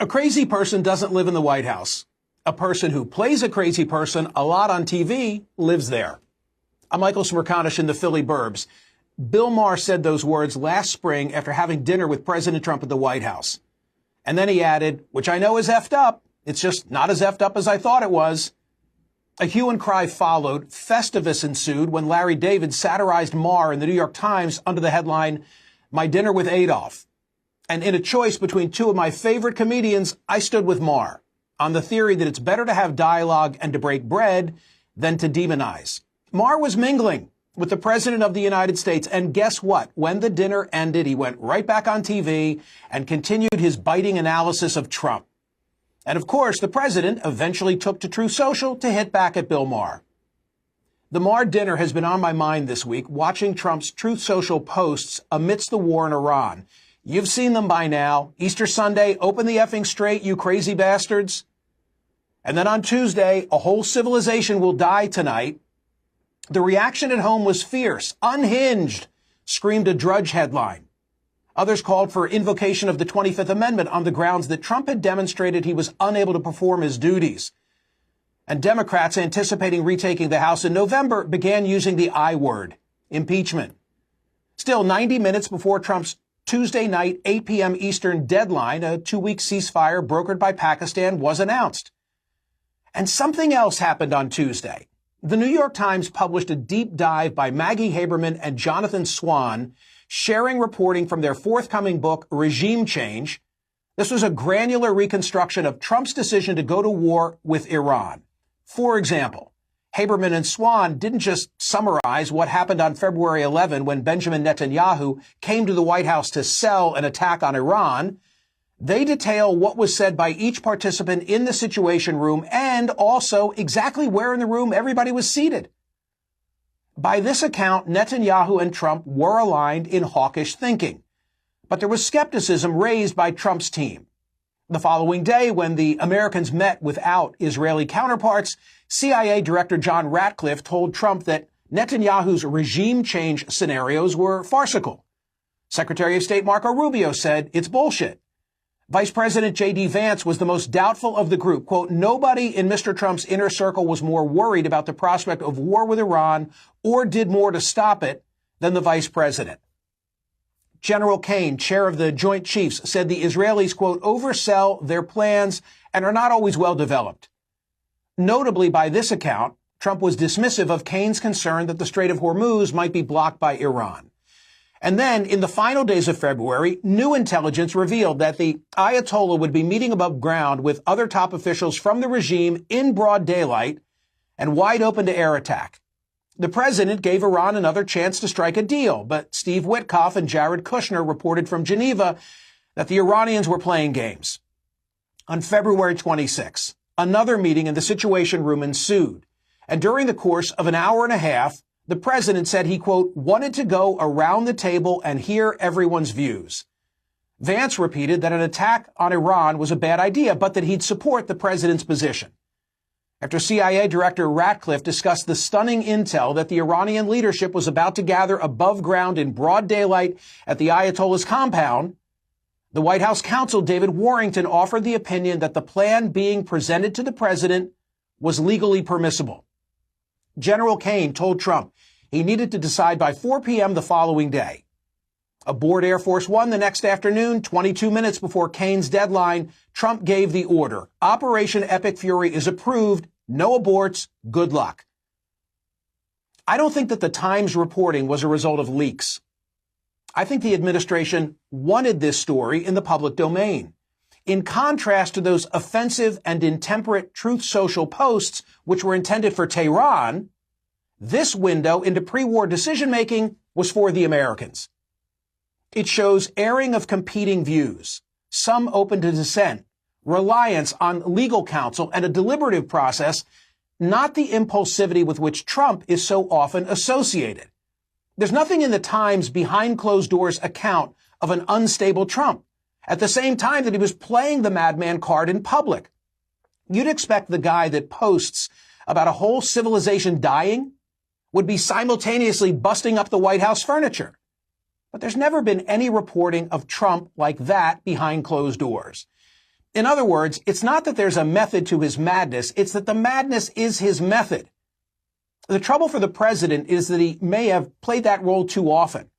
A crazy person doesn't live in the White House. A person who plays a crazy person a lot on TV lives there. I'm Michael Smerconish in the Philly Burbs. Bill Maher said those words last spring after having dinner with President Trump at the White House. And then he added, which I know is effed up, it's just not as effed up as I thought it was. A hue and cry followed. Festivus ensued when Larry David satirized Maher in the New York Times under the headline, "My Dinner with Adolf." And in a choice between two of my favorite comedians, I stood with Maher on the theory that it's better to have dialogue and to break bread than to demonize. Maher was mingling with the President of the United States, and guess what? When the dinner ended, he went right back on TV and continued his biting analysis of Trump. And of course, the President eventually took to Truth Social to hit back at Bill Maher. The Maher dinner has been on my mind this week, watching Trump's Truth Social posts amidst the war in Iran. You've seen them by now. Easter Sunday, open the effing Strait, you crazy bastards. And then on Tuesday, a whole civilization will die tonight. The reaction at home was fierce, unhinged, screamed a Drudge headline. Others called for invocation of the 25th Amendment on the grounds that Trump had demonstrated he was unable to perform his duties. And Democrats, anticipating retaking the House in November, began using the I word, impeachment. Still, 90 minutes before Trump's Tuesday night, 8 p.m. Eastern deadline, a 2-week ceasefire brokered by Pakistan was announced. And something else happened on Tuesday. The New York Times published a deep dive by Maggie Haberman and Jonathan Swan, sharing reporting from their forthcoming book, Regime Change. This was a granular reconstruction of Trump's decision to go to war with Iran. For example, Haberman and Swan didn't just summarize what happened on February 11 when Benjamin Netanyahu came to the White House to sell an attack on Iran. They detail what was said by each participant in the Situation Room and also exactly where in the room everybody was seated. By this account, Netanyahu and Trump were aligned in hawkish thinking. But there was skepticism raised by Trump's team. The following day, when the Americans met without Israeli counterparts, CIA Director John Ratcliffe told Trump that Netanyahu's regime change scenarios were farcical. Secretary of State Marco Rubio said it's bullshit. Vice President J.D. Vance was the most doubtful of the group. Quote, nobody in Mr. Trump's inner circle was more worried about the prospect of war with Iran or did more to stop it than the vice president. General Kane, chair of the Joint Chiefs, said the Israelis, quote, oversell their plans and are not always well developed. Notably, by this account, Trump was dismissive of Kane's concern that the Strait of Hormuz might be blocked by Iran. And then, in the final days of February, new intelligence revealed that the Ayatollah would be meeting above ground with other top officials from the regime in broad daylight and wide open to air attack. The president gave Iran another chance to strike a deal, but Steve Witkoff and Jared Kushner reported from Geneva that the Iranians were playing games. On February 26, another meeting in the Situation Room ensued, and during the course of an hour and a half, the president said he, quote, wanted to go around the table and hear everyone's views. Vance repeated that an attack on Iran was a bad idea, but that he'd support the president's position. After CIA Director Ratcliffe discussed the stunning intel that the Iranian leadership was about to gather above ground in broad daylight at the Ayatollah's compound, the White House counsel David Warrington offered the opinion that the plan being presented to the president was legally permissible. General Kane told Trump he needed to decide by 4 p.m. the following day. Aboard Air Force One the next afternoon, 22 minutes before Kane's deadline, Trump gave the order. Operation Epic Fury is approved. No aborts. Good luck. I don't think that the Times reporting was a result of leaks. I think the administration wanted this story in the public domain. In contrast to those offensive and intemperate Truth Social posts, which were intended for Tehran, this window into pre-war decision-making was for the Americans. It shows airing of competing views, some open to dissent, reliance on legal counsel, and a deliberative process, not the impulsivity with which Trump is so often associated. There's nothing in the Times behind closed doors account of an unstable Trump, at the same time that he was playing the madman card in public. You'd expect the guy that posts about a whole civilization dying would be simultaneously busting up the White House furniture. But there's never been any reporting of Trump like that behind closed doors. In other words, it's not that there's a method to his madness, it's that the madness is his method. The trouble for the president is that he may have played that role too often.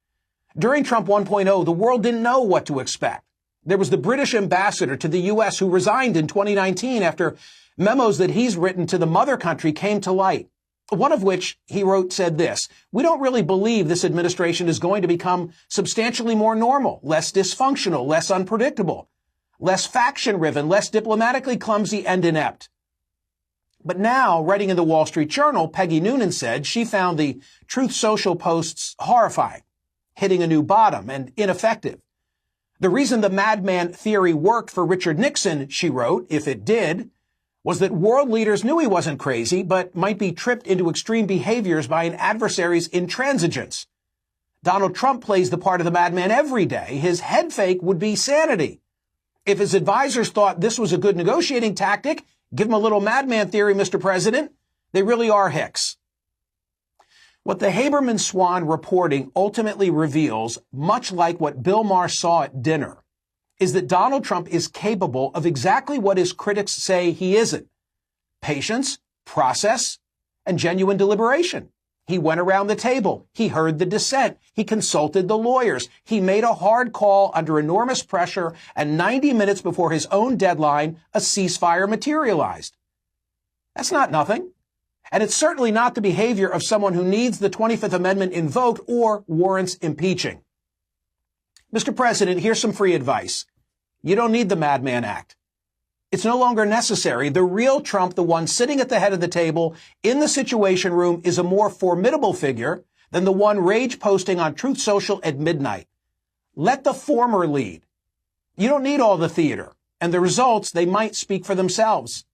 During Trump 1.0, the world didn't know what to expect. There was the British ambassador to the U.S. who resigned in 2019 after memos that he's written to the mother country came to light. One of which he wrote said this: "We don't really believe this administration is going to become substantially more normal, less dysfunctional, less unpredictable, less faction-riven, less diplomatically clumsy and inept." But now, writing in the Wall Street Journal, Peggy Noonan said she found the Truth Social posts horrifying, hitting a new bottom, and ineffective. The reason the madman theory worked for Richard Nixon, she wrote, if it did, was that world leaders knew he wasn't crazy, but might be tripped into extreme behaviors by an adversary's intransigence. Donald Trump plays the part of the madman every day. His head fake would be sanity. If his advisors thought this was a good negotiating tactic, give him a little madman theory, Mr. President. They really are hicks. What the Haberman-Swan reporting ultimately reveals, much like what Bill Maher saw at dinner, is that Donald Trump is capable of exactly what his critics say he isn't: patience, process, and genuine deliberation. He went around the table. He heard the dissent. He consulted the lawyers. He made a hard call under enormous pressure, and 90 minutes before his own deadline, a ceasefire materialized. That's not nothing. And it's certainly not the behavior of someone who needs the 25th Amendment invoked or warrants impeaching. Mr. President, here's some free advice. You don't need the Madman Act. It's no longer necessary. The real Trump, the one sitting at the head of the table in the Situation Room, is a more formidable figure than the one rage posting on Truth Social at midnight. Let the former lead. You don't need all the theater. And the results, they might speak for themselves.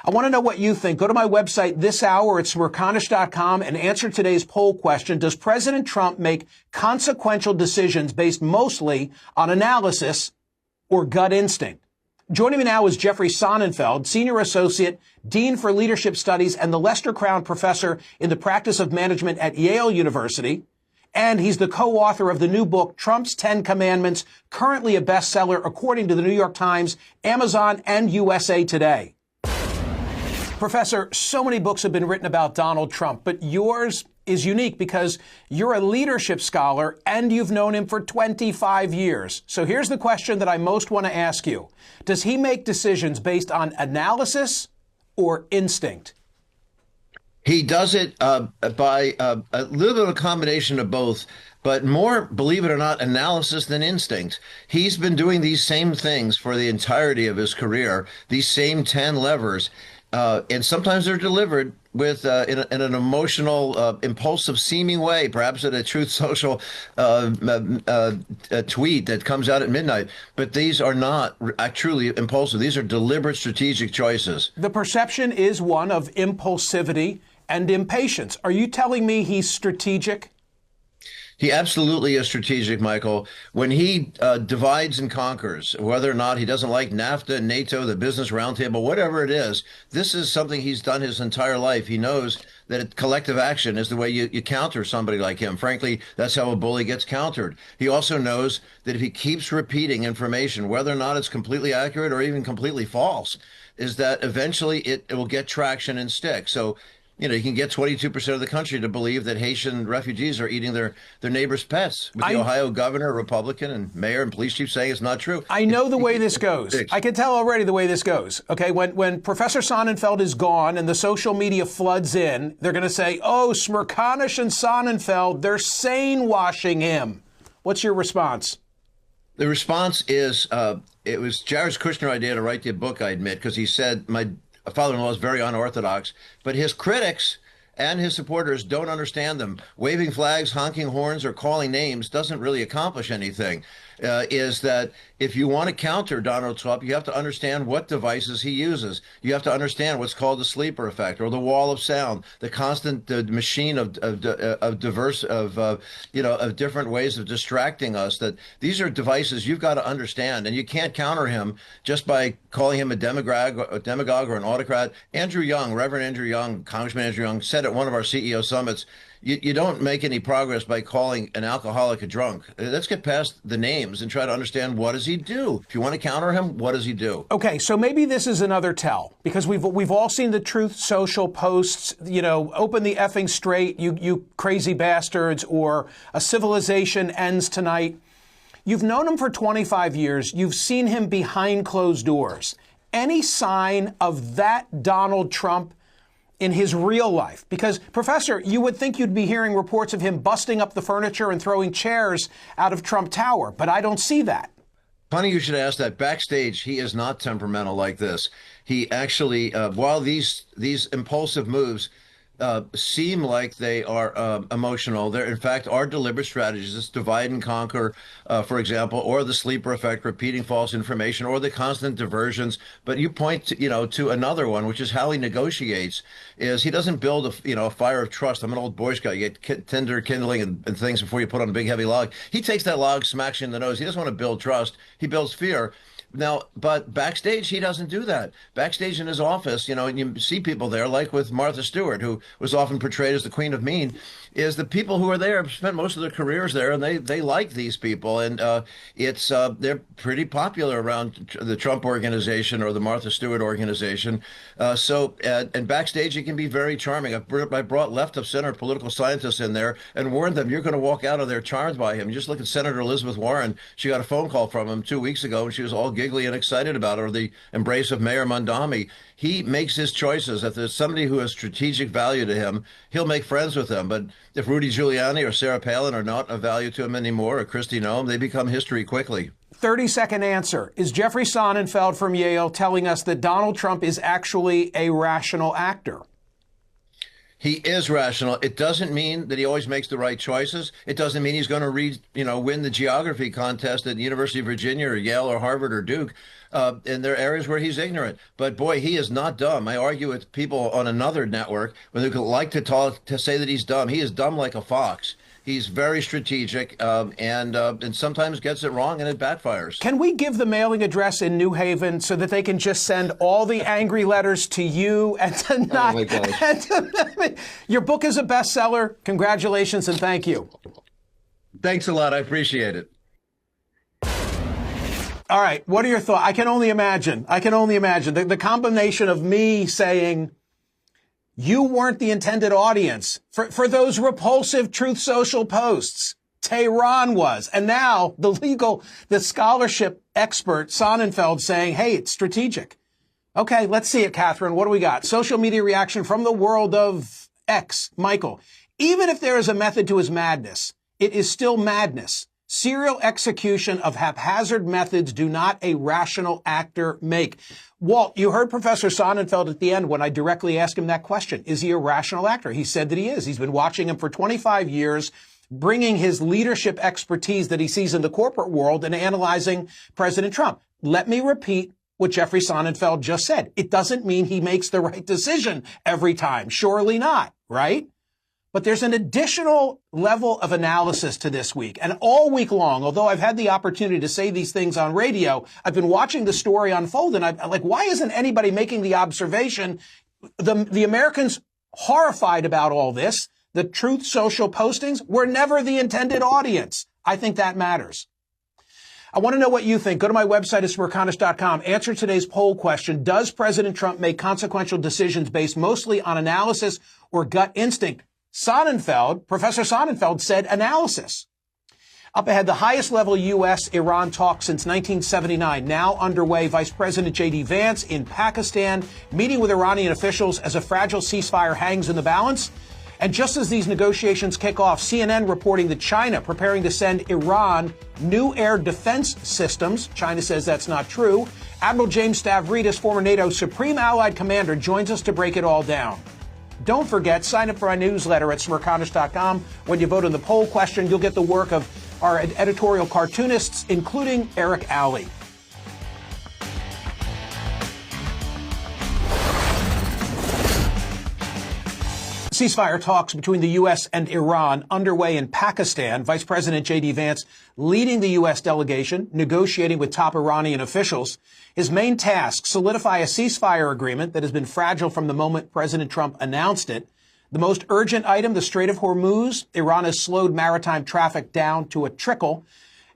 I want to know what you think. Go to my website this hour at Smerconish.com and answer today's poll question. Does President Trump make consequential decisions based mostly on analysis or gut instinct? Joining me now is Jeffrey Sonnenfeld, Senior Associate, Dean for Leadership Studies and the Lester Crown Professor in the Practice of Management at Yale University. And he's the co-author of the new book, Trump's 10 Commandments, currently a bestseller according to the New York Times, Amazon, and USA Today. Professor, so many books have been written about Donald Trump, but yours is unique because you're a leadership scholar and you've known him for 25 years. So here's the question that I most want to ask you. Does he make decisions based on analysis or instinct? He does it by a little bit of a combination of both, but more, believe it or not, analysis than instinct. He's been doing these same things for the entirety of his career, these same 10 levers. And sometimes they're delivered with in an emotional, impulsive seeming way, perhaps at a Truth Social tweet that comes out at midnight. But these are not truly impulsive. These are deliberate strategic choices. The perception is one of impulsivity and impatience. Are you telling me he's strategic? He absolutely is strategic, Michael. When he divides and conquers, whether or not he doesn't like NAFTA, NATO, the Business Roundtable, whatever it is, this is something he's done his entire life. He knows that collective action is the way you counter somebody like him. Frankly, that's how a bully gets countered. He also knows that if he keeps repeating information, whether or not it's completely accurate or even completely false, is that eventually it will get traction and stick. So, you know, you can get 22% of the country to believe that Haitian refugees are eating their neighbors' pets, with the Ohio governor, Republican, and mayor and police chief saying it's not true. I know the way this goes. I can tell already the way this goes. Okay, when Professor Sonnenfeld is gone and the social media floods in, they're going to say, oh, Smerconish and Sonnenfeld, they're sane washing him. What's your response? The response is, it was Jared Kushner's idea to write the book, I admit, because he said, my father-in-law is very unorthodox, but his critics and his supporters don't understand them. Waving flags, honking horns, or calling names doesn't really accomplish anything. Is that if you want to counter Donald Trump, you have to understand what devices he uses. You have to understand what's called the sleeper effect or the wall of sound, the constant machine of different ways of distracting us. That these are devices you've got to understand, and you can't counter him just by calling him a demagogue or an autocrat. Andrew Young, Reverend Andrew Young, Congressman Andrew Young, said at one of our CEO summits, You don't make any progress by calling an alcoholic a drunk. Let's get past the names and try to understand, what does he do? If you want to counter him, what does he do? Okay, so maybe this is another tell, because we've all seen the Truth Social posts, open the effing Strait, you crazy bastards, or a civilization ends tonight. You've known him for 25 years. You've seen him behind closed doors. Any sign of that Donald Trump in his real life? Because, Professor, you would think you'd be hearing reports of him busting up the furniture and throwing chairs out of Trump Tower, but I don't see that. Funny you should ask that. Backstage, he is not temperamental like this. He actually, while these impulsive moves seem like they are emotional, they're in fact are deliberate strategies. This divide and conquer, for example, or the sleeper effect, repeating false information, or the constant diversions. But you point to, to another one, which is how he negotiates. Is he doesn't build a fire of trust. I'm an old Boy Scout. You get tinder kindling and things before you put on a big heavy log. He takes that log, smacks you in the nose. He doesn't want to build trust. He builds fear. Now, but backstage, he doesn't do that. Backstage in his office, and you see people there, like with Martha Stewart, who was often portrayed as the Queen of Mean, is the people who are there have spent most of their careers there, and they like these people. And they're pretty popular around the Trump organization or the Martha Stewart organization. And backstage, it can be very charming. I brought left of center political scientists in there and warned them, you're going to walk out of there charmed by him. You just look at Senator Elizabeth Warren. She got a phone call from him 2 weeks ago, and she was all giggly and excited about it, or the embrace of Mayor Mondami. He makes his choices. If there's somebody who has strategic value to him, he'll make friends with them. But if Rudy Giuliani or Sarah Palin are not of value to him anymore, or Kristi Noem, they become history quickly. 30-second answer. Is Jeffrey Sonnenfeld from Yale telling us that Donald Trump is actually a rational actor? He is rational. It doesn't mean that he always makes the right choices. It doesn't mean he's going to win the geography contest at the University of Virginia or Yale or Harvard or Duke. And there are areas where he's ignorant. But boy, he is not dumb. I argue with people on another network when they like to say that he's dumb. He is dumb like a fox. He's very strategic and sometimes gets it wrong and it backfires. Can we give the mailing address in New Haven so that they can just send all the angry letters to you and to not? Oh my gosh. Your book is a bestseller. Congratulations and thank you. Thanks a lot. I appreciate it. All right. What are your thoughts? I can only imagine. The combination of me saying, you weren't the intended audience for those repulsive Truth Social posts. Tehran was. And now the scholarship expert Sonnenfeld saying, hey, it's strategic. Okay, let's see it, Catherine. What do we got? Social media reaction from the world of X. Michael, even if there is a method to his madness, it is still madness. Serial execution of haphazard methods do not a rational actor make. Walt, you heard Professor Sonnenfeld at the end when I directly asked him that question. Is he a rational actor? He said that he is. He's been watching him for 25 years, bringing his leadership expertise that he sees in the corporate world and analyzing President Trump. Let me repeat what Jeffrey Sonnenfeld just said. It doesn't mean he makes the right decision every time. Surely not, right? But there's an additional level of analysis to this week. And all week long, although I've had the opportunity to say these things on radio, I've been watching the story unfold. And I'm like, why isn't anybody making the observation? The Americans horrified about all this. The Truth Social postings were never the intended audience. I think that matters. I want to know what you think. Go to my website at Smerconish.com. Answer today's poll question. Does President Trump make consequential decisions based mostly on analysis or gut instinct? Professor Sonnenfeld said analysis. Up ahead, the highest level U.S.-Iran talks since 1979, now underway. Vice President J.D. Vance in Pakistan, meeting with Iranian officials as a fragile ceasefire hangs in the balance. And just as these negotiations kick off, CNN reporting that China preparing to send Iran new air defense systems. China says that's not true. Admiral James Stavridis, former NATO Supreme Allied Commander, joins us to break it all down. Don't forget, sign up for our newsletter at Smerconish.com. When you vote on the poll question, you'll get the work of our editorial cartoonists, including Eric Alley. Ceasefire talks between the U.S. and Iran underway in Pakistan. Vice President J.D. Vance leading the U.S. delegation, negotiating with top Iranian officials. His main task, solidify a ceasefire agreement that has been fragile from the moment President Trump announced it. The most urgent item, the Strait of Hormuz. Iran has slowed maritime traffic down to a trickle.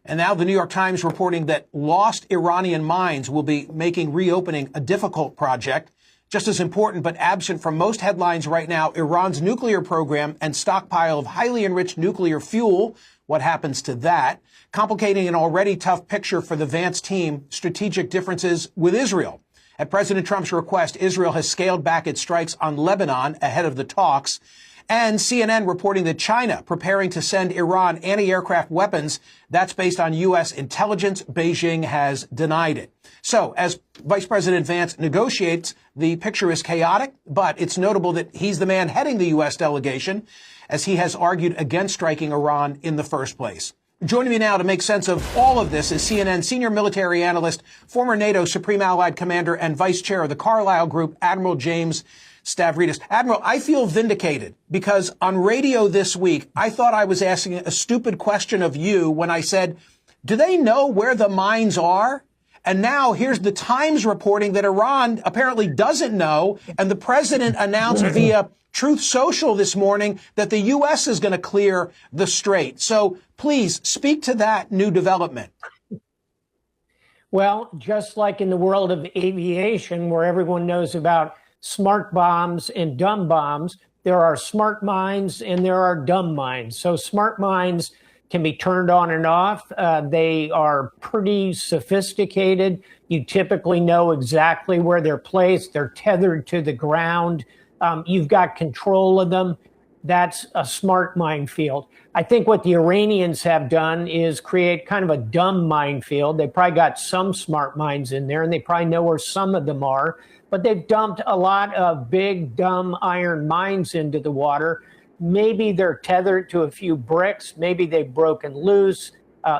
And now the New York Times reporting that lost Iranian mines will be making reopening a difficult project. Just as important but absent from most headlines right now, Iran's nuclear program and stockpile of highly enriched nuclear fuel. What happens to that? Complicating an already tough picture for the Vance team, strategic differences with Israel. At President Trump's request, Israel has scaled back its strikes on Lebanon ahead of the talks. And CNN reporting that China preparing to send Iran anti-aircraft weapons. That's based on U.S. intelligence. Beijing has denied it. So as Vice President Vance negotiates, the picture is chaotic, but it's notable that he's the man heading the U.S. delegation, as he has argued against striking Iran in the first place. Joining me now to make sense of all of this is CNN senior military analyst, former NATO Supreme Allied Commander and Vice Chair of the Carlyle Group, Admiral James Stavridis. Admiral, I feel vindicated because on radio this week, I thought I was asking a stupid question of you when I said, do they know where the mines are? And now here's the Times reporting that Iran apparently doesn't know. And the president announced via Truth Social this morning that the U.S. is going to clear the Strait. So please speak to that new development. Well, just like in the world of aviation, where everyone knows about smart bombs and dumb bombs, there are smart mines and there are dumb mines. So smart mines can be turned on and off. They are pretty sophisticated. You typically know exactly where they're placed. They're tethered to the ground. You've got control of them. That's a smart minefield. I think what the Iranians have done is create kind of a dumb minefield. They probably got some smart mines in there, and they probably know where some of them are. But they've dumped a lot of big, dumb iron mines into the water. Maybe they're tethered to a few bricks. Maybe they've broken loose.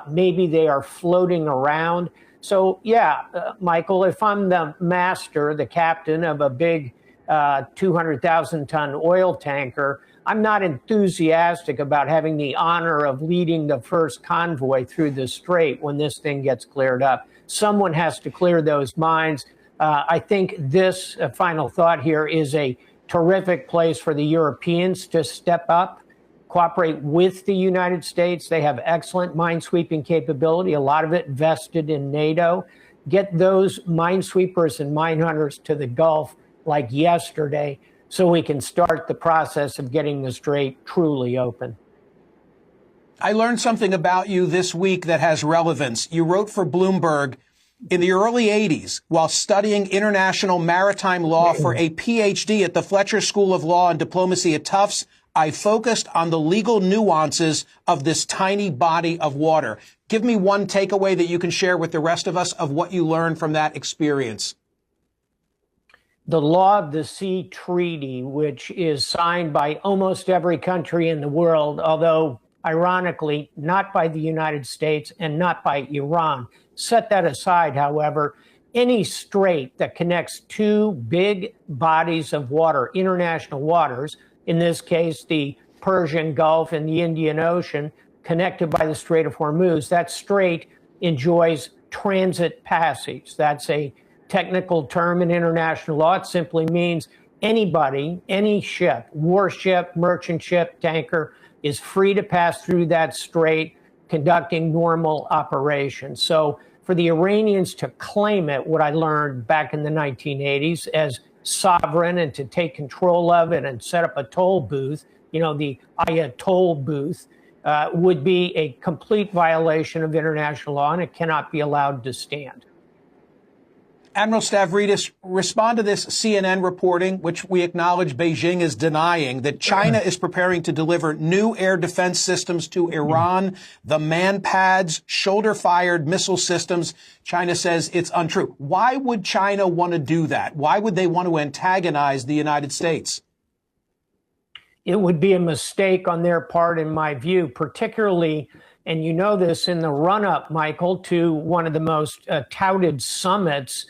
Maybe they are floating around. So, yeah, Michael, if I'm the master, the captain of a big 200,000-ton oil tanker, I'm not enthusiastic about having the honor of leading the first convoy through the Strait when this thing gets cleared up. Someone has to clear those mines. I think this final thought here is a terrific place for the Europeans to step up, cooperate with the United States. They have excellent minesweeping capability, a lot of it vested in NATO. Get those minesweepers and mine hunters to the Gulf like yesterday so we can start the process of getting the Strait truly open. I learned something about you this week that has relevance. You wrote for Bloomberg in the early 80s while studying international maritime law for a PhD at the Fletcher School of Law and Diplomacy at Tufts. I focused on the legal nuances of this tiny body of water. Give me one takeaway that you can share with the rest of us of what you learned from that experience. The Law of the Sea Treaty, which is signed by almost every country in the world, although ironically not by the United States and not by Iran. Set that aside, however, any strait that connects two big bodies of water, international waters, in this case, the Persian Gulf and the Indian Ocean, connected by the Strait of Hormuz, that strait enjoys transit passage. That's a technical term in international law. It simply means anybody, any ship, warship, merchant ship, tanker, is free to pass through that strait, conducting normal operations. So for the Iranians to claim it, what I learned back in the 1980s, as sovereign and to take control of it and set up a toll booth, you know, the Ayatollah booth, would be a complete violation of international law, and it cannot be allowed to stand. Admiral Stavridis, respond to this CNN reporting, which we acknowledge Beijing is denying, that China is preparing to deliver new air defense systems to Iran, the man-pads, shoulder-fired missile systems. China says it's untrue. Why would China want to do that? Why would they want to antagonize the United States? It would be a mistake on their part, in my view, particularly, and you know this, in the run-up, Michael, to one of the most touted summits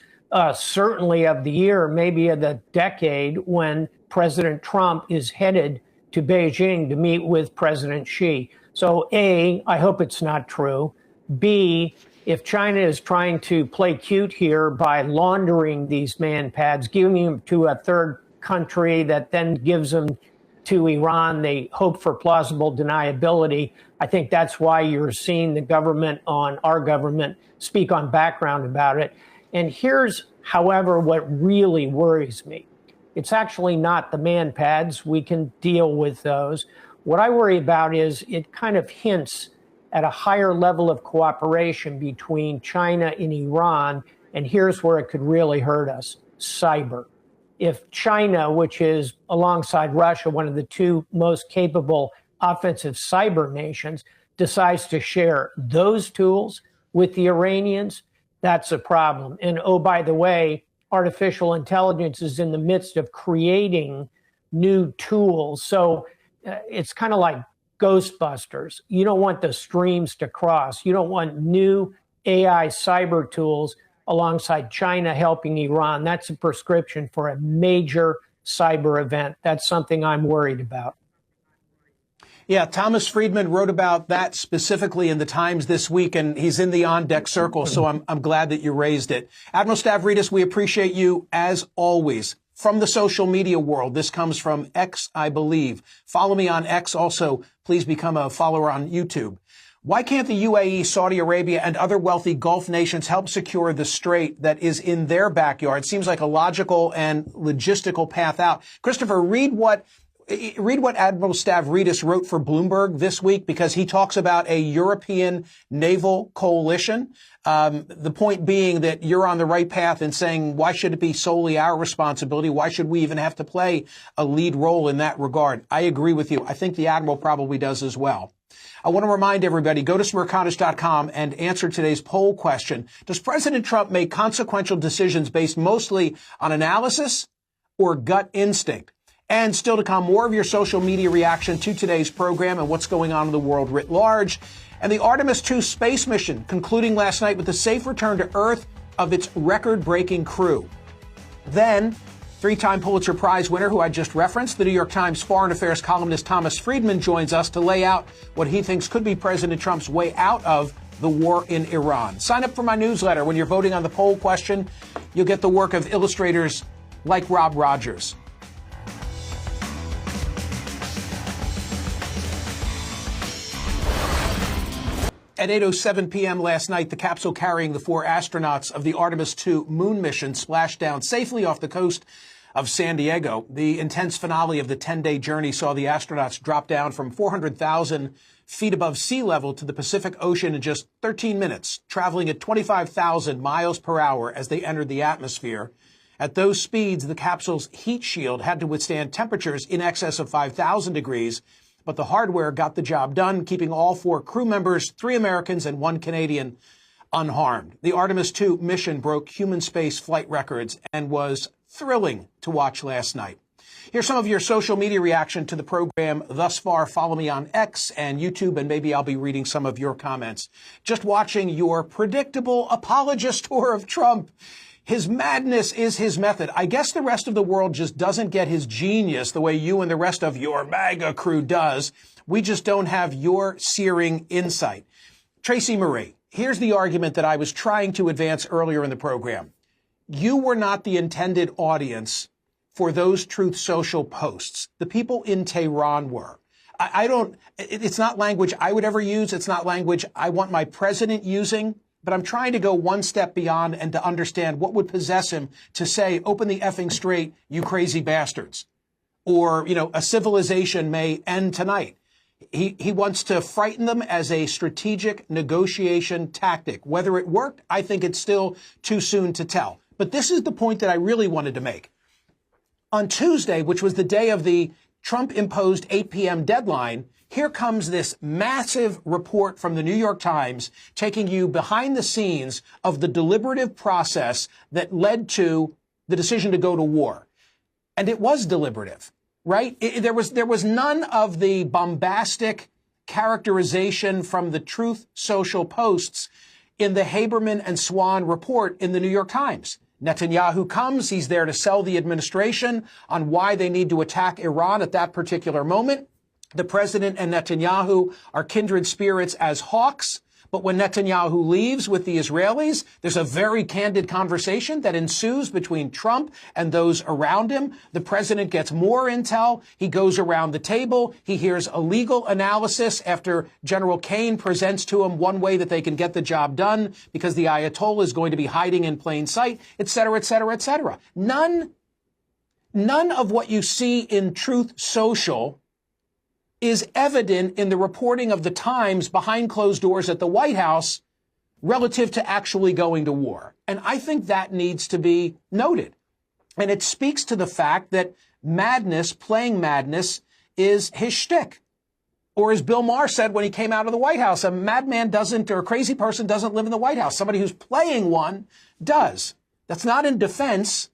certainly of the year, maybe of the decade, when President Trump is headed to Beijing to meet with President Xi. So A, I hope it's not true. B, if China is trying to play cute here by laundering these man pads, giving them to a third country that then gives them to Iran. They hope for plausible deniability. I think that's why you're seeing the government on our government speak on background about it. And here's, however, what really worries me. It's actually not the man pads. We can deal with those. What I worry about is it kind of hints at a higher level of cooperation between China and Iran. And here's where it could really hurt us: cyber. If China, which is alongside Russia, one of the two most capable offensive cyber nations, decides to share those tools with the Iranians, that's a problem. And oh, by the way, artificial intelligence is in the midst of creating new tools. So it's kind of like Ghostbusters. You don't want the streams to cross. You don't want new AI cyber tools alongside China helping Iran. That's a prescription for a major cyber event. That's something I'm worried about. Yeah, Thomas Friedman wrote about that specifically in the Times this week, and he's in the on-deck circle, so I'm glad that you raised it. Admiral Stavridis, we appreciate you as always. From the social media world, this comes from X, I believe. Follow me on X. Also, please become a follower on YouTube. Why can't the UAE, Saudi Arabia, and other wealthy Gulf nations help secure the Strait that is in their backyard? Seems like a logical and logistical path out. Christopher, read what Admiral Stavridis wrote for Bloomberg this week, because he talks about a European naval coalition. The point being that you're on the right path in saying, why should it be solely our responsibility? Why should we even have to play a lead role in that regard? I agree with you. I think the Admiral probably does as well. I want to remind everybody, go to Smerconish.com and answer today's poll question. Does President Trump make consequential decisions based mostly on analysis or gut instinct? And still to come, more of your social media reaction to today's program and what's going on in the world writ large. And the Artemis II space mission concluding last night with the safe return to Earth of its record-breaking crew. Then, three-time Pulitzer Prize winner who I just referenced, the New York Times foreign affairs columnist Thomas Friedman, joins us to lay out what he thinks could be President Trump's way out of the war in Iran. Sign up for my newsletter. When you're voting on the poll question, you'll get the work of illustrators like Rob Rogers. At 8:07 p.m. last night, the capsule carrying the 4 astronauts of the Artemis II moon mission splashed down safely off the coast of San Diego. The intense finale of the 10-day journey saw the astronauts drop down from 400,000 feet above sea level to the Pacific Ocean in just 13 minutes, traveling at 25,000 miles per hour as they entered the atmosphere. At those speeds, the capsule's heat shield had to withstand temperatures in excess of 5,000 degrees. But the hardware got the job done, keeping all 4 crew members, 3 Americans and 1 Canadian, unharmed. The Artemis II mission broke human space flight records and was thrilling to watch last night. Here's some of your social media reaction to the program thus far. Follow me on X and YouTube, and maybe I'll be reading some of your comments. Just watching your predictable apologist tour of Trump. His madness is his method. I guess the rest of the world just doesn't get his genius the way you and the rest of your MAGA crew does. We just don't have your searing insight. Tracy Marie, here's the argument that I was trying to advance earlier in the program. You were not the intended audience for those Truth Social posts. The people in Tehran were. It's not language I would ever use. It's not language I want my president using. But I'm trying to go one step beyond and to understand what would possess him to say, open the effing Strait, you crazy bastards. Or, a civilization may end tonight. He wants to frighten them as a strategic negotiation tactic. Whether it worked, I think it's still too soon to tell. But this is the point that I really wanted to make. On Tuesday, which was the day of the Trump-imposed 8 p.m. deadline, here comes this massive report from the New York Times taking you behind the scenes of the deliberative process that led to the decision to go to war. And it was deliberative, right? There was none of the bombastic characterization from the Truth Social posts in the Haberman and Swan report in the New York Times. Netanyahu comes, he's there to sell the administration on why they need to attack Iran at that particular moment. The president and Netanyahu are kindred spirits as hawks. But when Netanyahu leaves with the Israelis, there's a very candid conversation that ensues between Trump and those around him. The president gets more intel. He goes around the table. He hears a legal analysis after General Kane presents to him one way that they can get the job done because the Ayatollah is going to be hiding in plain sight, et cetera, et cetera, et cetera. None of what you see in Truth Social is evident in the reporting of the Times behind closed doors at the White House relative to actually going to war. And I think that needs to be noted. And it speaks to the fact that madness, playing madness, is his shtick. Or as Bill Maher said when he came out of the White House, a madman doesn't, or a crazy person doesn't live in the White House. Somebody who's playing one does. That's not in defense.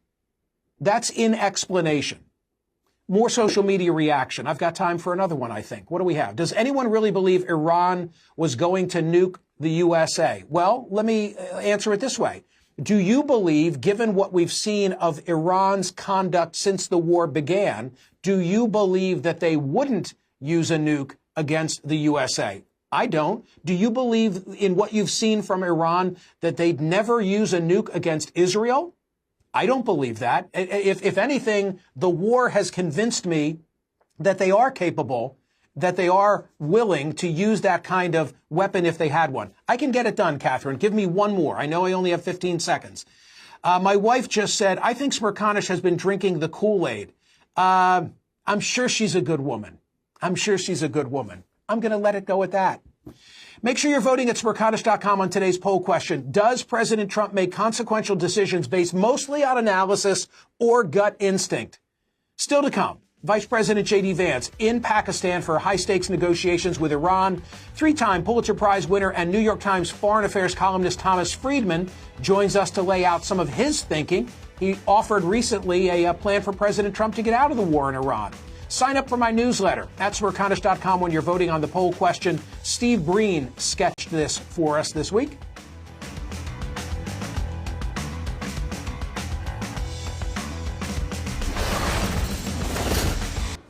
That's in explanation. More social media reaction. I've got time for another one, I think. What do we have? Does anyone really believe Iran was going to nuke the USA? Well, let me answer it this way. Do you believe, given what we've seen of Iran's conduct since the war began, do you believe that they wouldn't use a nuke against the USA? I don't. Do you believe in what you've seen from Iran that they'd never use a nuke against Israel? I don't believe that. If anything, the war has convinced me that they are capable, that they are willing to use that kind of weapon if they had one. I can get it done, Catherine. Give me one more. I know I only have 15 seconds. My wife just said, I think Smerconish has been drinking the Kool-Aid. I'm sure she's a good woman. I'm sure she's a good woman. I'm going to let it go at that. Make sure you're voting at Smerconish.com on today's poll question. Does President Trump make consequential decisions based mostly on analysis or gut instinct? Still to come, Vice President J.D. Vance in Pakistan for high-stakes negotiations with Iran. Three-time Pulitzer Prize winner and New York Times foreign affairs columnist Thomas Friedman joins us to lay out some of his thinking. He offered recently a plan for President Trump to get out of the war in Iran. Sign up for my newsletter at Smerconish.com when you're voting on the poll question. Steve Breen sketched this for us this week.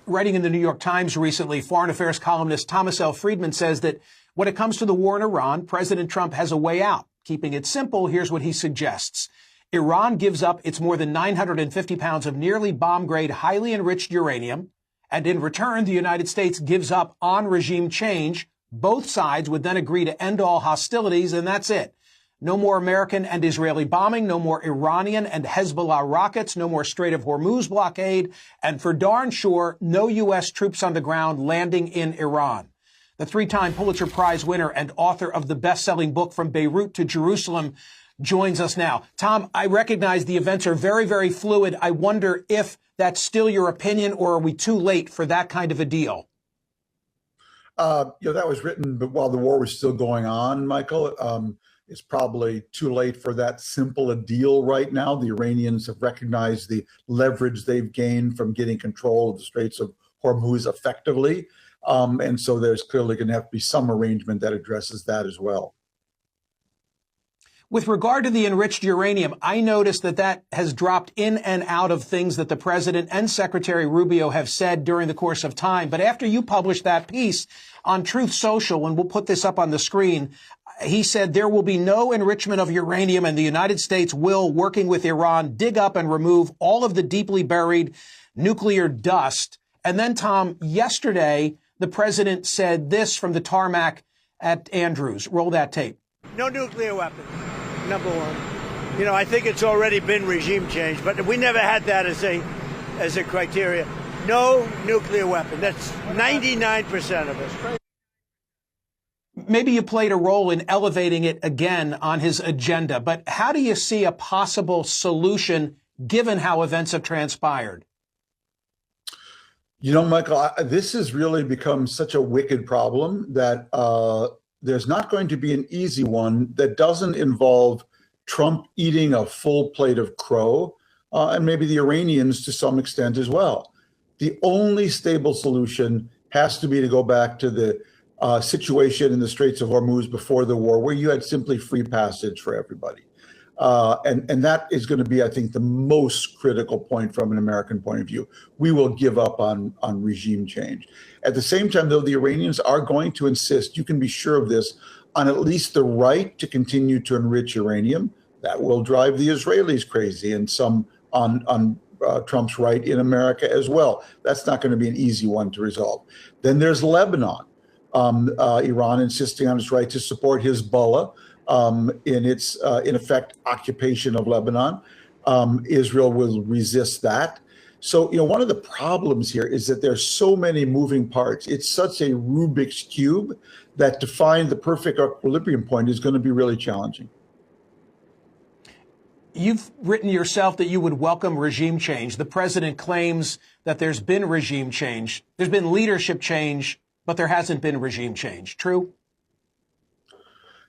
Writing in the New York Times recently, foreign affairs columnist Thomas L. Friedman says that when it comes to the war in Iran, President Trump has a way out. Keeping it simple, here's what he suggests. Iran gives up its more than 950 pounds of nearly bomb-grade, highly enriched uranium. And in return, the United States gives up on regime change. Both sides would then agree to end all hostilities, and that's it. No more American and Israeli bombing, no more Iranian and Hezbollah rockets, no more Strait of Hormuz blockade, and for darn sure, no U.S. troops on the ground landing in Iran. The three-time Pulitzer Prize winner and author of the best-selling book From Beirut to Jerusalem joins us now. Tom, I recognize the events are very, very fluid. I wonder if that's still your opinion, or are we too late for that kind of a deal? That was written but while the war was still going on, Michael. It's probably too late for that simple a deal right now. The Iranians have recognized the leverage they've gained from getting control of the Straits of Hormuz effectively. And so there's clearly going to have to be some arrangement that addresses that as well. With regard to the enriched uranium, I noticed that has dropped in and out of things that the president and Secretary Rubio have said during the course of time. But after you published that piece on Truth Social, and we'll put this up on the screen, he said there will be no enrichment of uranium and the United States will, working with Iran, dig up and remove all of the deeply buried nuclear dust. And then, Tom, yesterday, the president said this from the tarmac at Andrews. Roll that tape. No nuclear weapons. Number one, I think it's already been regime change, but we never had that as a criteria. No nuclear weapon. That's 99% of it. Maybe you played a role in elevating it again on his agenda, but how do you see a possible solution given how events have transpired? Michael, this has really become such a wicked problem that there's not going to be an easy one that doesn't involve Trump eating a full plate of crow, and maybe the Iranians to some extent as well. The only stable solution has to be to go back to the situation in the Straits of Hormuz before the war, where you had simply free passage for everybody. And that is going to be, I think, the most critical point from an American point of view. We will give up on regime change. At the same time, though, the Iranians are going to insist, you can be sure of this, on at least the right to continue to enrich uranium. That will drive the Israelis crazy, and some on Trump's right in America as well. That's not going to be an easy one to resolve. Then there's Lebanon. Iran insisting on its right to support Hezbollah in its, in effect, occupation of Lebanon. Israel will resist that. So, one of the problems here is that there's so many moving parts. It's such a Rubik's Cube that to find the perfect equilibrium point is going to be really challenging. You've written yourself that you would welcome regime change. The president claims that there's been regime change. There's been leadership change, but there hasn't been regime change. True?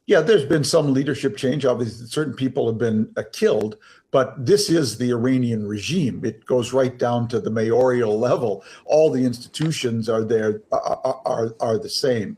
Yeah, there's been some leadership change. Obviously, certain people have been killed, but this is the Iranian regime. It goes right down to the mayoral level. All the institutions are there, are the same.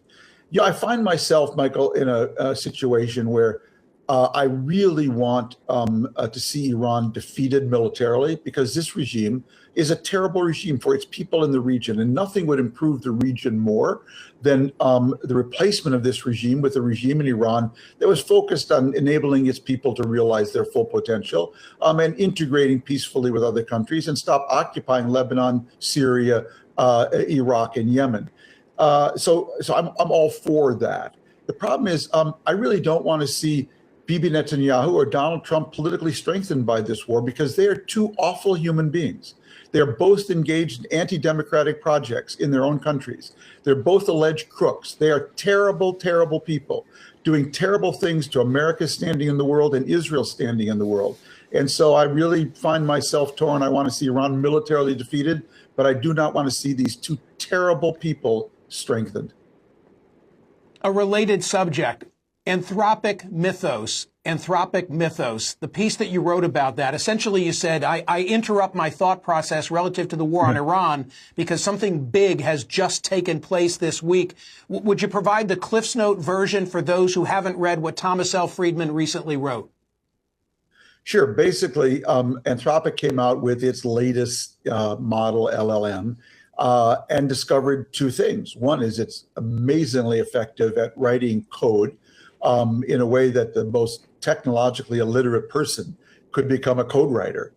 Yeah, I find myself, Michael, in a situation where I really want to see Iran defeated militarily, because this regime is a terrible regime for its people in the region, and nothing would improve the region more than the replacement of this regime with a regime in Iran that was focused on enabling its people to realize their full potential and integrating peacefully with other countries and stop occupying Lebanon, Syria, Iraq, and Yemen. So I'm all for that. The problem is I really don't want to see Bibi Netanyahu or Donald Trump politically strengthened by this war, because they are two awful human beings. They're both engaged in anti-democratic projects in their own countries. They're both alleged crooks. They are terrible, terrible people doing terrible things to America's standing in the world and Israel's standing in the world. And so I really find myself torn. I want to see Iran militarily defeated, but I do not want to see these two terrible people strengthened. A related subject. Anthropic mythos, the piece that you wrote about that, essentially you said, I interrupt my thought process relative to the war on Iran because something big has just taken place this week. Would you provide the Cliff's Note version for those who haven't read what Thomas L. Friedman recently wrote? Sure. Basically, Anthropic came out with its latest model, LLM, and discovered two things. One is it's amazingly effective at writing code in a way that the most technologically illiterate person could become a code writer.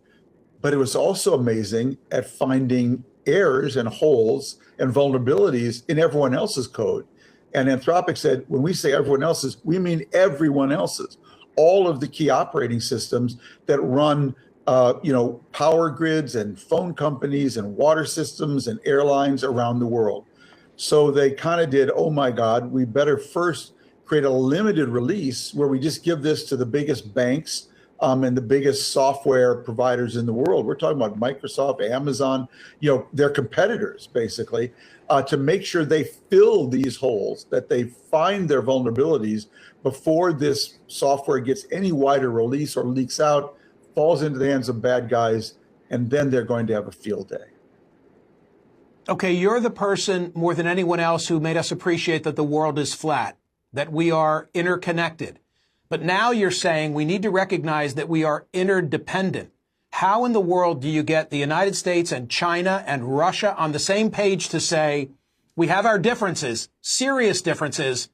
But it was also amazing at finding errors and holes and vulnerabilities in everyone else's code. And Anthropic said, when we say everyone else's, we mean everyone else's. All of the key operating systems that run power grids and phone companies and water systems and airlines around the world. So they kind of did, oh my God, we better first create a limited release where we just give this to the biggest banks and the biggest software providers in the world. We're talking about Microsoft, Amazon, their competitors, basically, to make sure they fill these holes, that they find their vulnerabilities before this software gets any wider release or leaks out, falls into the hands of bad guys, and then they're going to have a field day. Okay, you're the person more than anyone else who made us appreciate that the world is flat, that we are interconnected. But now you're saying we need to recognize that we are interdependent. How in the world do you get the United States and China and Russia on the same page to say, we have our differences, serious differences,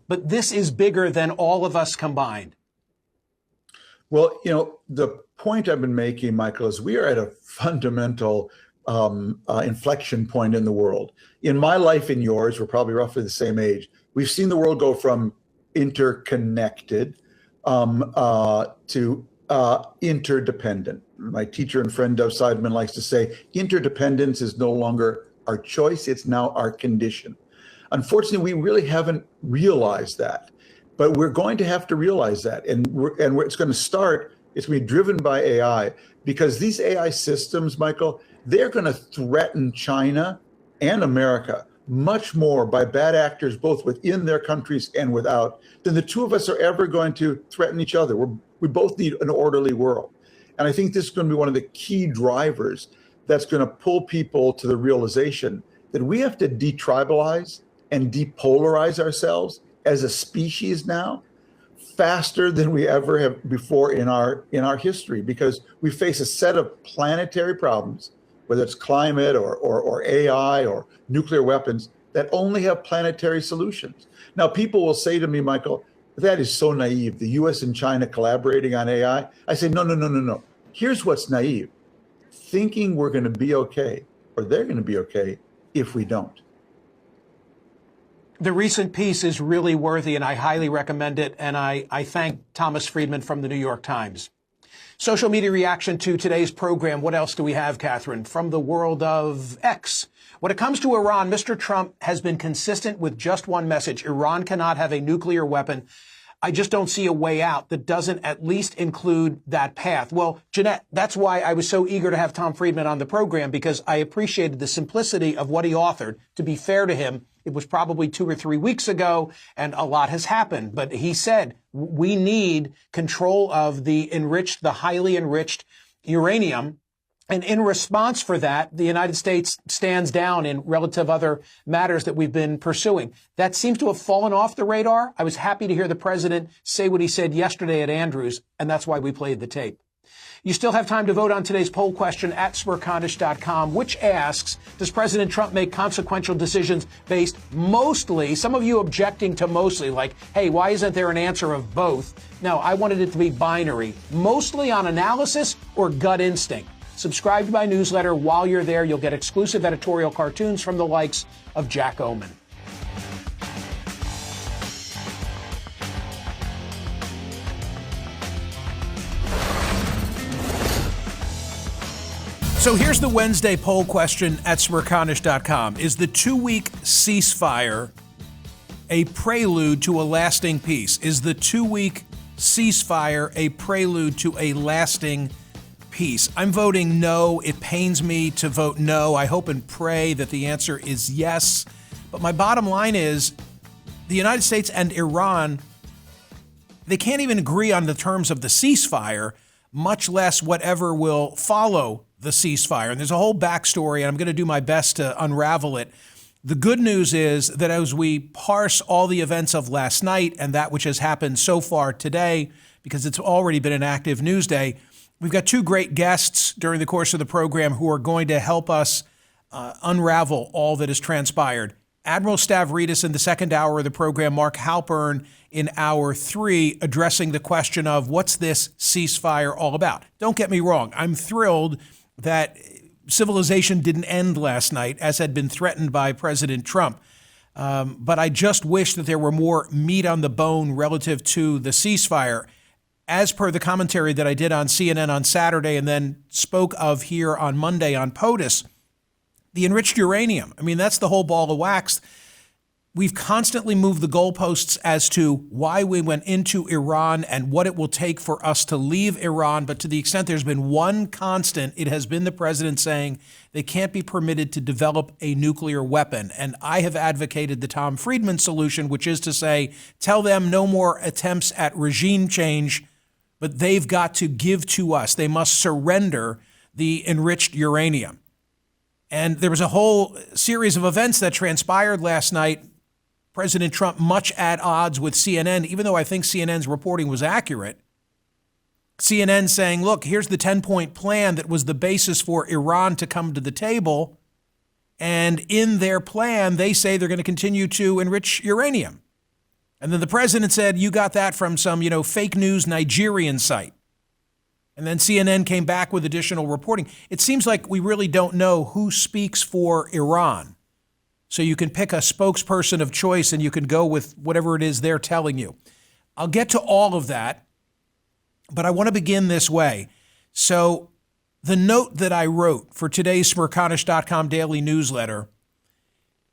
but this is bigger than all of us combined? Well, the point I've been making, Michael, is we are at a fundamental inflection point in the world. In my life and yours, we're probably roughly the same age. We've seen the world go from interconnected to interdependent. My teacher and friend Dov Seidman likes to say, interdependence is no longer our choice, it's now our condition. Unfortunately, we really haven't realized that, but we're going to have to realize that. And where it's going to start, it's going to be driven by AI, because these AI systems, Michael, they're going to threaten China and America much more by bad actors, both within their countries and without, than the two of us are ever going to threaten each other. We both need an orderly world. And I think this is going to be one of the key drivers that's going to pull people to the realization that we have to detribalize and depolarize ourselves as a species now faster than we ever have before in our history, because we face a set of planetary problems, whether it's climate or AI or nuclear weapons, that only have planetary solutions. Now, people will say to me, Michael, that is so naive. The US and China collaborating on AI. I say, no. Here's what's naive. Thinking we're going to be okay, or they're going to be okay, if we don't. The recent piece is really worthy, and I highly recommend it. And I thank Thomas Friedman from the New York Times. Social media reaction to today's program. What else do we have, Catherine, from the world of X? When it comes to Iran, Mr. Trump has been consistent with just one message. Iran cannot have a nuclear weapon. I just don't see a way out that doesn't at least include that path. Well, Jeanette, that's why I was so eager to have Tom Friedman on the program, because I appreciated the simplicity of what he authored. To be fair to him, it was probably 2 or 3 weeks ago, and a lot has happened. But he said we need control of the highly enriched uranium. And in response for that, the United States stands down in relative other matters that we've been pursuing. That seems to have fallen off the radar. I was happy to hear the president say what he said yesterday at Andrews, and that's why we played the tape. You still have time to vote on today's poll question at Smerconish.com, which asks, does President Trump make consequential decisions based mostly, some of you objecting to mostly, like, hey, why isn't there an answer of both? No, I wanted it to be binary, mostly on analysis or gut instinct. Subscribe to my newsletter. While you're there, you'll get exclusive editorial cartoons from the likes of Jack Oman. So here's the Wednesday poll question at Smerconish.com. Is the 2-week ceasefire a prelude to a lasting peace? Is the 2-week ceasefire a prelude to a lasting peace? I'm voting no. It pains me to vote no. I hope and pray that the answer is yes. But my bottom line is the United States and Iran, they can't even agree on the terms of the ceasefire, much less whatever will follow the ceasefire. And there's a whole backstory, and I'm going to do my best to unravel it. The good news is that as we parse all the events of last night and that which has happened so far today, because it's already been an active news day, we've got 2 great guests during the course of the program who are going to help us unravel all that has transpired. Admiral Stavridis in the second hour of the program, Mark Halpern in hour 3, addressing the question of what's this ceasefire all about. Don't get me wrong. I'm thrilled that civilization didn't end last night, as had been threatened by President Trump. But I just wish that there were more meat on the bone relative to the ceasefire. As per the commentary that I did on CNN on Saturday and then spoke of here on Monday on POTUS, the enriched uranium, I mean, that's the whole ball of wax. We've constantly moved the goalposts as to why we went into Iran and what it will take for us to leave Iran. But to the extent there's been one constant, it has been the president saying they can't be permitted to develop a nuclear weapon. And I have advocated the Tom Friedman solution, which is to say, tell them no more attempts at regime change, but they've got to give to us. They must surrender the enriched uranium. And there was a whole series of events that transpired last night. President Trump much at odds with CNN, even though I think CNN's reporting was accurate. CNN saying, look, here's the 10-point plan that was the basis for Iran to come to the table. And in their plan, they say they're going to continue to enrich uranium. And then the president said, you got that from some, fake news Nigerian site. And then CNN came back with additional reporting. It seems like we really don't know who speaks for Iran. So you can pick a spokesperson of choice and you can go with whatever it is they're telling you. I'll get to all of that, but I want to begin this way. So the note that I wrote for today's Smerconish.com daily newsletter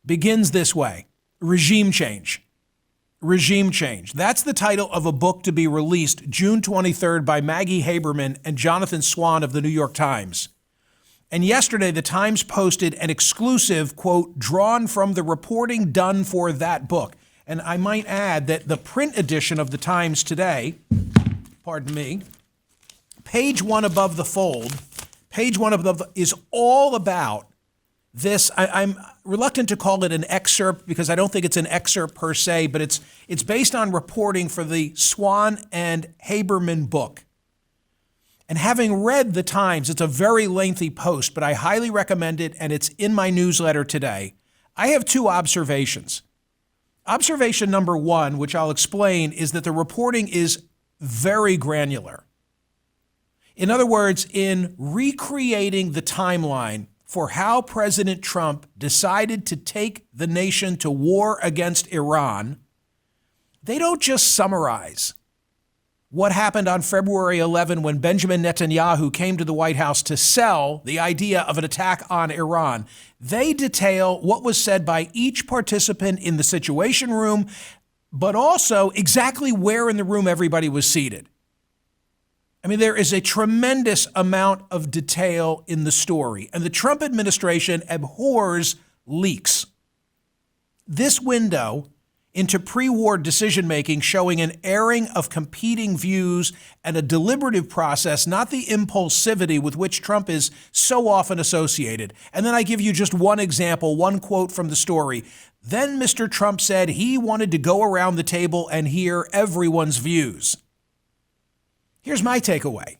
begins this way: regime change. Regime change. That's the title of a book to be released June 23rd by Maggie Haberman and Jonathan Swan of the New York Times. And yesterday, the Times posted an exclusive, quote, drawn from the reporting done for that book. And I might add that the print edition of the Times today, pardon me, page 1 above the fold, is all about this. I'm reluctant to call it an excerpt because I don't think it's an excerpt per se, but it's based on reporting for the Swan and Haberman book. And having read the Times, it's a very lengthy post, but I highly recommend it, and it's in my newsletter today. I have two observations. Observation number one, which I'll explain, is that the reporting is very granular. In other words, in recreating the timeline for how President Trump decided to take the nation to war against Iran, they don't just summarize what happened on February 11 when Benjamin Netanyahu came to the White House to sell the idea of an attack on Iran. They detail what was said by each participant in the Situation Room, but also exactly where in the room everybody was seated. I mean, there is a tremendous amount of detail in the story, and the Trump administration abhors leaks. This window into pre-war decision-making showing an airing of competing views and a deliberative process, not the impulsivity with which Trump is so often associated. And then I give you just one example, one quote from the story. Then Mr. Trump said he wanted to go around the table and hear everyone's views. Here's my takeaway.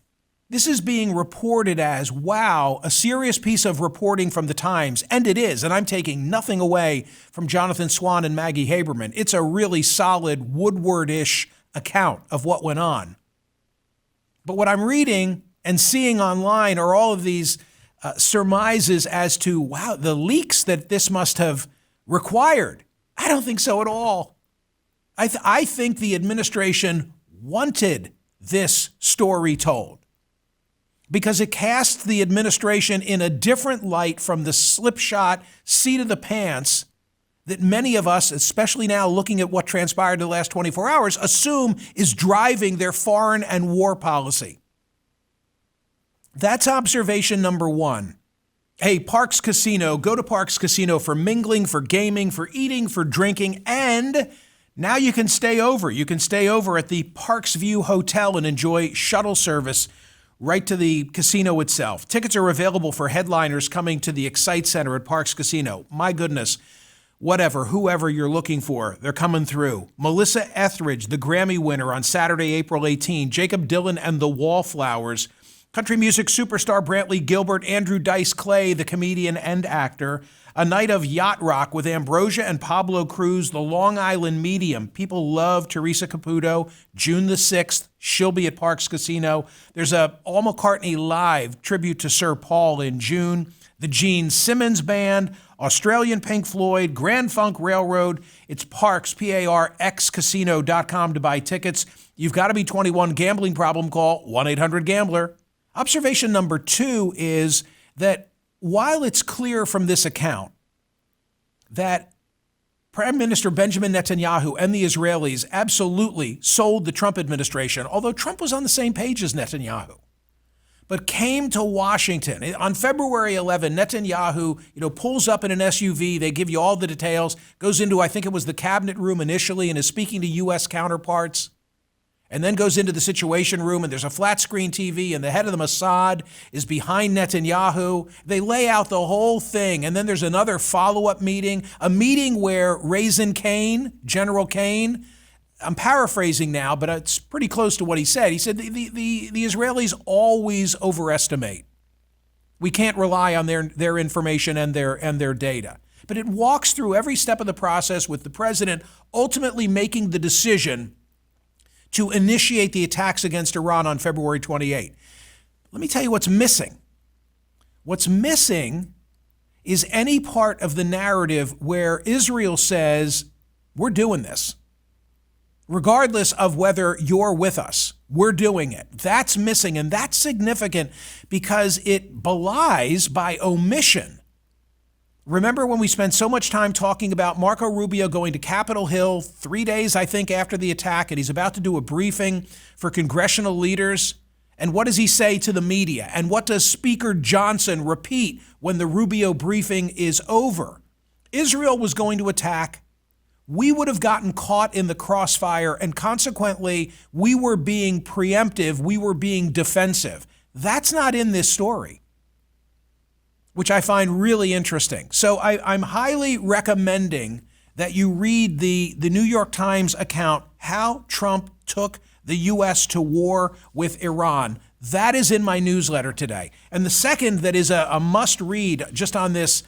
This is being reported as, wow, a serious piece of reporting from the Times, and it is, and I'm taking nothing away from Jonathan Swan and Maggie Haberman. It's a really solid Woodward-ish account of what went on. But what I'm reading and seeing online are all of these surmises as to, wow, the leaks that this must have required. I don't think so at all. I think the administration wanted this story told, because it casts the administration in a different light from the slipshod seat of the pants that many of us, especially now looking at what transpired in the last 24 hours, assume is driving their foreign and war policy. That's observation number one. Hey, Parks Casino, go to Parks Casino for mingling, for gaming, for eating, for drinking, and now you can stay over. You can stay over at the Parks View Hotel and enjoy shuttle service right to the casino itself. Tickets are available for headliners coming to the Excite Center at Parks Casino. My goodness, whatever, whoever you're looking for, they're coming through. Melissa Etheridge, the Grammy winner on Saturday, April 18. Jacob Dylan and the Wallflowers. Country music superstar Brantley Gilbert, Andrew Dice Clay, the comedian and actor. A night of yacht rock with Ambrosia and Pablo Cruz, the Long Island Medium. People love Teresa Caputo. June the 6th, she'll be at Parks Casino. There's a Paul McCartney Live tribute to Sir Paul in June. The Gene Simmons Band, Australian Pink Floyd, Grand Funk Railroad. It's Parks, PARXcasino.com to buy tickets. You've got to be 21. Gambling problem, call 1-800-GAMBLER. Observation number two is that while it's clear from this account that Prime Minister Benjamin Netanyahu and the Israelis absolutely sold the Trump administration, although Trump was on the same page as Netanyahu, but came to Washington. On February 11, Netanyahu, pulls up in an SUV. They give you all the details, goes into, I think it was the cabinet room initially, and is speaking to U.S. counterparts, and then goes into the Situation Room, and there's a flat screen TV, and the head of the Mossad is behind Netanyahu. They lay out the whole thing, and then there's another follow-up meeting, a meeting where Raisin Cain, General Cain, I'm paraphrasing now, but it's pretty close to what he said. He said the Israelis always overestimate. We can't rely on their information and their data. But it walks through every step of the process with the president ultimately making the decision to initiate the attacks against Iran on February 28. Let me tell you what's missing. What's missing is any part of the narrative where Israel says, we're doing this. Regardless of whether you're with us, we're doing it. That's missing, and that's significant because it belies by omission. Remember when we spent so much time talking about Marco Rubio going to Capitol Hill 3 days, I think, after the attack, and he's about to do a briefing for congressional leaders? And what does he say to the media? And what does Speaker Johnson repeat when the Rubio briefing is over? Israel was going to attack. We would have gotten caught in the crossfire, and consequently, we were being preemptive. We were being defensive. That's not in this story, which I find really interesting. So I'm highly recommending that you read the New York Times account, How Trump Took the U.S. to War with Iran. That is in my newsletter today. And the second that is a must read just on this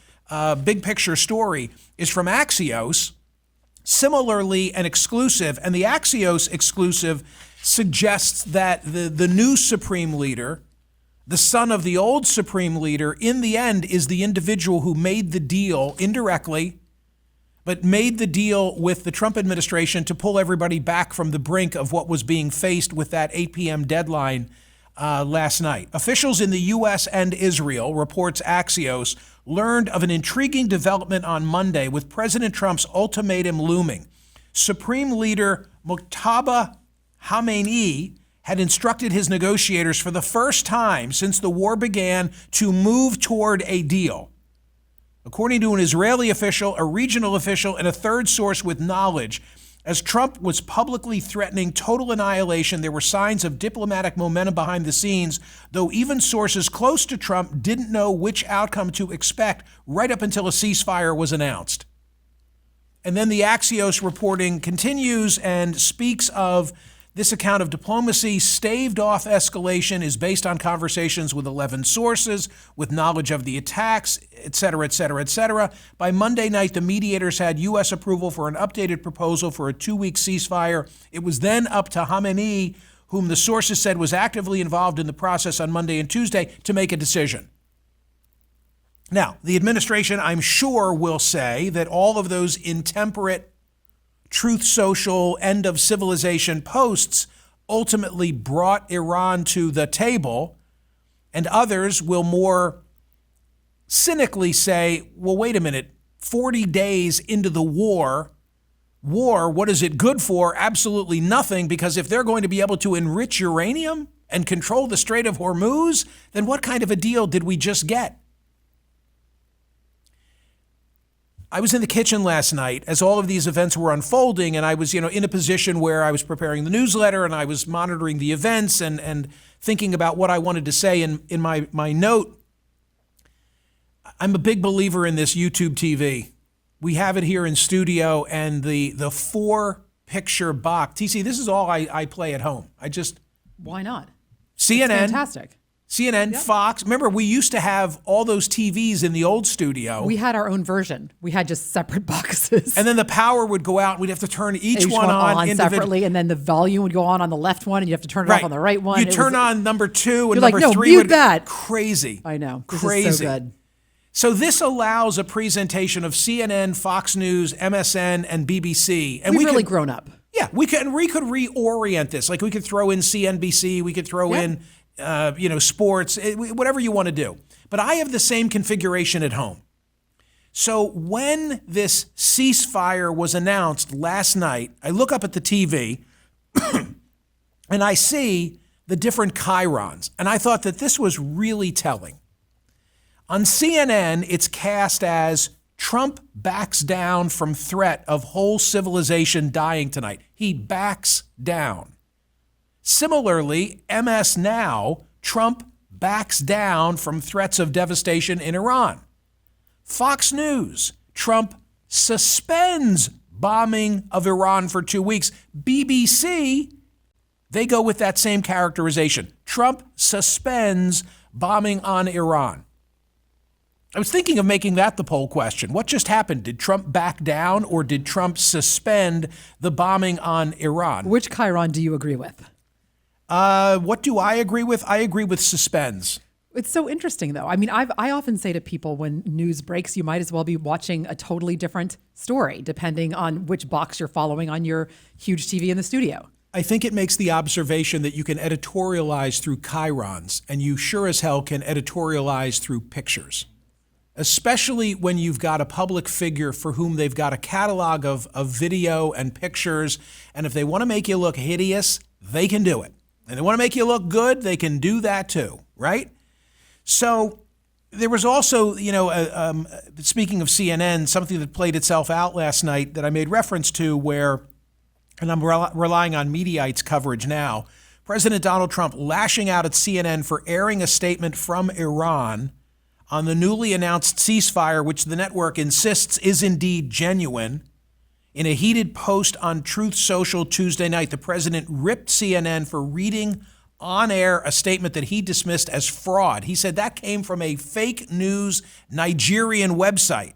big picture story is from Axios, similarly an exclusive, and the Axios exclusive suggests that the new Supreme Leader, the son of the old Supreme Leader, in the end is the individual who made the deal indirectly, but made the deal with the Trump administration to pull everybody back from the brink of what was being faced with that 8 p.m. deadline last night. Officials in the U.S. and Israel, reports Axios, learned of an intriguing development on Monday with President Trump's ultimatum looming. Supreme Leader Mojtaba Khamenei had instructed his negotiators for the first time since the war began to move toward a deal. According to an Israeli official, a regional official, and a third source with knowledge, as Trump was publicly threatening total annihilation, there were signs of diplomatic momentum behind the scenes, though even sources close to Trump didn't know which outcome to expect right up until a ceasefire was announced. And then the Axios reporting continues and speaks of this account of diplomacy staved off escalation is based on conversations with 11 sources with knowledge of the attacks, et cetera, et cetera, et cetera. By Monday night, the mediators had U.S. approval for an updated proposal for a 2-week ceasefire. It was then up to Khamenei, whom the sources said was actively involved in the process on Monday and Tuesday, to make a decision. Now, the administration, I'm sure, will say that all of those intemperate Truth Social, end of civilization posts ultimately brought Iran to the table, and others will more cynically say, well, wait a minute, 40 days into the war, what is it good for? Absolutely nothing, because if they're going to be able to enrich uranium and control the Strait of Hormuz, then what kind of a deal did we just get? I was in the kitchen last night as all of these events were unfolding, and I was, in a position where I was preparing the newsletter and I was monitoring the events and thinking about what I wanted to say in my note. I'm a big believer in this YouTube TV. We have it here in studio, and the 4-picture box. TC, this is all I play at home. Why not? CNN. It's fantastic. CNN, yep. Fox. Remember, we used to have all those TVs in the old studio. We had our own version. We had just separate boxes. And then the power would go out, and we'd have to turn each one on separately, and then the volume would go on the left one, and you have to turn it off on the right one. You turn on number 2 and number 3 mute would that. Crazy. I know. Crazy. This is so good. So this allows a presentation of CNN, Fox News, MSN, and BBC. And We've really grown up. Yeah, we could reorient this. Like we could throw in CNBC, we could throw in sports, whatever you want to do. But I have the same configuration at home. So when this ceasefire was announced last night, I look up at the TV and I see the different chyrons. And I thought that this was really telling. On CNN, it's cast as Trump backs down from threat of whole civilization dying tonight. He backs down. Similarly, MS Now, Trump backs down from threats of devastation in Iran. Fox News, Trump suspends bombing of Iran for 2 weeks. BBC, they go with that same characterization. Trump suspends bombing on Iran. I was thinking of making that the poll question. What just happened? Did Trump back down, or did Trump suspend the bombing on Iran? Which chyron do you agree with? What do I agree with? I agree with suspends. It's so interesting, though. I mean, I often say to people, when news breaks, you might as well be watching a totally different story, depending on which box you're following on your huge TV in the studio. I think it makes the observation that you can editorialize through chyrons, and you sure as hell can editorialize through pictures. Especially when you've got a public figure for whom they've got a catalog of video and pictures. And if they want to make you look hideous, they can do it. And they want to make you look good, they can do that too, right? So there was also, speaking of CNN, something that played itself out last night that I made reference to where, and I'm relying on Mediaite's coverage now, President Donald Trump lashing out at CNN for airing a statement from Iran on the newly announced ceasefire, which the network insists is indeed genuine. In a heated post on Truth Social Tuesday night, the president ripped CNN for reading on air a statement that he dismissed as fraud. He said that came from a fake news Nigerian website.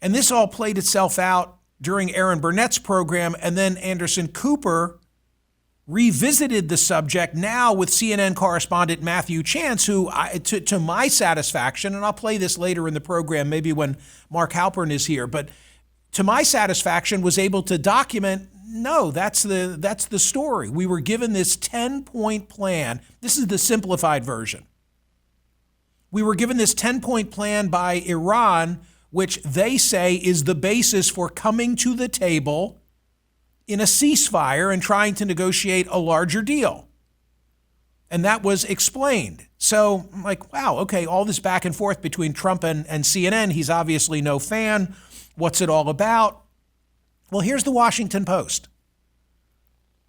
And this all played itself out during Aaron Burnett's program, and then Anderson Cooper revisited the subject now with CNN correspondent Matthew Chance, who, to my satisfaction, and I'll play this later in the program, maybe when Mark Halpern is here, but to my satisfaction was able to document, no, that's the story. We were given this 10-point plan. This is the simplified version. We were given this 10-point plan by Iran, which they say is the basis for coming to the table in a ceasefire and trying to negotiate a larger deal. And that was explained. So I'm like, wow, okay, all this back and forth between Trump and CNN, he's obviously no fan. What's it all about? Well, here's the Washington Post.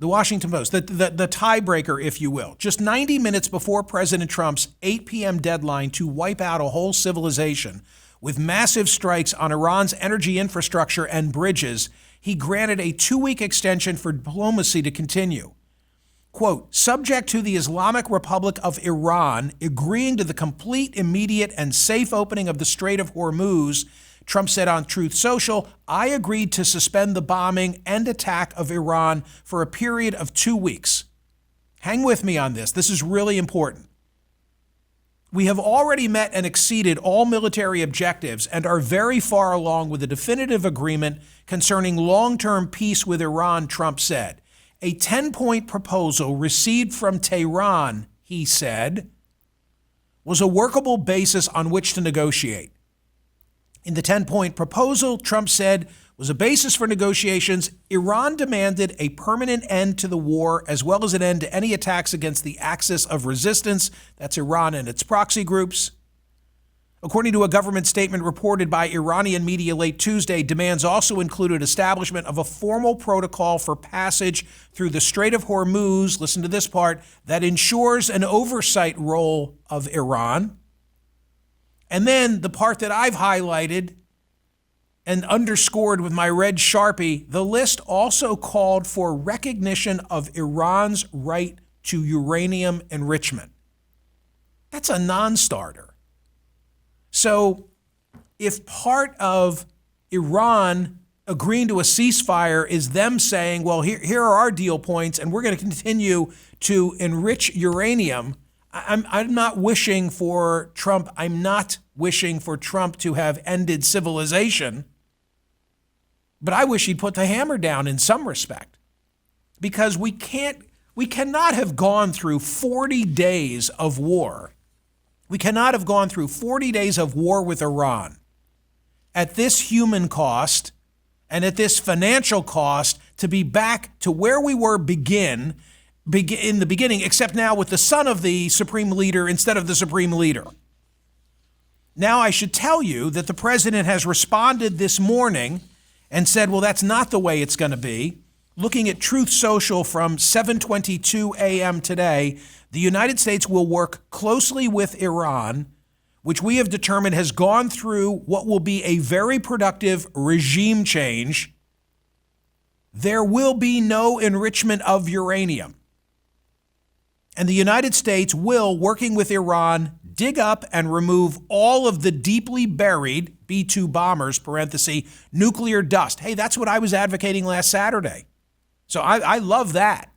The Washington Post, the tiebreaker, if you will. Just 90 minutes before President Trump's 8 p.m. deadline to wipe out a whole civilization with massive strikes on Iran's energy infrastructure and bridges, he granted a 2-week extension for diplomacy to continue. Quote, subject to the Islamic Republic of Iran agreeing to the complete, immediate, and safe opening of the Strait of Hormuz, Trump said on Truth Social, I agreed to suspend the bombing and attack of Iran for a period of 2 weeks. Hang with me on this. This is really important. We have already met and exceeded all military objectives and are very far along with a definitive agreement concerning long-term peace with Iran, Trump said. A 10-point proposal received from Tehran, he said, was a workable basis on which to negotiate. In the 10-point proposal, Trump said, was a basis for negotiations. Iran demanded a permanent end to the war as well as an end to any attacks against the axis of resistance. That's Iran and its proxy groups. According to a government statement reported by Iranian media late Tuesday, demands also included establishment of a formal protocol for passage through the Strait of Hormuz, listen to this part, that ensures an oversight role of Iran. And then the part that I've highlighted and underscored with my red Sharpie, the list also called for recognition of Iran's right to uranium enrichment. That's a non-starter. So if part of Iran agreeing to a ceasefire is them saying, well, here are our deal points and we're going to continue to enrich uranium, I'm not wishing for Trump. I'm not wishing for Trump to have ended civilization, but I wish he'd put the hammer down in some respect, because we cannot have gone through 40 days of war. We cannot have gone through 40 days of war with Iran at this human cost and at this financial cost to be back to where we were in the beginning, except now with the son of the supreme leader instead of the supreme leader. Now, I should tell you that the president has responded this morning and said, well, that's not the way it's going to be. Looking at Truth Social from 7:22 a.m. today, the United States will work closely with Iran, which we have determined has gone through what will be a very productive regime change. There will be no enrichment of uranium. And the United States will, working with Iran, dig up and remove all of the deeply buried B-2 bombers, parenthesis, nuclear dust. Hey, that's what I was advocating last Saturday. So I love that.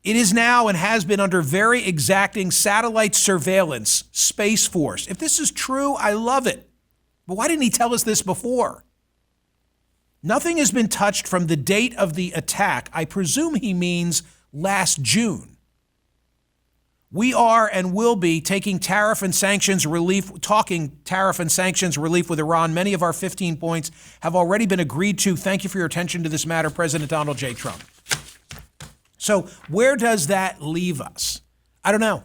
It is now and has been under very exacting satellite surveillance, Space Force. If this is true, I love it. But why didn't he tell us this before? Nothing has been touched from the date of the attack. I presume he means last June. We are and will be taking tariff and sanctions relief with Iran. Many of our 15 points have already been agreed to. Thank you for your attention to this matter, President Donald J. Trump. So where does that leave us? I don't know.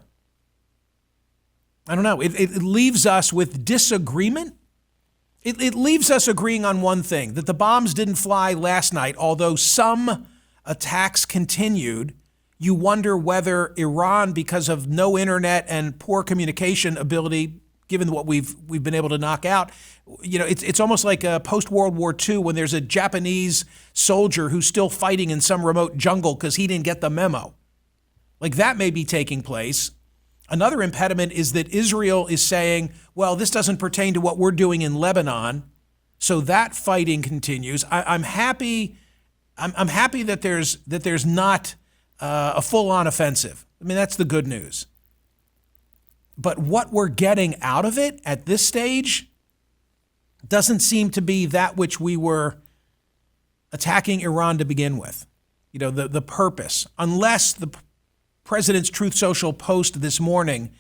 It leaves us with disagreement. It leaves us agreeing on one thing, that the bombs didn't fly last night, although some attacks continued. You wonder whether Iran, because of no internet and poor communication ability, given what we've been able to knock out. It's almost like post-World War II when there's a Japanese soldier who's still fighting in some remote jungle because he didn't get the memo. Like that may be taking place. Another impediment is that Israel is saying, well, this doesn't pertain to what we're doing in Lebanon. So that fighting continues. I'm happy that there's not a full-on offensive. I mean, that's the good news. But what we're getting out of it at this stage doesn't seem to be that which we were attacking Iran to begin with. The purpose, unless the president's Truth Social post this morning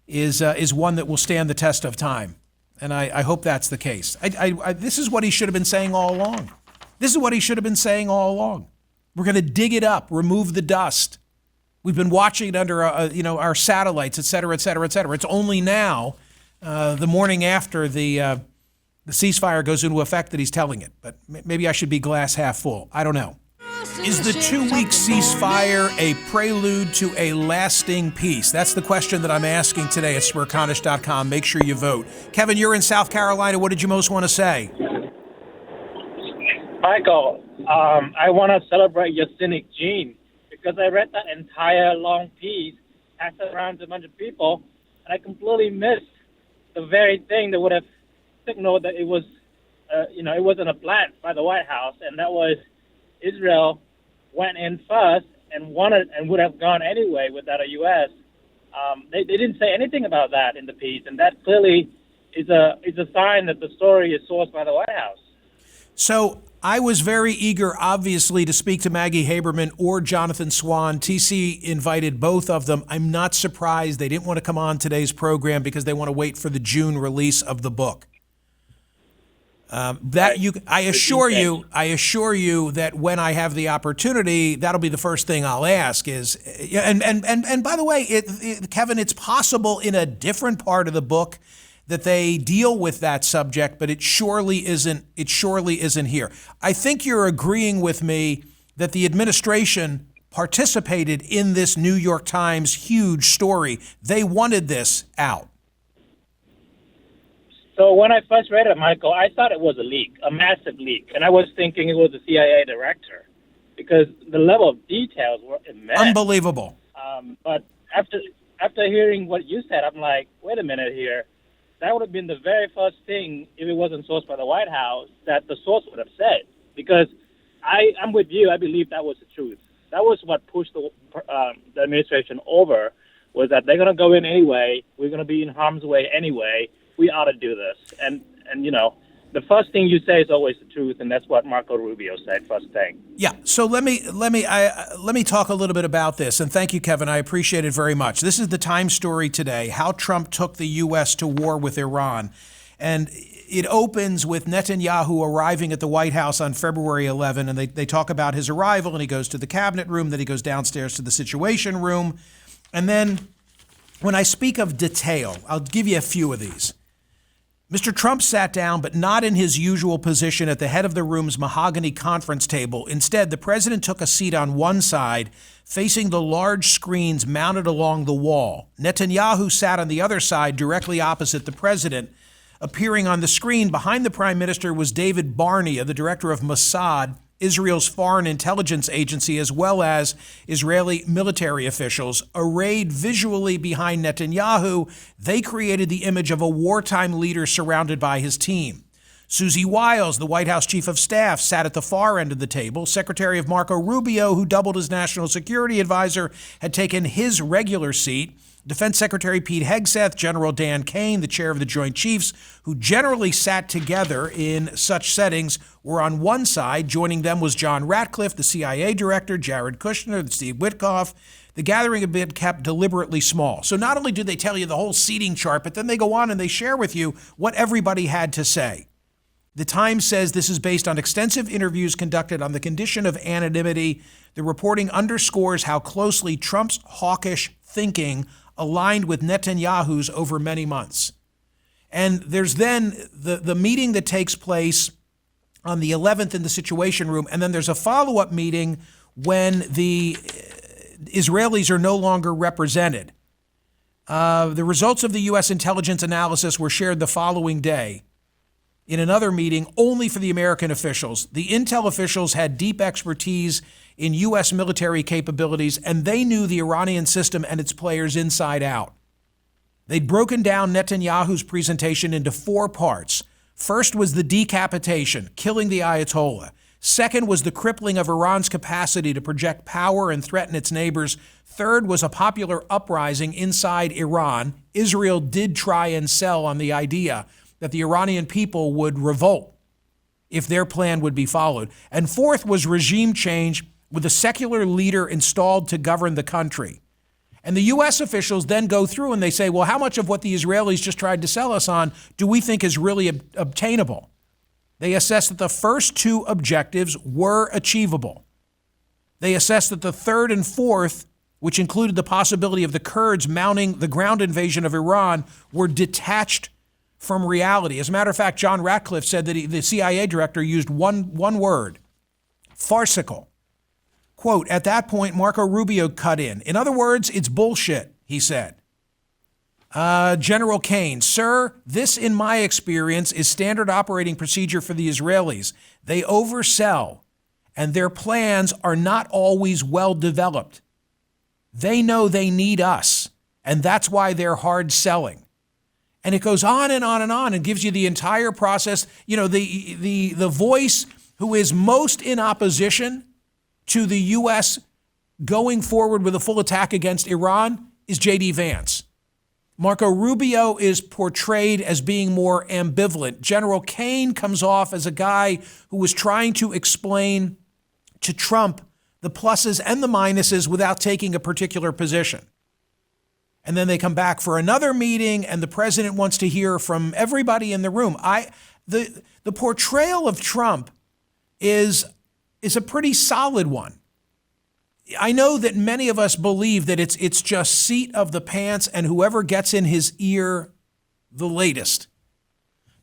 is one that will stand the test of time. And I hope that's the case. This is what he should have been saying all along. This is what he should have been saying all along. We're going to dig it up, remove the dust. We've been watching it under our satellites, et cetera, et cetera, et cetera. It's only now, the morning after the ceasefire goes into effect, that he's telling it. But maybe I should be glass half full. I don't know. Is the 2-week ceasefire a prelude to a lasting peace? That's the question that I'm asking today at Smerconish.com. Make sure you vote. Kevin, you're in South Carolina. What did you most want to say? Michael, I want to celebrate your cynic gene because I read that entire long piece, passed it around to a bunch of people, and I completely missed the very thing that would have signaled that it was, it wasn't a plant by the White House, and that was Israel went in first and wanted and would have gone anyway without a U.S. They didn't say anything about that in the piece, and that clearly is a sign that the story is sourced by the White House. So I was very eager, obviously, to speak to Maggie Haberman or Jonathan Swan. TC invited both of them. I'm not surprised they didn't want to come on today's program because they want to wait for the June release of the book. I assure you that when I have the opportunity, that'll be the first thing I'll ask is, and by the way, Kevin, it's possible in a different part of the book that they deal with that subject, but it surely isn't here. I think you're agreeing with me that the administration participated in this New York Times huge story. They wanted this out. So when I first read it, Michael, I thought it was a leak, a massive leak, and I was thinking it was a CIA director because the level of details were immense. Unbelievable. But after hearing what you said, I'm like, wait a minute here. That would have been the very first thing, if it wasn't sourced by the White House, that the source would have said. Because I'm with you. I believe that was the truth. That was what pushed the administration over, was that they're going to go in anyway. We're going to be in harm's way anyway. We ought to do this. And the first thing you say is always the truth, and that's what Marco Rubio said first thing. Yeah. So let me talk a little bit about this, and thank you, Kevin. I appreciate it very much. This is the Times story today: how Trump took the U.S. to war with Iran, and it opens with Netanyahu arriving at the White House on February 11, and they talk about his arrival, and he goes to the cabinet room, then he goes downstairs to the Situation Room, and then when I speak of detail, I'll give you a few of these. Mr. Trump sat down, but not in his usual position at the head of the room's mahogany conference table. Instead, the president took a seat on one side, facing the large screens mounted along the wall. Netanyahu sat on the other side, directly opposite the president. Appearing on the screen behind the prime minister was David Barnea, the director of Mossad, Israel's foreign intelligence agency, as well as Israeli military officials. Arrayed visually behind Netanyahu, they created the image of a wartime leader surrounded by his team. Susie Wiles, the White House chief of staff, sat at the far end of the table. Secretary of Marco Rubio, who doubled as national security advisor, had taken his regular seat. Defense Secretary Pete Hegseth, General Dan Kane, the chair of the Joint Chiefs, who generally sat together in such settings, were on one side. Joining them was John Ratcliffe, the CIA director, Jared Kushner, Steve Witkoff. The gathering had been kept deliberately small. So not only do they tell you the whole seating chart, but then they go on and they share with you what everybody had to say. The Times says this is based on extensive interviews conducted on the condition of anonymity. The reporting underscores how closely Trump's hawkish thinking aligned with Netanyahu's over many months. And there's then the meeting that takes place on the 11th in the Situation Room, and then there's a follow-up meeting when the Israelis are no longer represented. The results of the U.S. intelligence analysis were shared the following day in another meeting only for the American officials. The intel officials had deep expertise in U.S. military capabilities, and they knew the Iranian system and its players inside out. They'd broken down Netanyahu's presentation into 4 parts. First was the decapitation, killing the Ayatollah. Second was the crippling of Iran's capacity to project power and threaten its neighbors. Third was a popular uprising inside Iran. Israel did try and sell on the idea that the Iranian people would revolt if their plan would be followed. And fourth was regime change with a secular leader installed to govern the country. And the U.S. officials then go through and they say, well, how much of what the Israelis just tried to sell us on do we think is really obtainable? They assess that the first 2 objectives were achievable. They assess that the third and fourth, which included the possibility of the Kurds mounting the ground invasion of Iran, were detached from reality. As a matter of fact, John Ratcliffe said that the CIA director used one word, farcical. Quote, at that point, Marco Rubio cut in. In other words, it's bullshit, he said. General Kane, sir, this, in my experience, is standard operating procedure for the Israelis. They oversell, and their plans are not always well developed. They know they need us, and that's why they're hard selling. And it goes on and on and on and gives you the entire process. You know, the voice who is most in opposition to the U.S. going forward with a full attack against Iran is J.D. Vance. Marco Rubio is portrayed as being more ambivalent. General Kane comes off as a guy who was trying to explain to Trump the pluses and the minuses without taking a particular position. And then they come back for another meeting, and the president wants to hear from everybody in the room. The portrayal of Trump is a pretty solid one. I know that many of us believe that it's just seat of the pants and whoever gets in his ear the latest.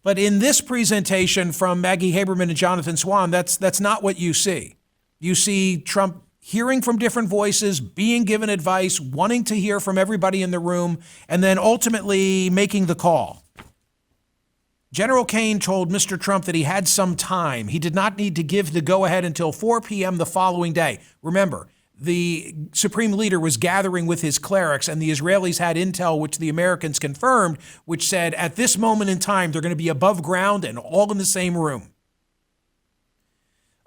But in this presentation from Maggie Haberman and Jonathan Swan, that's not what you see. You see Trump hearing from different voices, being given advice, wanting to hear from everybody in the room, and then ultimately making the call. General Kane told Mr. Trump that he had some time. He did not need to give the go-ahead until 4 p.m. the following day. Remember, the supreme leader was gathering with his clerics, and the Israelis had intel, which the Americans confirmed, which said at this moment in time, they're going to be above ground and all in the same room.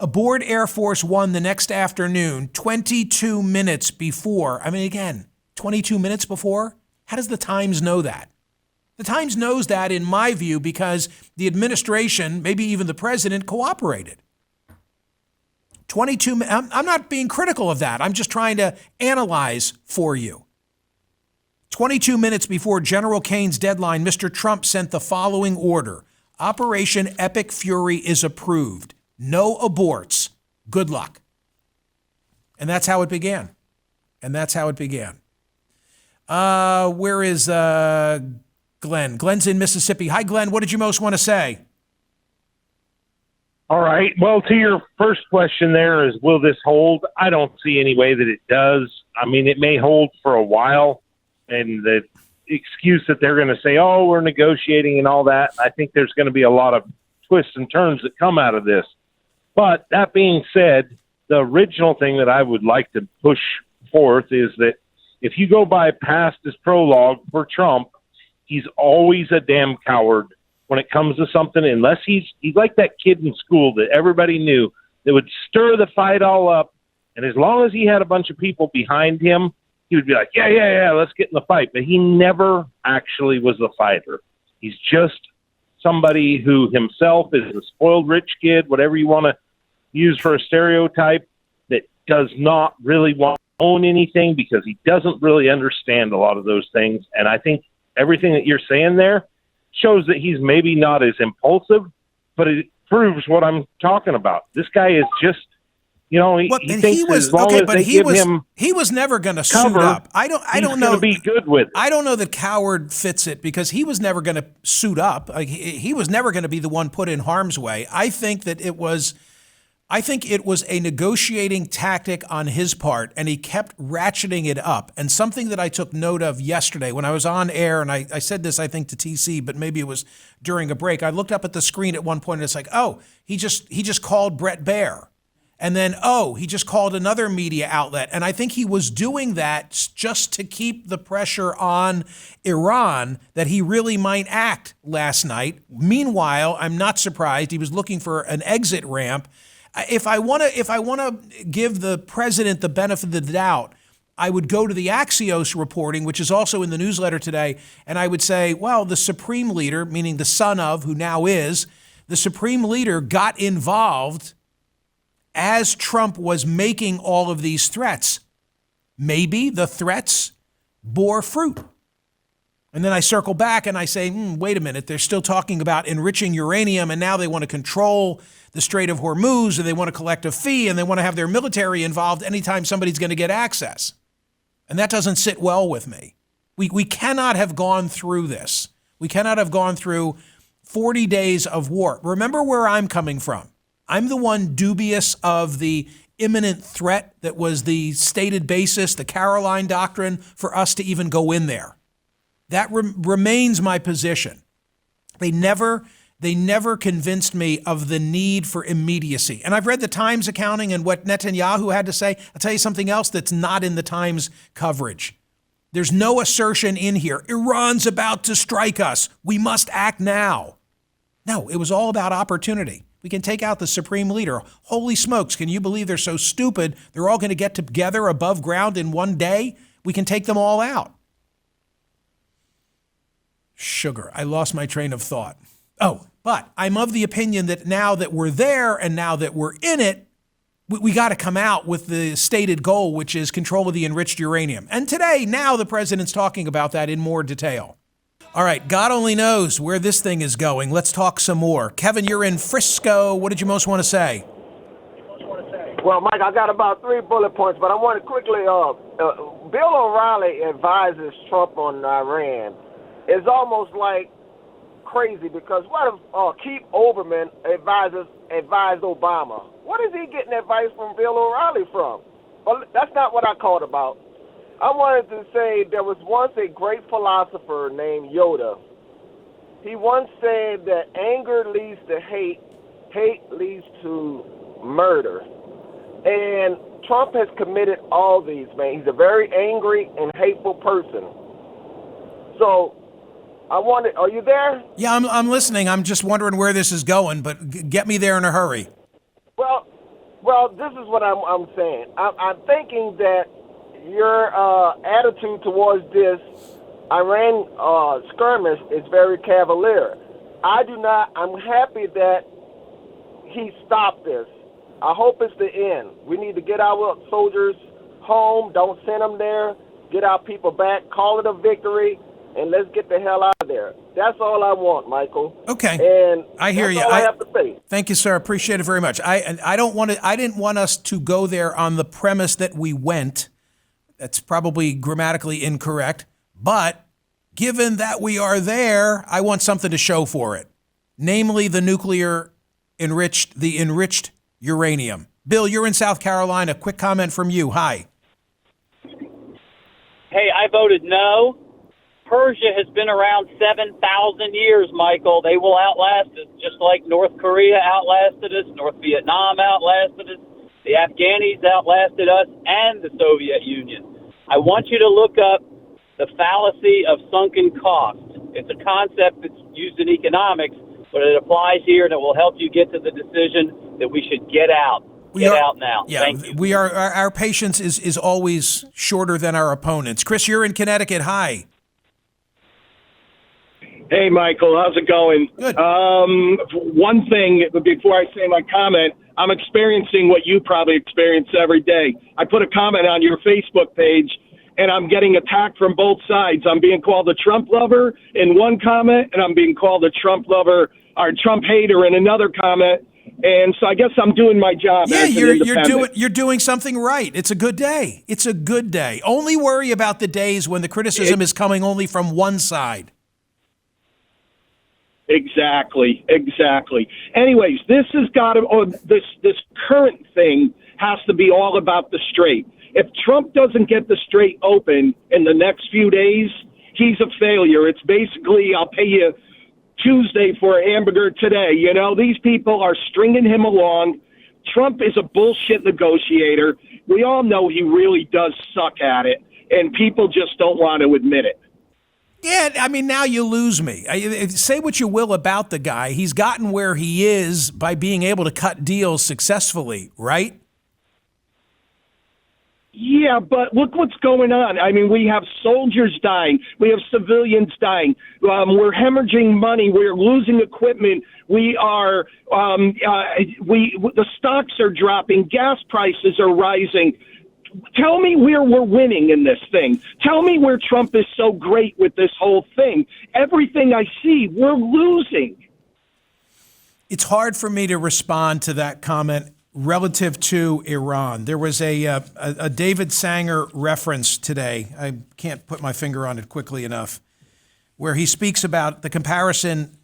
Aboard Air Force One the next afternoon, 22 minutes before, 22 minutes before? How does the Times know that? The Times knows that, in my view, because the administration, maybe even the president, cooperated. I'm not being critical of that. I'm just trying to analyze for you. 22 minutes before General Kane's deadline, Mr. Trump sent the following order. Operation Epic Fury is approved. No aborts. Good luck. And that's how it began. Where is Glenn? Glenn's in Mississippi. Hi, Glenn. What did you most want to say? All right. Well, to your first question there is, will this hold? I don't see any way that it does. I mean, it may hold for a while, and the excuse that they're going to say, oh, we're negotiating and all that, I think there's going to be a lot of twists and turns that come out of this. But that being said, the original thing that I would like to push forth is that if you go by past his prologue for Trump, he's always a damn coward when it comes to something, unless he's like that kid in school that everybody knew that would stir the fight all up. And as long as he had a bunch of people behind him, he would be like, yeah, let's get in the fight. But he never actually was a fighter. He's just somebody who himself is a spoiled rich kid, whatever you want to use for a stereotype, that does not really want to own anything because he doesn't really understand a lot of those things. And I think everything that you're saying there shows that he's maybe not as impulsive, but it proves what I'm talking about. This guy is just, he thinks as long as they give him he was never going to suit up. I don't know. Be good with it. I don't know that coward fits it because he was never going to suit up. He was never going to be the one put in harm's way. I think that it was I think it was a negotiating tactic on his part, and he kept ratcheting it up. And something that I took note of yesterday when I was on air, and I said this, I think, to TC, but maybe it was during a break. I looked up at the screen at one point, and it's like, oh, he just called Brett Baer. And then, oh, he just called another media outlet. And I think he was doing that just to keep the pressure on Iran that he really might act last night. Meanwhile, I'm not surprised. He was looking for an exit ramp. If I want to give the president the benefit of the doubt, I would go to the Axios reporting, which is also in the newsletter today, and I would say, well, the Supreme Leader, meaning the son of, who now is, the Supreme Leader got involved as Trump was making all of these threats. Maybe the threats bore fruit. And then I circle back and I say, wait a minute, they're still talking about enriching uranium, and now they want to control the Strait of Hormuz, and they want to collect a fee, and they want to have their military involved anytime somebody's going to get access. And that doesn't sit well with me. We cannot have gone through this. We cannot have gone through 40 days of war. Remember where I'm coming from. I'm the one dubious of the imminent threat that was the stated basis, the Caroline Doctrine, for us to even go in there. That remains my position. They never convinced me of the need for immediacy. And I've read the Times accounting and what Netanyahu had to say. I'll tell you something else that's not in the Times coverage. There's no assertion in here, Iran's about to strike us, we must act now. No, it was all about opportunity. We can take out the Supreme Leader. Holy smokes, can you believe they're so stupid? They're all going to get together above ground in one day? We can take them all out. Sugar, I lost my train of thought. Oh, but I'm of the opinion that now that we're there and now that we're in it, we got to come out with the stated goal, which is control of the enriched uranium. And today, now the president's talking about that in more detail. All right, God only knows where this thing is going. Let's talk some more. Kevin, you're in Frisco. What did you most want to say? Well, Mike, I got about 3 bullet points, but I want to quickly, Bill O'Reilly advises Trump on Iran. It's almost like crazy because what if Keith Olbermann advised Obama? What is he getting advice from Bill O'Reilly from? Well, that's not what I called about. I wanted to say there was once a great philosopher named Yoda. He once said that anger leads to hate, hate leads to murder. And Trump has committed all these, man. He's a very angry and hateful person. So are you there? Yeah, I'm listening. I'm just wondering where this is going, but get me there in a hurry. Well, this is what I'm saying. I'm thinking that your attitude towards this Iran skirmish is very cavalier. I'm happy that he stopped this. I hope it's the end. We need to get our soldiers home. Don't send them there. Get our people back. Call it a victory, and let's get the hell out of there. That's all I want, Michael. Okay, and I hear you. I have to say. Thank you, sir. Appreciate it very much. I didn't want us to go there on the premise that we went. That's probably grammatically incorrect. But given that we are there, I want something to show for it, namely the enriched uranium. Bill, you're in South Carolina. Quick comment from you. Hi. Hey, I voted no. Persia has been around 7,000 years, Michael. They will outlast us, just like North Korea outlasted us, North Vietnam outlasted us, the Afghanis outlasted us, and the Soviet Union. I want you to look up the fallacy of sunken cost. It's a concept that's used in economics, but it applies here, and it will help you get to the decision that we should get out. Get out now. Yeah, Thank you. We are. Our patience is always shorter than our opponents. Chris, you're in Connecticut. Hi. Hey, Michael, how's it going? Good. One thing before I say my comment, I'm experiencing what you probably experience every day. I put a comment on your Facebook page, and I'm getting attacked from both sides. I'm being called a Trump lover in one comment, and I'm being called a Trump lover or Trump hater in another comment. And so I guess I'm doing my job. Yeah, as you're doing something right. It's a good day. It's a good day. Only worry about the days when the criticism is coming only from one side. Exactly. Anyways, this has got to, this current thing has to be all about the Strait. If Trump doesn't get the Strait open in the next few days, he's a failure. It's basically, I'll pay you Tuesday for a hamburger today. You know, these people are stringing him along. Trump is a bullshit negotiator. We all know he really does suck at it, and people just don't want to admit it. Yeah, I mean, now you lose me. Say what you will about the guy. He's gotten where he is by being able to cut deals successfully, right? Yeah, but look what's going on. I mean, we have soldiers dying. We have civilians dying. We're hemorrhaging money. We're losing equipment. We are, the stocks are dropping. Gas prices are rising. Tell me where we're winning in this thing. Tell me where Trump is so great with this whole thing. Everything I see, we're losing. It's hard for me to respond to that comment relative to Iran. There was a David Sanger reference today. I can't put my finger on it quickly enough, where he speaks about the comparison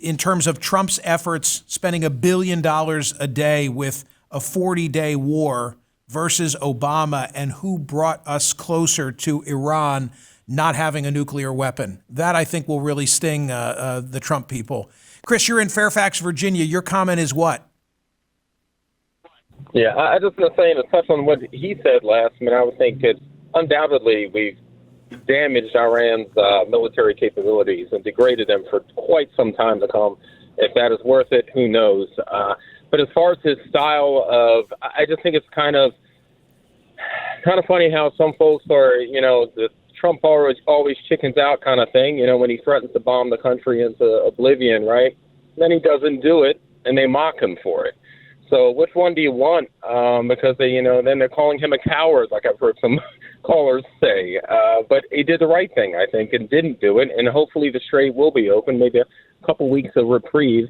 in terms of Trump's efforts spending $1 billion a day with a 40-day war versus Obama, and who brought us closer to Iran not having a nuclear weapon. That, I think, will really sting the Trump people. Chris, you're in Fairfax, Virginia. Your comment is what? Yeah, I just want to say, to touch on what he said last, I mean, I would think that undoubtedly we've damaged Iran's military capabilities and degraded them for quite some time to come. If that is worth it, who knows? But as far as his style of, I just think it's kind of funny how some folks are, you know, the Trump always chickens out kind of thing, you know, when he threatens to bomb the country into oblivion, right? Then he doesn't do it, and they mock him for it. So which one do you want? Because they, you know, then they're calling him a coward, like I've heard some callers say. But he did the right thing, I think, and didn't do it. And hopefully the Strait will be open, maybe a couple weeks of reprieve,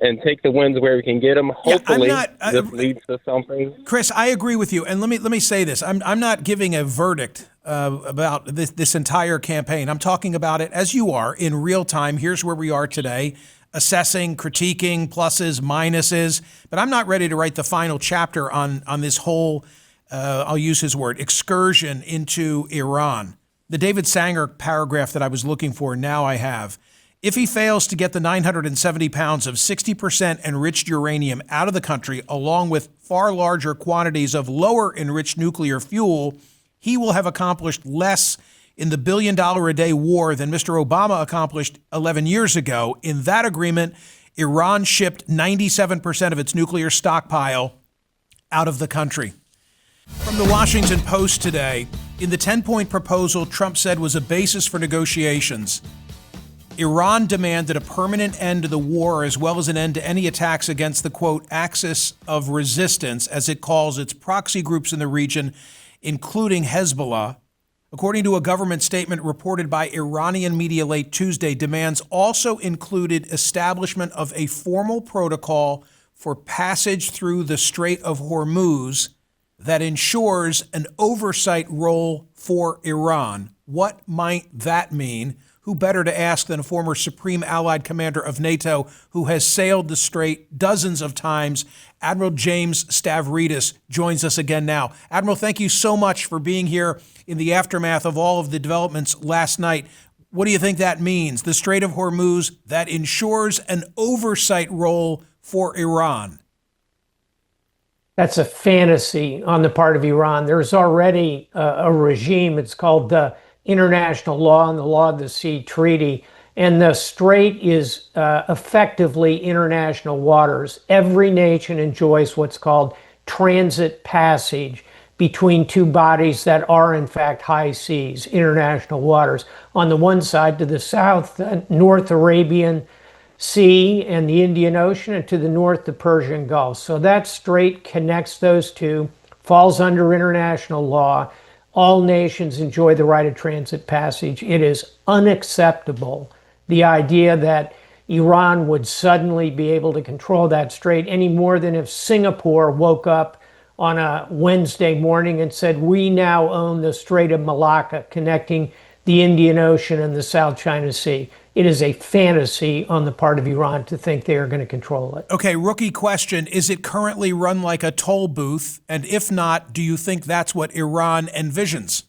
and take the wins where we can get them. Hopefully, this leads to something. Chris, I agree with you, and let me say this: I'm not giving a verdict about this entire campaign. I'm talking about it as you are in real time. Here's where we are today, assessing, critiquing, pluses, minuses. But I'm not ready to write the final chapter on this whole, I'll use his word, excursion into Iran. The David Sanger paragraph that I was looking for, now I have. If he fails to get the 970 pounds of 60% enriched uranium out of the country, along with far larger quantities of lower enriched nuclear fuel, he will have accomplished less in the $1 billion a day war than Mr. Obama accomplished 11 years ago. In that agreement, Iran shipped 97% of its nuclear stockpile out of the country. From the Washington Post today, in the 10-point proposal Trump said was a basis for negotiations, Iran demanded a permanent end to the war as well as an end to any attacks against the, quote, axis of resistance, as it calls its proxy groups in the region, including Hezbollah. According to a government statement reported by Iranian media late Tuesday, demands also included establishment of a formal protocol for passage through the Strait of Hormuz that ensures an oversight role for Iran. What might that mean? Who better to ask than a former Supreme Allied Commander of NATO who has sailed the Strait dozens of times? Admiral James Stavridis joins us again now. Admiral, thank you so much for being here in the aftermath of all of the developments last night. What do you think that means? The Strait of Hormuz that ensures an oversight role for Iran. That's a fantasy on the part of Iran. There's already a regime. It's called the International Law and the Law of the Sea Treaty. And the Strait is effectively international waters. Every nation enjoys what's called transit passage between two bodies that are, in fact, high seas, international waters. On the one side, to the south, the North Arabian Sea and the Indian Ocean, and to the north, the Persian Gulf. So that strait connects those two, falls under international law. All nations enjoy the right of transit passage. It is unacceptable, the idea that Iran would suddenly be able to control that strait any more than if Singapore woke up on a Wednesday morning and said, we now own the Strait of Malacca, connecting the Indian Ocean and the South China Sea. It is a fantasy on the part of Iran to think they are going to control it. Okay, rookie question. Is it currently run like a toll booth? And if not, do you think that's what Iran envisions?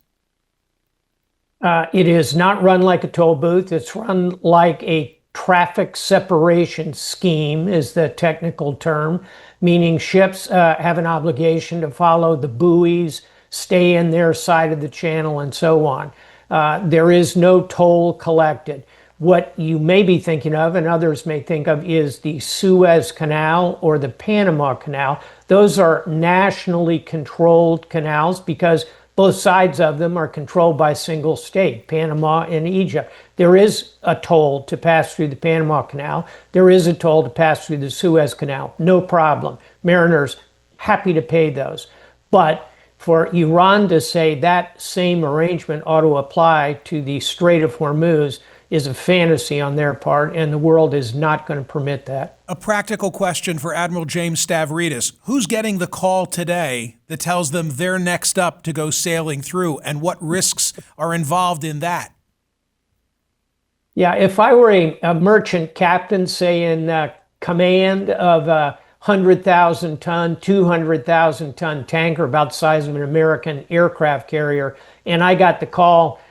It is not run like a toll booth. It's run like a traffic separation scheme, is the technical term, meaning ships have an obligation to follow the buoys, stay in their side of the channel, and so on. There is no toll collected. What you may be thinking of, and others may think of, is the Suez Canal or the Panama Canal. Those are nationally controlled canals because both sides of them are controlled by a single state, Panama and Egypt. There is a toll to pass through the Panama Canal. There is a toll to pass through the Suez Canal. No problem. Mariners happy to pay those. But for Iran to say that same arrangement ought to apply to the Strait of Hormuz is a fantasy on their part, and the world is not going to permit that. A practical question for Admiral James Stavridis. Who's getting the call today that tells them they're next up to go sailing through, and what risks are involved in that? Yeah, if I were a merchant captain, say in command of a 100,000 ton, 200,000 ton tanker about the size of an American aircraft carrier, and I got the call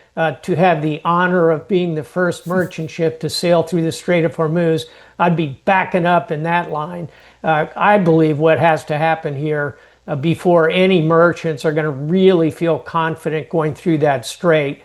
to have the honor of being the first merchant ship to sail through the Strait of Hormuz, I'd be backing up in that line. I believe what has to happen here before any merchants are going to really feel confident going through that strait,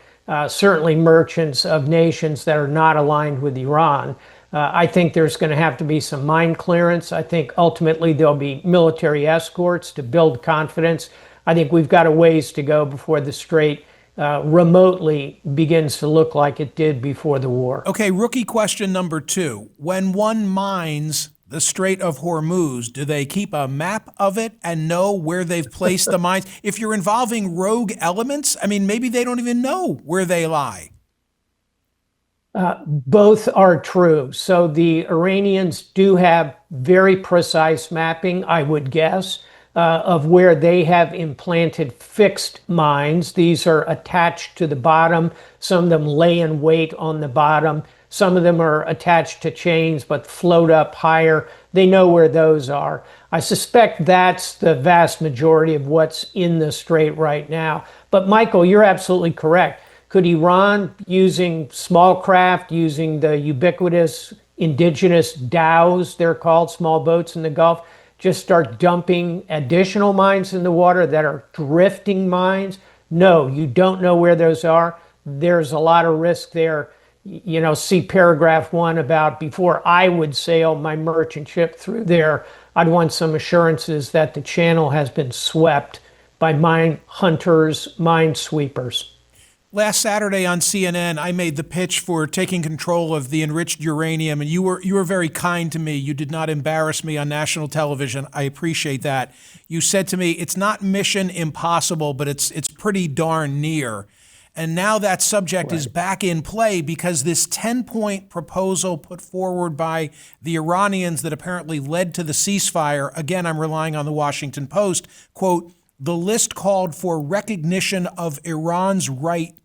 certainly merchants of nations that are not aligned with Iran. I think there's going to have to be some mine clearance. I think ultimately there'll be military escorts to build confidence. I think we've got a ways to go before the strait remotely begins to look like it did before the war. Okay, rookie question number 2. When one mines the Strait of Hormuz, do they keep a map of it and know where they've placed the mines? If you're involving rogue elements, I mean, maybe they don't even know where they lie. Both are true. So the Iranians do have very precise mapping, I would guess, of where they have implanted fixed mines. These are attached to the bottom. Some of them lay in wait on the bottom. Some of them are attached to chains but float up higher. They know where those are. I suspect that's the vast majority of what's in the strait right now. But Michael, you're absolutely correct. Could Iran, using small craft, using the ubiquitous indigenous dhows, they're called, small boats in the Gulf, just start dumping additional mines in the water that are drifting mines? No, you don't know where those are. There's a lot of risk there. You know, see paragraph 1 about before I would sail my merchant ship through there, I'd want some assurances that the channel has been swept by mine hunters, mine sweepers. Last Saturday on CNN, I made the pitch for taking control of the enriched uranium, and you were very kind to me. You did not embarrass me on national television. I appreciate that. You said to me, it's not mission impossible, but it's pretty darn near. And now that subject is back in play because this 10-point proposal put forward by the Iranians that apparently led to the ceasefire, again, I'm relying on the Washington Post, quote, the list called for recognition of Iran's right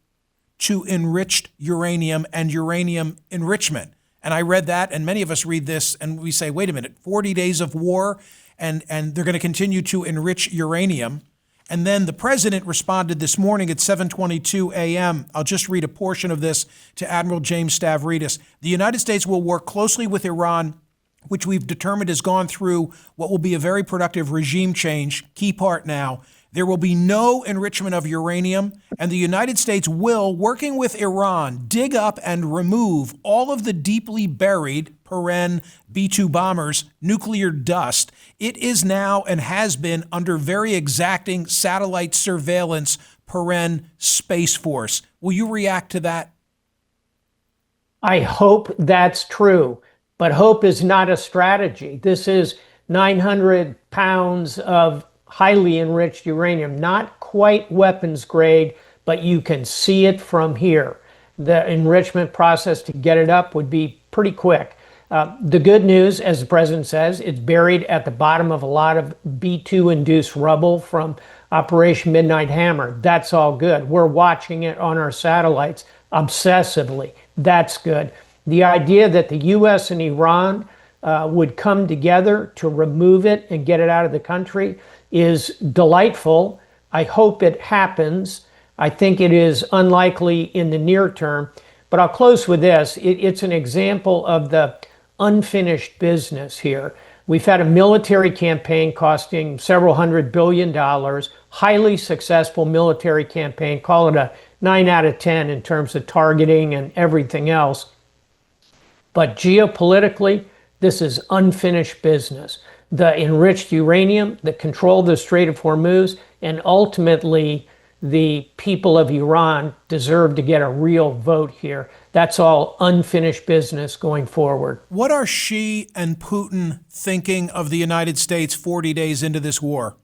to enriched uranium and uranium enrichment. And I read that, and many of us read this, and we say, wait a minute, 40 days of war, and they're going to continue to enrich uranium. And then the president responded this morning at 7:22 a.m. I'll just read a portion of this to Admiral James Stavridis. The United States will work closely with Iran, which we've determined has gone through what will be a very productive regime change. Key part now. There will be no enrichment of uranium, and the United States will, working with Iran, dig up and remove all of the deeply buried, B-2 bombers, nuclear dust. It is now and has been under very exacting satellite surveillance, Space Force. Will you react to that? I hope that's true, but hope is not a strategy. This is 900 pounds of highly enriched uranium, not quite weapons grade, but you can see it from here. The enrichment process to get it up would be pretty quick. The good news, as the president says, it's buried at the bottom of a lot of B-2 induced rubble from Operation Midnight Hammer. That's all good. We're watching it on our satellites. obsessively. That's good. The idea that the U.S. and Iran would come together to remove it and get it out of the country is delightful. I hope it happens. I think it is unlikely in the near term. But I'll close with this. It's an example of the unfinished business here. We've had a military campaign costing several $100 billion, highly successful military campaign, call it a 9 out of 10 in terms of targeting and everything else. But geopolitically, this is unfinished business. The enriched uranium, the control of the Strait of Hormuz, and ultimately the people of Iran deserve to get a real vote here. That's all unfinished business going forward. What are Xi and Putin thinking of the United States 40 days into this war?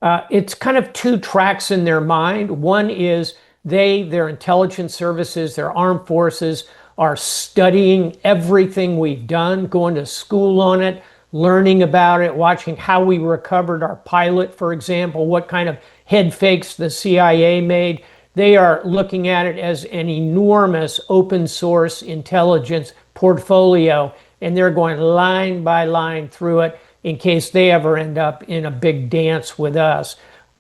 It's kind of two tracks in their mind. One is their intelligence services, their armed forces are studying everything we've done, going to school on it, learning about it, watching how we recovered our pilot, for example, what kind of head fakes the CIA made. They are looking at it as an enormous open source intelligence portfolio, and they're going line by line through it in case they ever end up in a big dance with us.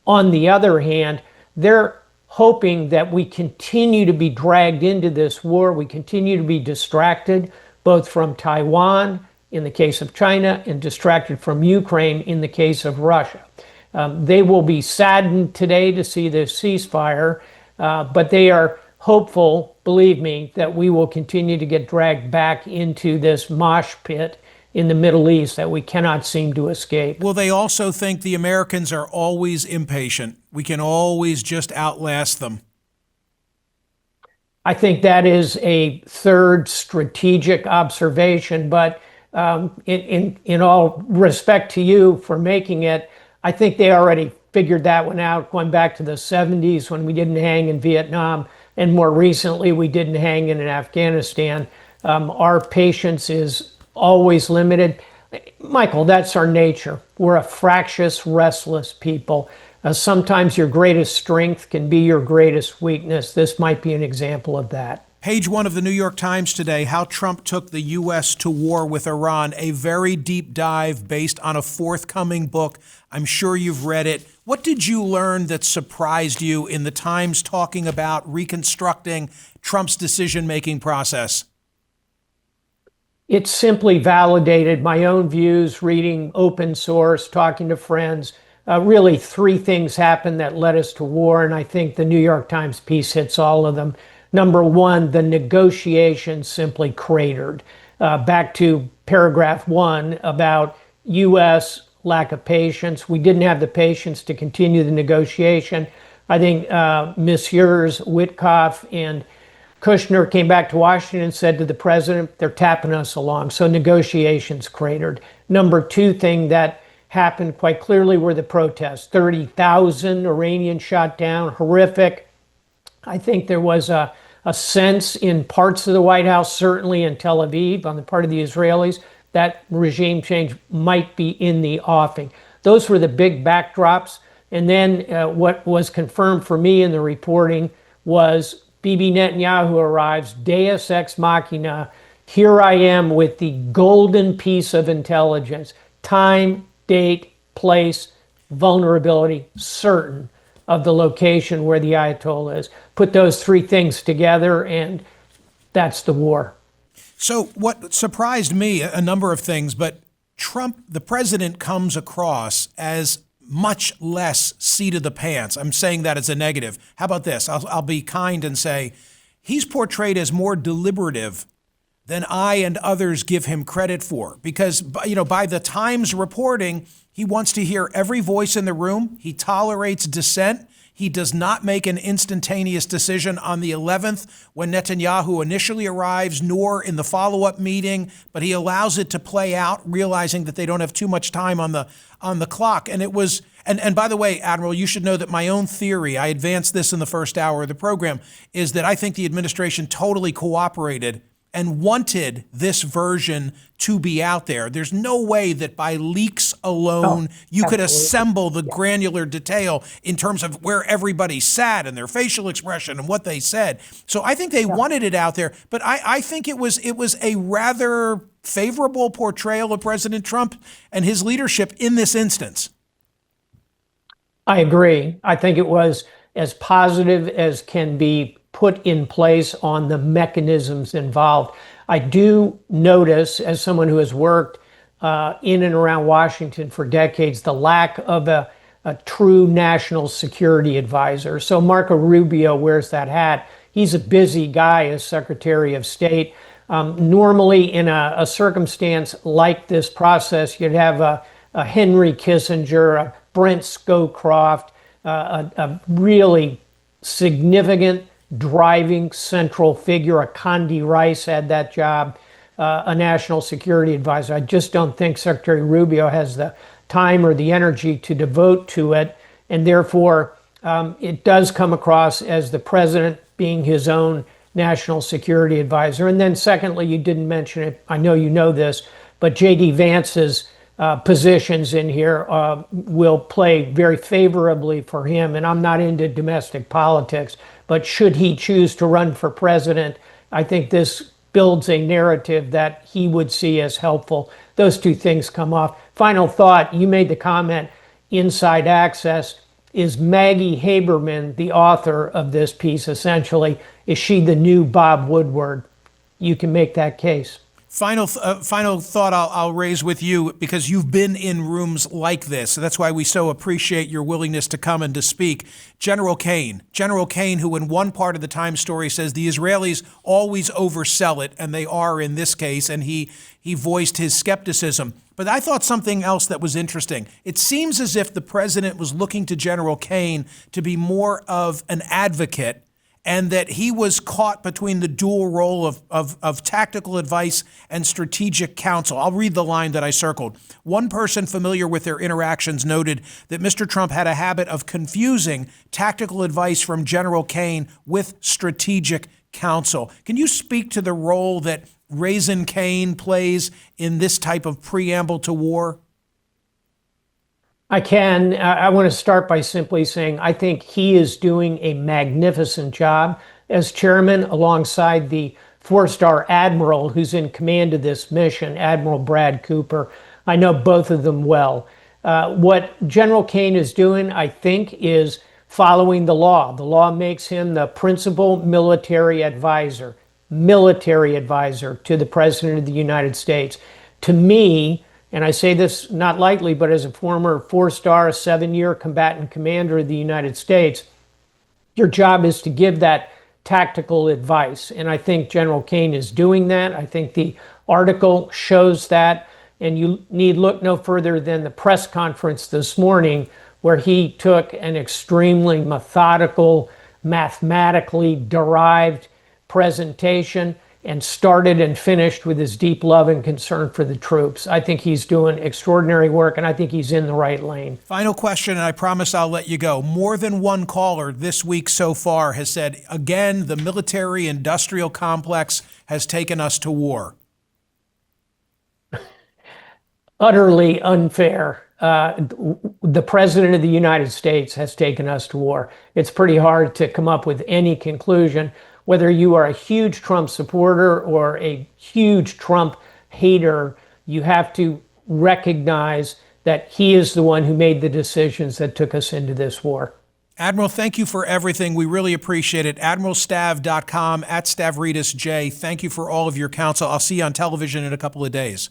On the other hand, they're hoping that we continue to be dragged into this war. We continue to be distracted, both from Taiwan in the case of China and distracted from Ukraine in the case of Russia. They will be saddened today to see this ceasefire, but they are hopeful, believe me, that we will continue to get dragged back into this mosh pit in the Middle East that we cannot seem to escape. Will they also think the Americans are always impatient? We can always just outlast them. I think that is a third strategic observation, but in all respect to you for making it, I think they already figured that one out going back to the 70s when we didn't hang in Vietnam, and more recently we didn't hang in Afghanistan. Our patience is always limited. Michael, that's our nature. We're a fractious, restless people. Sometimes your greatest strength can be your greatest weakness. This might be an example of that. Page 1 of the New York Times today, how Trump took the U.S. to war with Iran, a very deep dive based on a forthcoming book. I'm sure you've read it. What did you learn that surprised you in the Times talking about reconstructing Trump's decision-making process? It simply validated my own views, reading open source, talking to friends. Really, three things happened that led us to war, and I think the New York Times piece hits all of them. Number one, the negotiations simply cratered. Back to paragraph 1 about U.S. lack of patience. We didn't have the patience to continue the negotiation. I think Messieurs Witkoff and Kushner came back to Washington and said to the president, they're tapping us along. So negotiations cratered. Number two thing that happened quite clearly were the protests. 30,000 Iranians shot down, horrific. I think there was a sense in parts of the White House, certainly in Tel Aviv, on the part of the Israelis, that regime change might be in the offing. Those were the big backdrops. And then what was confirmed for me in the reporting was Bibi Netanyahu arrives, Deus Ex Machina. Here I am with the golden piece of intelligence, time, date, place, vulnerability, certain of the location where the Ayatollah is. Put those three things together, and that's the war. So what surprised me, a number of things, but Trump, the president, comes across as much less seat of the pants. I'm saying that as a negative. How about this? I'll be kind and say he's portrayed as more deliberative than I and others give him credit for. Because, you know, by the Times reporting, he wants to hear every voice in the room. He tolerates dissent. He does not make an instantaneous decision on the 11th when Netanyahu initially arrives, nor in the follow-up meeting, but he allows it to play out, realizing that they don't have too much time on the clock. And it was, and by the way, Admiral, you should know that my own theory, I advanced this in the first hour of the program, is that I think the administration totally cooperated and wanted this version to be out there. There's no way that by leaks alone you could assemble the granular detail in terms of where everybody sat and their facial expression and what they said. So I think they wanted it out there, but I think it was a rather favorable portrayal of President Trump and his leadership in this instance. I agree. I think it was as positive as can be put in place on the mechanisms involved. I do notice, as someone who has worked in and around Washington for decades, the lack of a true national security advisor. So Marco Rubio wears that hat. He's a busy guy as Secretary of State. Normally, in a circumstance like this process, you'd have a Henry Kissinger, a Brent Scowcroft, a really significant driving central figure. A Condi Rice had that job, a national security advisor. I just don't think Secretary Rubio has the time or the energy to devote to it. And therefore, it does come across as the president being his own national security advisor. And then secondly, you didn't mention it, I know you know this, but J.D. Vance's positions in here will play very favorably for him. And I'm not into domestic politics, but should he choose to run for president, I think this builds a narrative that he would see as helpful. Those two things come off. Final thought, you made the comment, inside access. Is Maggie Haberman the author of this piece, essentially? Is she the new Bob Woodward? You can make that case. Final thought I'll raise with you, because you've been in rooms like this. So that's why we so appreciate your willingness to come and to speak. General Kane, who in one part of the Times story says the Israelis always oversell it, and they are in this case, and he voiced his skepticism. But I thought something else that was interesting. It seems as if the president was looking to General Kane to be more of an advocate, and that he was caught between the dual role of tactical advice and strategic counsel. I'll read the line that I circled. One person familiar with their interactions noted that Mr. Trump had a habit of confusing tactical advice from General Kane with strategic counsel. Can you speak to the role that Raisin Kane plays in this type of preamble to war? I can. I want to start by simply saying I think he is doing a magnificent job as chairman alongside the four-star admiral who's in command of this mission, Admiral Brad Cooper. I know both of them well. What General Kane is doing, I think, is following the law. The law makes him the principal military advisor to the President of the United States. To me, and I say this not lightly, but as a former four-star, 7-year combatant commander of the United States, your job is to give that tactical advice. And I think General Kane is doing that. I think the article shows that. And you need look no further than the press conference this morning, where he took an extremely methodical, mathematically derived presentation and started and finished with his deep love and concern for the troops. I think he's doing extraordinary work, and I think he's in the right lane. Final question, and I promise I'll let you go. More than one caller this week so far has said, again, the military-industrial complex has taken us to war. Utterly unfair. The President of the United States has taken us to war. It's pretty hard to come up with any conclusion. Whether you are a huge Trump supporter or a huge Trump hater, you have to recognize that he is the one who made the decisions that took us into this war. Admiral, thank you for everything. We really appreciate it. AdmiralStav.com, @StavridisJ. Thank you for all of your counsel. I'll see you on television in a couple of days.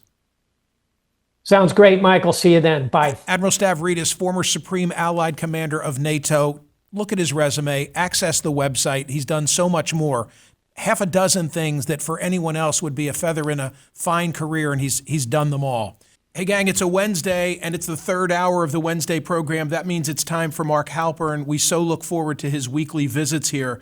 Sounds great, Michael. See you then. Bye. Admiral Stavridis, former Supreme Allied Commander of NATO. Look at his resume, access the website. He's done so much more. Half a dozen things that for anyone else would be a feather in a fine career, and he's done them all. Hey, gang, it's a Wednesday, and it's the third hour of the Wednesday program. That means it's time for Mark Halpern. We so look forward to his weekly visits here.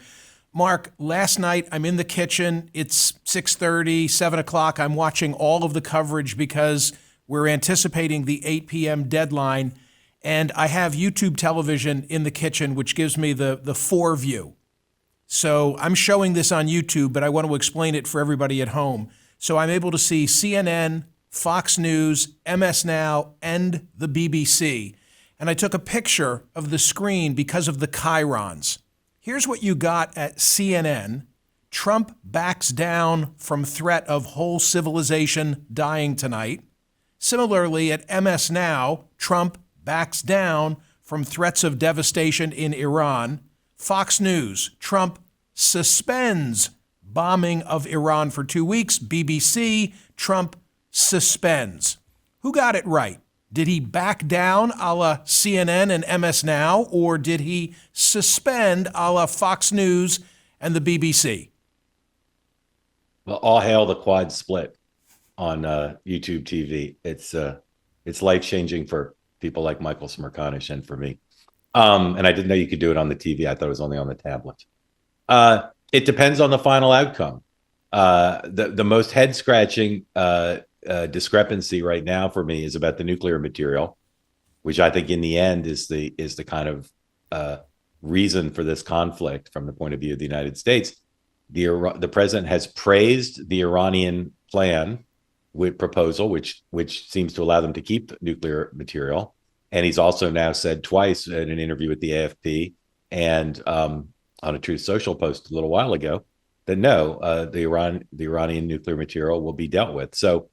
Mark, last night I'm in the kitchen. It's 6:30, 7 o'clock. I'm watching all of the coverage because we're anticipating the 8 p.m. deadline. And I have YouTube television in the kitchen, which gives me the 4 view. So I'm showing this on YouTube, but I want to explain it for everybody at home. So I'm able to see CNN, Fox News, MS Now, and the BBC. And I took a picture of the screen because of the chyrons. Here's what you got at CNN. Trump backs down from threat of whole civilization dying tonight. Similarly, at MS Now, Trump backs down from threats of devastation in Iran. Fox News, Trump suspends bombing of Iran for 2 weeks. BBC, Trump suspends. Who got it right? Did he back down a la CNN and MS Now, or did he suspend a la Fox News and the BBC? Well, all hail the quad split on YouTube TV. It's life-changing for people like Michael Smerconish and for me. And I didn't know you could do it on the TV. I thought it was only on the tablet. It depends on the final outcome. The most head-scratching discrepancy right now for me is about the nuclear material, which I think in the end is the kind of reason for this conflict from the point of view of the United States. The president has praised the Iranian plan with proposal, which seems to allow them to keep nuclear material. And he's also now said twice in an interview with the AFP and on a Truth Social post a little while ago that no, the Iranian nuclear material will be dealt with. So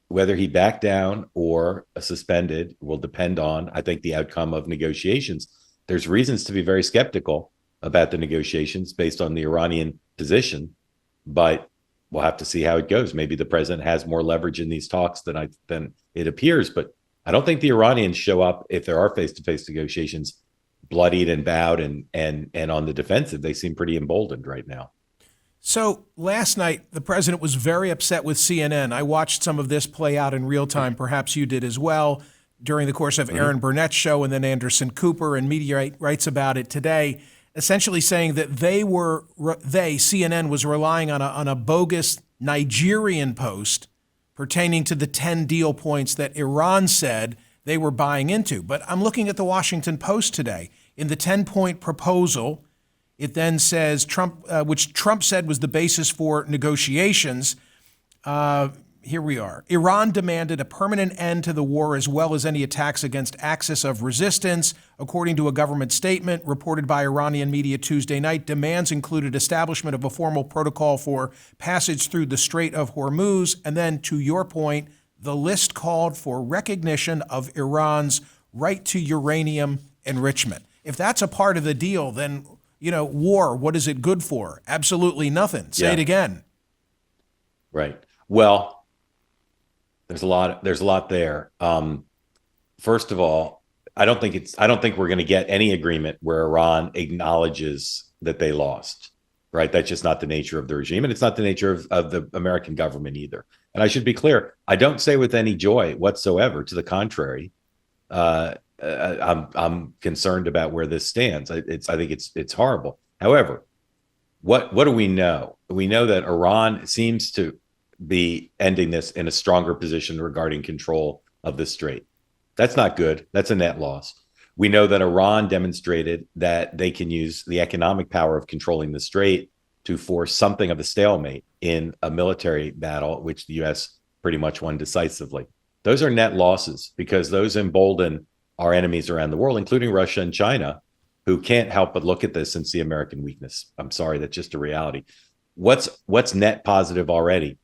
whether he backed down or suspended will depend on, I think, the outcome of negotiations. There's reasons to be very skeptical about the negotiations based on the Iranian position, but we'll have to see how it goes. Maybe the president has more leverage in these talks than it appears, but I don't think the Iranians show up if there are face-to-face negotiations bloodied and bowed and on the defensive. They seem pretty emboldened right now. So last night, the president was very upset with CNN. I watched some of this play out in real time. Perhaps you did as well during the course of Aaron Burnett's show, and then Anderson Cooper and Mediaite writes about it today, essentially saying that CNN was relying on a bogus Nigerian post pertaining to the 10 deal points that Iran said they were buying into. But I'm looking at the Washington Post today. In the 10-point proposal, it then says Trump, which Trump said was the basis for negotiations. Here we are. Iran demanded a permanent end to the war as well as any attacks against axis of resistance. According to a government statement reported by Iranian media Tuesday night, demands included establishment of a formal protocol for passage through the Strait of Hormuz. And then, to your point, the list called for recognition of Iran's right to uranium enrichment. If that's a part of the deal, then, war, what is it good for? Absolutely nothing. Say it again. Right. Well, there's a lot there. First of all, I don't think we're going to get any agreement where Iran acknowledges that they lost. Right. That's just not the nature of the regime. And it's not the nature of the American government either. And I should be clear, I don't say with any joy whatsoever. To the contrary, I'm concerned about where this stands. I think it's horrible. However, what do we know? We know that Iran seems to be ending this in a stronger position regarding control of the Strait. That's not good. That's a net loss. We know that Iran demonstrated that they can use the economic power of controlling the Strait to force something of a stalemate in a military battle, which the U.S. pretty much won decisively. Those are net losses because those embolden our enemies around the world, including Russia and China, who can't help but look at this and see American weakness. I'm sorry, that's just a reality. What's net positive already?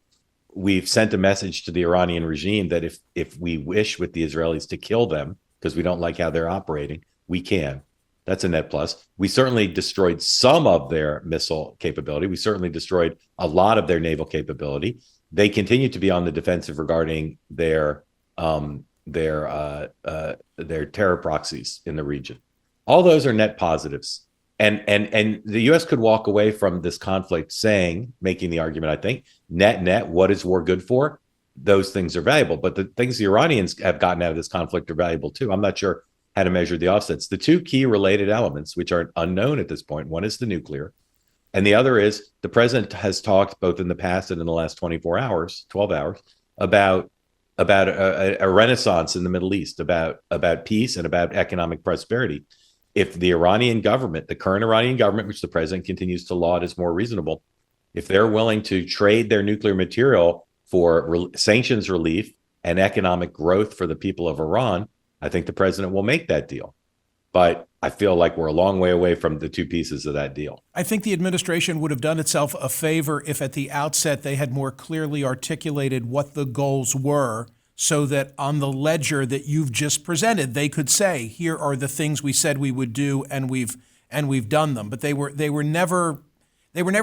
We've sent a message to the Iranian regime that if we wish with the Israelis to kill them because we don't like how they're operating, we can. That's a net plus. We certainly destroyed some of their missile capability. We certainly destroyed a lot of their naval capability. They continue to be on the defensive regarding their terror proxies in the region. All those are net positives. And the U.S. could walk away from this conflict making the argument, I think, net, what is war good for? Those things are valuable. But the things the Iranians have gotten out of this conflict are valuable too. I'm not sure how to measure the offsets. The two key related elements, which are unknown at this point, one is the nuclear, and the other is the president has talked both in the past and in the last 12 hours, about a renaissance in the Middle East, about peace and about economic prosperity. if the Iranian government, the current Iranian government, which the president continues to laud as more reasonable, if they're willing to trade their nuclear material for sanctions relief and economic growth for the people of Iran, I think the president will make that deal. But I feel like we're a long way away from the two pieces of that deal. I think the administration would have done itself a favor if at the outset they had more clearly articulated what the goals were, so that on the ledger that you've just presented, they could say, here are the things we said we would do, and we've done them. But they were never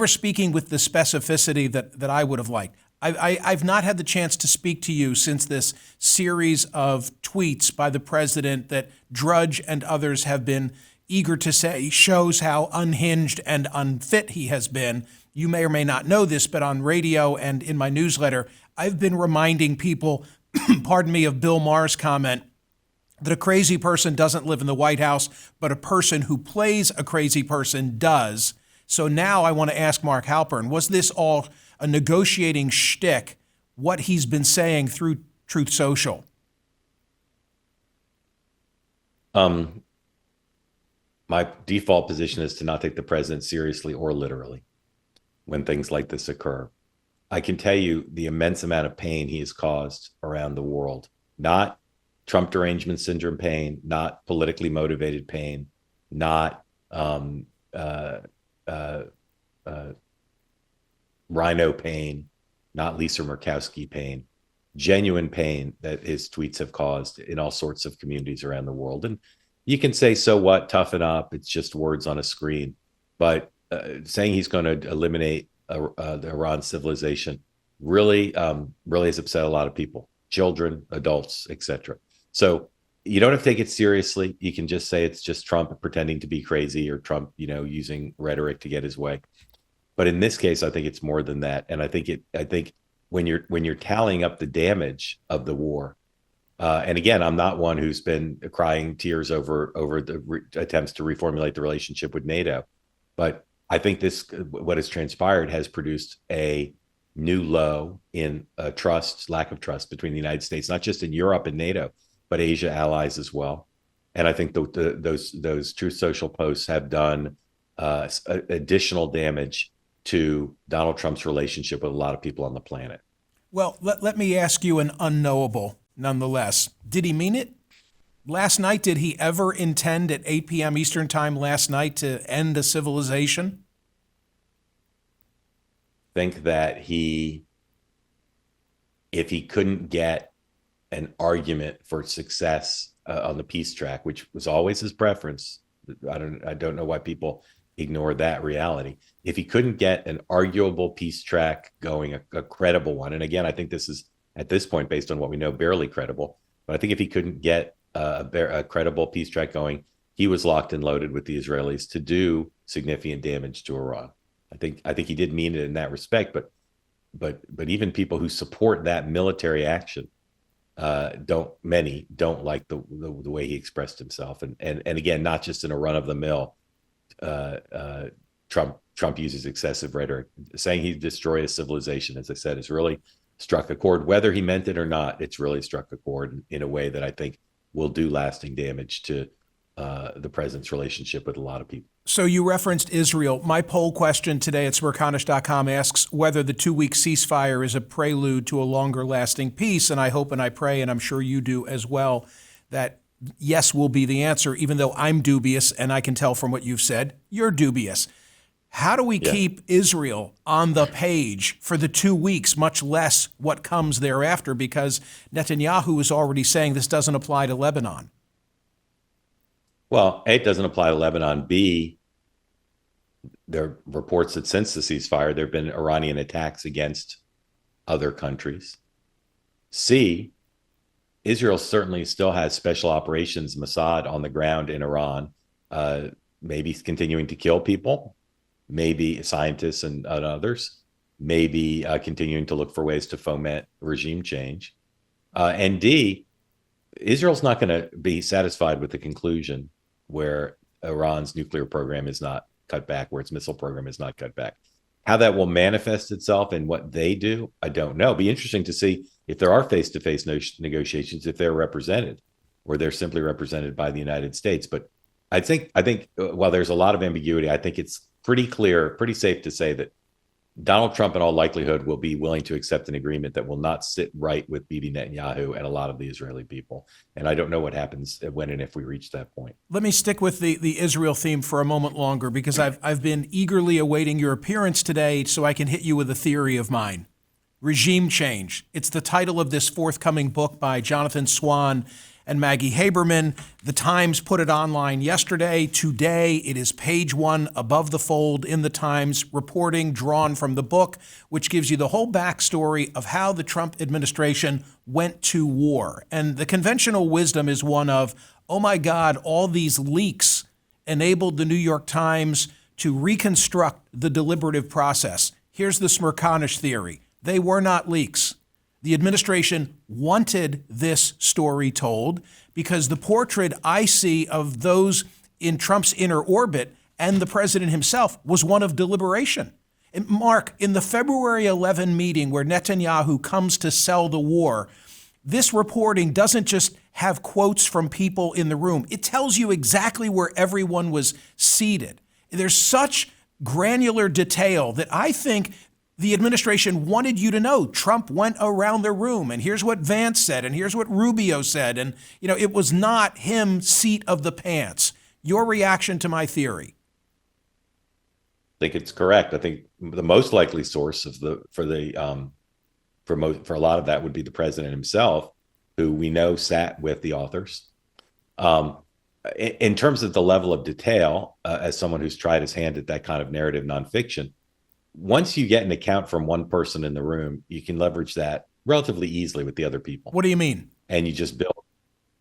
speaking with the specificity that I would have liked. I've not had the chance to speak to you since this series of tweets by the president that Drudge and others have been eager to say shows how unhinged and unfit he has been. You may or may not know this, but on radio and in my newsletter, I've been reminding people, pardon me, of Bill Maher's comment that a crazy person doesn't live in the White House, but a person who plays a crazy person does. So now I want to ask Mark Halpern, was this all a negotiating shtick, what he's been saying through Truth Social? My default position is to not take the president seriously or literally when things like this occur. I can tell you the immense amount of pain he has caused around the world, not Trump derangement syndrome pain, not politically motivated pain, not Rhino pain, not Lisa Murkowski pain, genuine pain that his tweets have caused in all sorts of communities around the world. And you can say, so what, toughen up, it's just words on a screen. But saying he's going to eliminate the Iran civilization really has upset a lot of people, children, adults, etc. So you don't have to take it seriously. You can just say it's just Trump pretending to be crazy, or Trump, using rhetoric to get his way. But in this case, I think it's more than that. And I think when you're tallying up the damage of the war, and again, I'm not one who's been crying tears over the attempts to reformulate the relationship with NATO, but I think what has transpired has produced a new low in lack of trust between the United States, not just in Europe and NATO, but Asia allies as well. And I think those Truth Social posts have done additional damage to Donald Trump's relationship with a lot of people on the planet. Well, let me ask you an unknowable nonetheless. Did he mean it? Last night, did he ever intend at 8 p.m. Eastern time last night to end a civilization? Think that if he couldn't get an argument for success on the peace track, which was always his preference, I don't know why people ignore that reality. If he couldn't get an arguable peace track going, a credible one, and again, I think this is at this point, based on what we know, barely credible, but I think if he couldn't get a credible peace track going, he was locked and loaded with the Israelis to do significant damage to Iran. I think he did mean it in that respect, but even people who support that military action don't like the way he expressed himself, and again, not just in a run of the mill. Trump uses excessive rhetoric. Saying he'd destroy a civilization, as I said, has really struck a chord. Whether he meant it or not, it's really struck a chord in a way that I think will do lasting damage to the president's relationship with a lot of people. So you referenced Israel. My poll question today at Smerconish.com asks whether the 2-week ceasefire is a prelude to a longer-lasting peace, and I hope and I pray, and I'm sure you do as well, that yes will be the answer, even though I'm dubious, and I can tell from what you've said, you're dubious. How do we keep Israel on the page for the 2 weeks, much less what comes thereafter? Because Netanyahu is already saying this doesn't apply to Lebanon. Well, A, it doesn't apply to Lebanon. B, there are reports that since the ceasefire, there have been Iranian attacks against other countries. C, Israel certainly still has special operations, Mossad, on the ground in Iran, maybe continuing to kill people, maybe scientists and others, maybe continuing to look for ways to foment regime change. And D, Israel's not going to be satisfied with the conclusion where Iran's nuclear program is not cut back, where its missile program is not cut back. How that will manifest itself in what they do, I don't know. It'll be interesting to see if there are face-to-face negotiations, if they're represented, or they're simply represented by the United States. But I think while there's a lot of ambiguity, I think it's pretty clear, pretty safe to say that Donald Trump in all likelihood will be willing to accept an agreement that will not sit right with Bibi Netanyahu and a lot of the Israeli people. And I don't know what happens when and if we reach that point. Let me stick with the Israel theme for a moment longer, because I've been eagerly awaiting your appearance today so I can hit you with a theory of mine. Regime change. It's the title of this forthcoming book by Jonathan Swan and Maggie Haberman. The Times put it online yesterday. Today, it is page 1 above the fold in the Times, reporting drawn from the book, which gives you the whole backstory of how the Trump administration went to war. And the conventional wisdom is one of, oh my God, all these leaks enabled the New York Times to reconstruct the deliberative process. Here's the Smerconish theory. They were not leaks. The administration wanted this story told because the portrait I see of those in Trump's inner orbit and the president himself was one of deliberation. And Mark, in the February 11 meeting where Netanyahu comes to sell the war, this reporting doesn't just have quotes from people in the room. It tells you exactly where everyone was seated. There's such granular detail that I think the administration wanted you to know. Trump went around the room, and here's what Vance said, and here's what Rubio said. And, it was not him seat of the pants. Your reaction to my theory? I think it's correct. I think the most likely source for a lot of that would be the president himself, who we know sat with the authors. In terms of the level of detail, as someone who's tried his hand at that kind of narrative nonfiction, once you get an account from one person in the room, you can leverage that relatively easily with the other people. What do you mean? And you just build.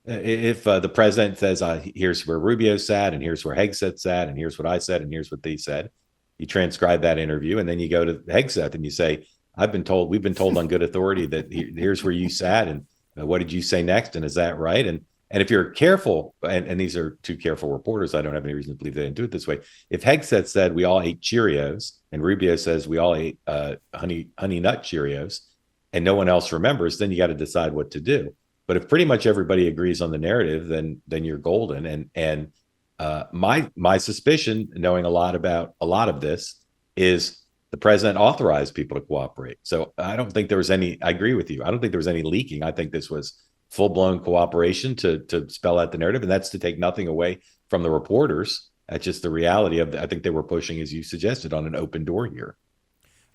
If the president says, here's where Rubio sat, and here's where Hegseth sat, and here's what I said, and here's what they said, you transcribe that interview, and then you go to Hegseth and you say, we've been told on good authority that here's where you sat, and what did you say next, and is that right? And if you're careful, and these are two careful reporters, I don't have any reason to believe they didn't do it this way. If Hegseth said we all ate Cheerios, and Rubio says we all ate honey nut Cheerios, and no one else remembers, then you got to decide what to do. But if pretty much everybody agrees on the narrative, then you're golden. And my suspicion, knowing a lot about a lot of this, is the president authorized people to cooperate. So I don't think there was any. I agree with you. I don't think there was any leaking. I think this was full-blown cooperation to spell out the narrative, and that's to take nothing away from the reporters. That's just the reality of I think they were pushing, as you suggested, on an open door here.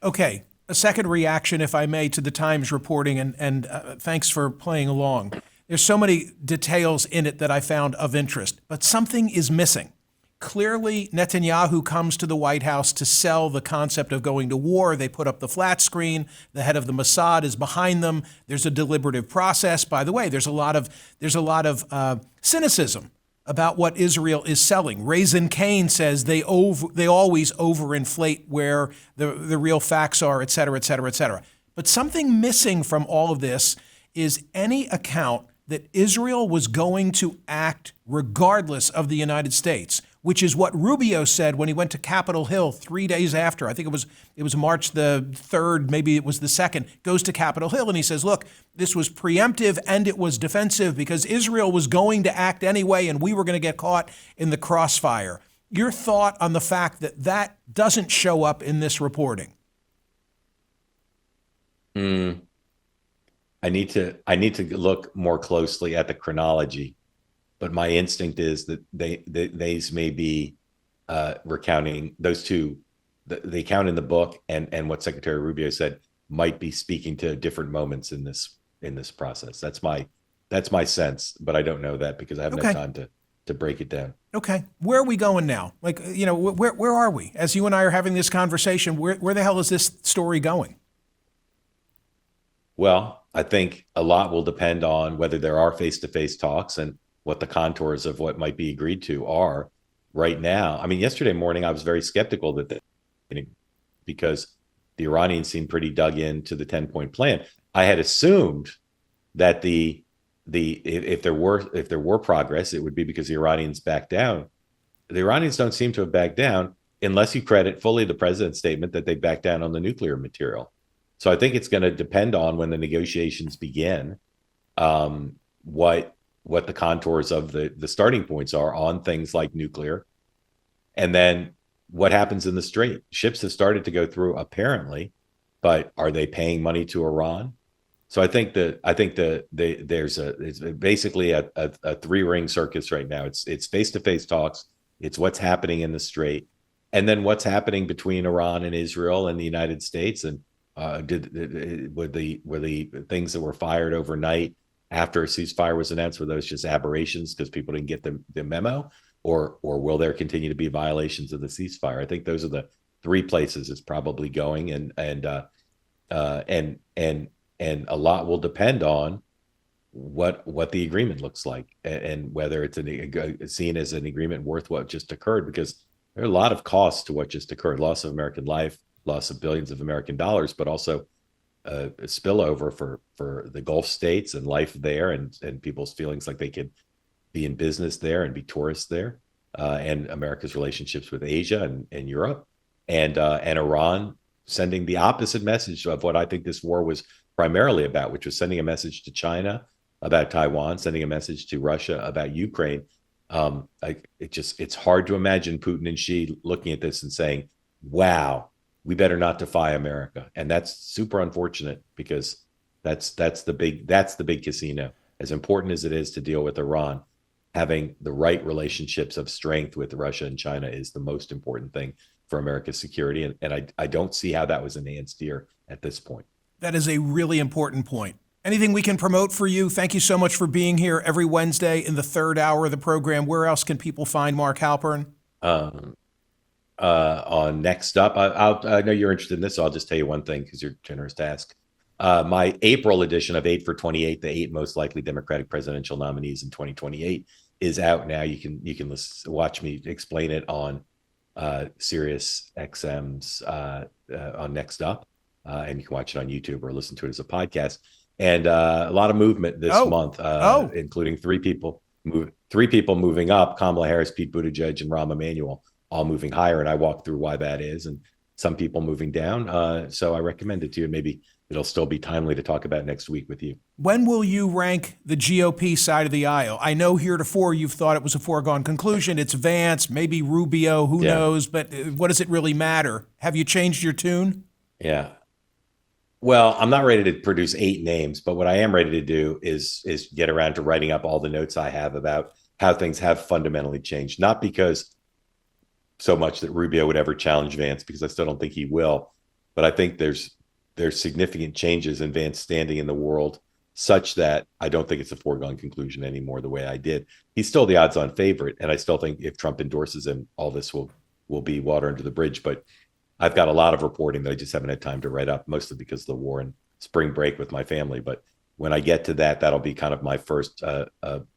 Okay, a second reaction, if I may, to the Times reporting, and thanks for playing along. There's so many details in it that I found of interest, but something is missing. Clearly, Netanyahu comes to the White House to sell the concept of going to war. They put up the flat screen. The head of the Mossad is behind them. There's a deliberative process. By the way, there's a lot of cynicism about what Israel is selling. Raisin Kane says they always overinflate where the real facts are, et cetera, et cetera, et cetera. But something missing from all of this is any account that Israel was going to act regardless of the United States, which is what Rubio said when he went to Capitol Hill 3 days after. I think it was March the 3rd, maybe it was the 2nd, goes to Capitol Hill and he says, look, this was preemptive and it was defensive because Israel was going to act anyway and we were going to get caught in the crossfire. Your thought on the fact that that doesn't show up in this reporting? I need to look more closely at the chronology, but my instinct is that these may be recounting those two. The account in the book and what Secretary Rubio said might be speaking to different moments in this process. That's my sense, but I don't know that because I haven't had time to break it down. Okay, where are we going now? Like, where are we? As you and I are having this conversation, where the hell is this story going? Well, I think a lot will depend on whether there are face-to-face talks and what the contours of what might be agreed to are right now. I mean, yesterday morning, I was very skeptical because the Iranians seemed pretty dug into the 10-point plan. I had assumed that if there were progress, it would be because the Iranians backed down. The Iranians don't seem to have backed down unless you credit fully the president's statement that they backed down on the nuclear material. So I think it's going to depend on when the negotiations begin, what what the contours of the starting points are on things like nuclear. And then what happens in the Strait? Ships have started to go through apparently, but are they paying money to Iran? So I think there's it's basically a 3-ring circus right now. It's face-to-face talks. It's what's happening in the Strait, and then what's happening between Iran and Israel and the United States. And were the things that were fired overnight after a ceasefire was announced, were those just aberrations because people didn't get the memo, or will there continue to be violations of the ceasefire? I think those are the 3 places it's probably going, and a lot will depend on what the agreement looks like, and whether it's seen as an agreement worth what just occurred, because there are a lot of costs to what just occurred: loss of American life, loss of billions of American dollars, but also a spillover for the Gulf states and life there, and people's feelings like they could be in business there and be tourists there, and America's relationships with Asia and Europe, and Iran sending the opposite message of what I think this war was primarily about, which was sending a message to China about Taiwan, sending a message to Russia about Ukraine. It's hard to imagine Putin and Xi looking at this and saying, wow, we better not defy America. And that's super unfortunate, because that's the big casino. As important as it is to deal with Iran, having the right relationships of strength with Russia and China is the most important thing for America's security. And I don't see how that was enhanced here at this point. That is a really important point. Anything we can promote for you? Thank you so much for being here every Wednesday in the 3rd hour of the program. Where else can people find Mark Halpern? On Next Up, I know you're interested in this, so I'll just tell you one thing because you're generous to ask. My April edition of 8 for 28, the 8 most likely Democratic presidential nominees in 2028, is out now. You can watch me explain it on Sirius XM's on Next Up, and you can watch it on YouTube or listen to it as a podcast. And a lot of movement this month, including 3 people moving up: Kamala Harris, Pete Buttigieg, and Rahm Emanuel, all moving higher. And I walk through why that is, and some people moving down. So I recommend it to you. Maybe it'll still be timely to talk about next week with you. When will you rank the GOP side of the aisle? I know heretofore you've thought it was a foregone conclusion. It's Vance, maybe Rubio, who knows? But what does it really matter? Have you changed your tune? Yeah. Well, I'm not ready to produce 8 names, but what I am ready to do is get around to writing up all the notes I have about how things have fundamentally changed. Not because so much that Rubio would ever challenge Vance, because I still don't think he will, but I think there's significant changes in Vance's standing in the world, such that I don't think it's a foregone conclusion anymore the way I did. He's still the odds-on favorite, and I still think if Trump endorses him, all this will be water under the bridge. But I've got a lot of reporting that I just haven't had time to write up, mostly because of the war and spring break with my family. But when I get to that, that'll be kind of my first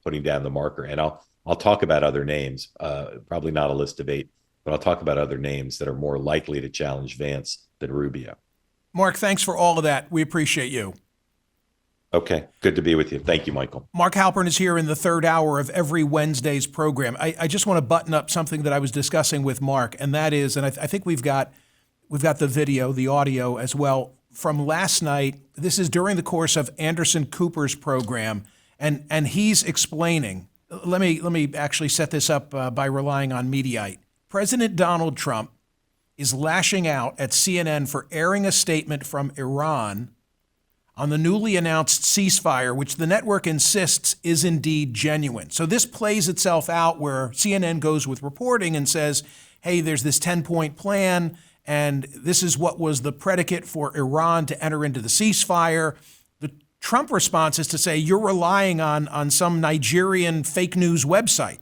putting down the marker. And I'll talk about other names, probably not a list of 8, but I'll talk about other names that are more likely to challenge Vance than Rubio. Mark, thanks for all of that. We appreciate you. Okay, good to be with you. Thank you, Michael. Mark Halpern is here in the 3rd hour of every Wednesday's program. I just want to button up something that I was discussing with Mark, and that is, and I think we've got the video, the audio as well from last night. This is during the course of Anderson Cooper's program, and he's explaining. Let me actually set this up by relying on Mediaite. President Donald Trump is lashing out at CNN for airing a statement from Iran on the newly announced ceasefire, which the network insists is indeed genuine. So this plays itself out where CNN goes with reporting and says, hey, there's this 10-point plan, and this is what was the predicate for Iran to enter into the ceasefire. The Trump response is to say, you're relying on some Nigerian fake news website.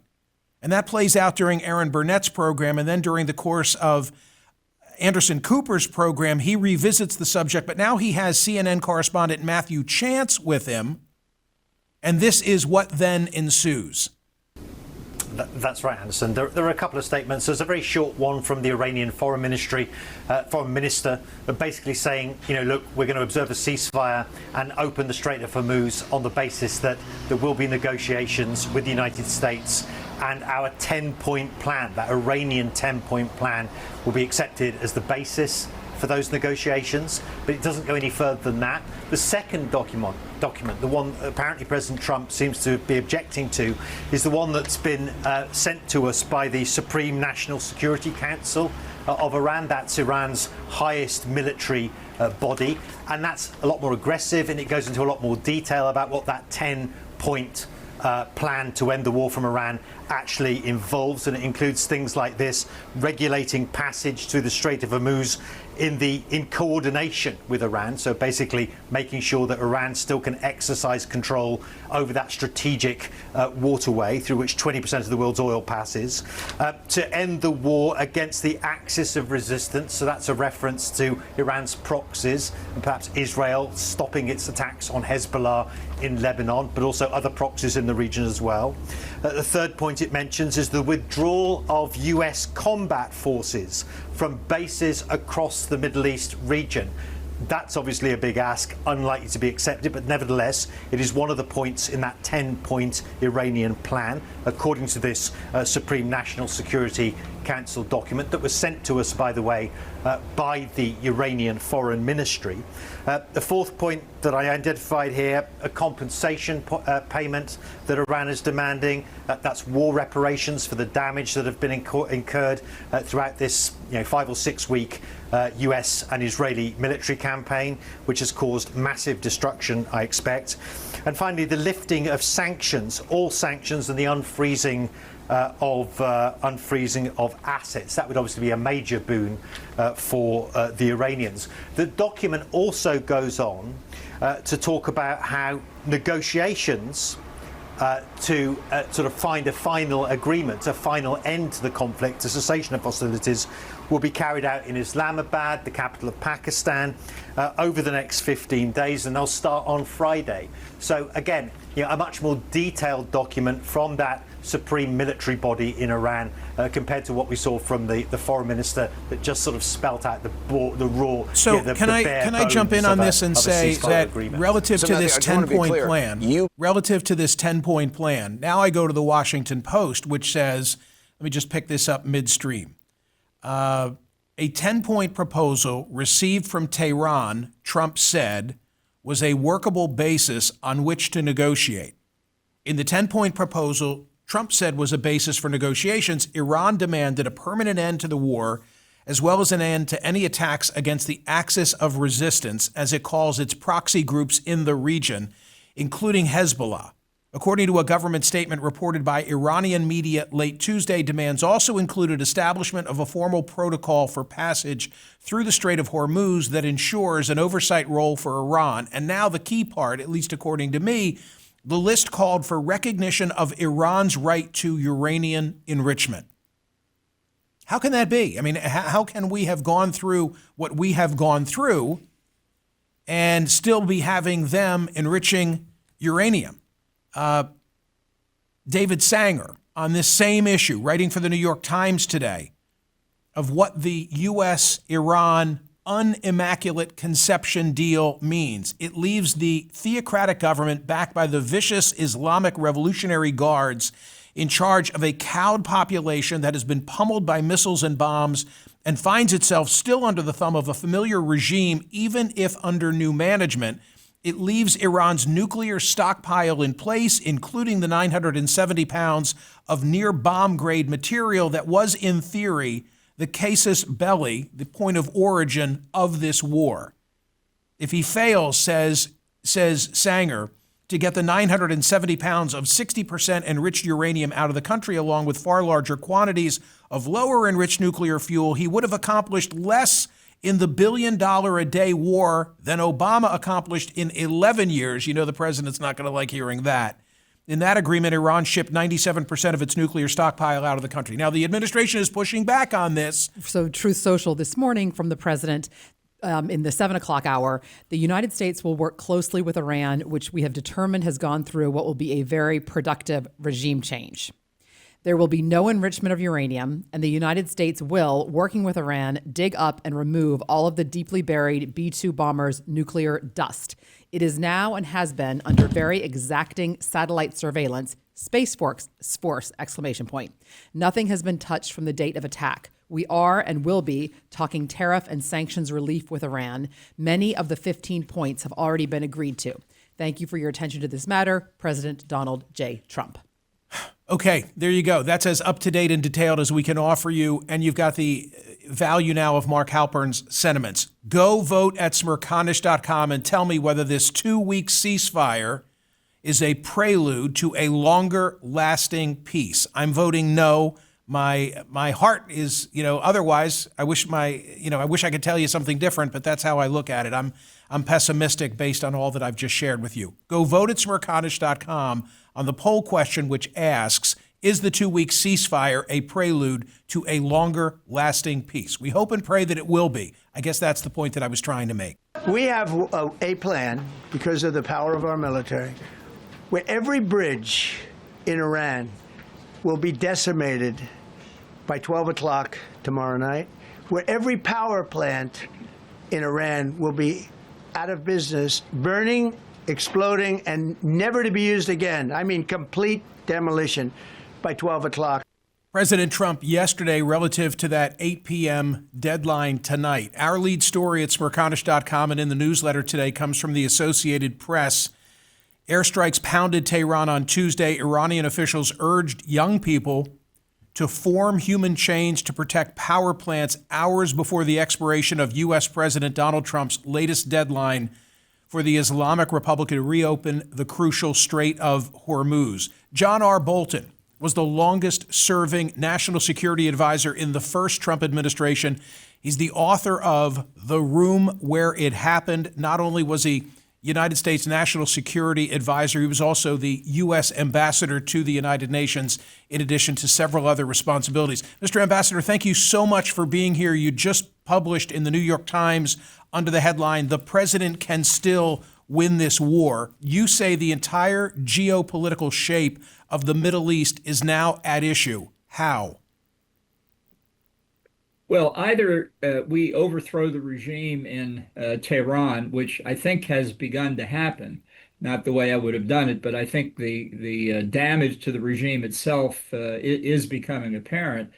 And that plays out during Aaron Burnett's program, and then during the course of Anderson Cooper's program, he revisits the subject, but now he has CNN correspondent Matthew Chance with him, and this is what then ensues. That's right, Anderson. There are a couple of statements. There's a very short one from the Iranian foreign minister, basically saying, look, we're going to observe a ceasefire and open the Strait of Hormuz on the basis that there will be negotiations with the United States, and our 10-point plan, that Iranian 10-point plan, will be accepted as the basis for those negotiations, but it doesn't go any further than that. The second document, the one apparently President Trump seems to be objecting to, is the one that's been sent to us by the Supreme National Security Council of Iran. That's Iran's highest military body, and that's a lot more aggressive, and it goes into a lot more detail about what that 10-point plan to end the war from Iran actually involves, and it includes things like this: regulating passage through the Strait of Hormuz in coordination with Iran, so basically making sure that Iran still can exercise control over that strategic waterway through which 20% of the world's oil passes, to end the war against the axis of resistance, so that's a reference to Iran's proxies and perhaps Israel stopping its attacks on Hezbollah in Lebanon, but also other proxies in the region as well. The third point it mentions is the withdrawal of US combat forces from bases across the Middle East region. That's obviously a big ask, unlikely to be accepted, but nevertheless, it is one of the points in that 10-point Iranian plan, according to this Supreme National Security Council document that was sent to us, by the way, by the Iranian Foreign Ministry. The fourth point that I identified here, a compensation payment that Iran is demanding. That's war reparations for the damage that have been incurred throughout this 5 or 6 week US and Israeli military campaign, which has caused massive destruction, I expect. And finally, the lifting of sanctions, all sanctions, and the unfreezing of assets. That would obviously be a major boon for the Iranians. The document also goes on to talk about how negotiations to sort of find a final agreement, a final end to the conflict, a cessation of hostilities, will be carried out in Islamabad, the capital of Pakistan, over the next 15 days, and they'll start on Friday. So again, a much more detailed document from that supreme military body in Iran compared to what we saw from the foreign minister that just sort of spelt out the raw. So can I jump in on this and say that relative to this 10-point plan, relative to this 10-point plan, now I go to the Washington Post, which says, let me just pick this up midstream. A 10-point proposal received from Tehran, Trump said, was a workable basis on which to negotiate. In the 10-point proposal, Trump said was a basis for negotiations, Iran demanded a permanent end to the war, as well as an end to any attacks against the axis of resistance, as it calls its proxy groups in the region, including Hezbollah. According to a government statement reported by Iranian media late Tuesday, demands also included establishment of a formal protocol for passage through the Strait of Hormuz that ensures an oversight role for Iran. And now the key part, at least according to me, the list called for recognition of Iran's right to uranium enrichment. How can that be? I mean, how can we have gone through what we have gone through and still be having them enriching uranium? David Sanger, on this same issue, writing for the New York Times today, of what the U.S.-Iran unimmaculate conception deal means. It leaves the theocratic government backed by the vicious Islamic Revolutionary Guards in charge of a cowed population that has been pummeled by missiles and bombs and finds itself still under the thumb of a familiar regime, even if under new management. It leaves Iran's nuclear stockpile in place, including the 970 pounds of near bomb-grade material that was, in theory, the casus belli, the point of origin of this war. If he fails, says Sanger, to get the 970 pounds of 60% enriched uranium out of the country, along with far larger quantities of lower enriched nuclear fuel, he would have accomplished less in the $1 billion a day war than Obama accomplished in 11 years. You know the president's not going to like hearing that. In that agreement, Iran shipped 97% of its nuclear stockpile out of the country. Now, the administration is pushing back on this. So Truth Social this morning from the president in the 7 o'clock hour, the United States will work closely with Iran, which we have determined has gone through what will be a very productive regime change. There will be no enrichment of uranium, and the United States will, working with Iran, dig up and remove all of the deeply buried B-2 bombers' nuclear dust. It is now and has been under very exacting satellite surveillance, Space Force, exclamation point. Nothing has been touched from the date of attack. We are and will be talking tariff and sanctions relief with Iran. Many of the 15 points have already been agreed to. Thank you for your attention to this matter, President Donald J. Trump. Okay, there you go. That's as up-to-date and detailed as we can offer you, and you've got the value now of Mark Halpern's sentiments. Go vote at Smerconish.com and tell me whether this 2-week ceasefire is a prelude to a longer-lasting peace. I'm voting no. My heart is, otherwise, I wish I could tell you something different, but that's how I look at it. I'm pessimistic based on all that I've just shared with you. Go vote at Smerconish.com on the poll question, which asks, is the 2-week ceasefire a prelude to a longer-lasting peace? We hope and pray that it will be. I guess that's the point that I was trying to make. We have a plan, because of the power of our military, where every bridge in Iran will be decimated by 12 o'clock tomorrow night, where every power plant in Iran will be out of business, burning, exploding, and never to be used again. I mean, complete demolition by 12 o'clock. President Trump yesterday relative to that 8 p.m. deadline tonight. Our lead story at Smerconish.com and in the newsletter today comes from the Associated Press. Airstrikes pounded Tehran on Tuesday. Iranian officials urged young people to form human chains to protect power plants hours before the expiration of U.S. President Donald Trump's latest deadline for the Islamic Republic to reopen the crucial Strait of Hormuz. John R. Bolton was the longest-serving national security advisor in the first Trump administration. He's the author of The Room Where It Happened. Not only was he United States National Security Advisor, he was also the U.S. Ambassador to the United Nations, in addition to several other responsibilities. Mr. Ambassador, thank you so much for being here. You just published in the New York Times under the headline, "The President Can Still Win This War." You say the entire geopolitical shape of the Middle East is now at issue. How? Well, either we overthrow the regime in Tehran, which I think has begun to happen, not the way I would have done it, but I think the damage to the regime itself is becoming apparent.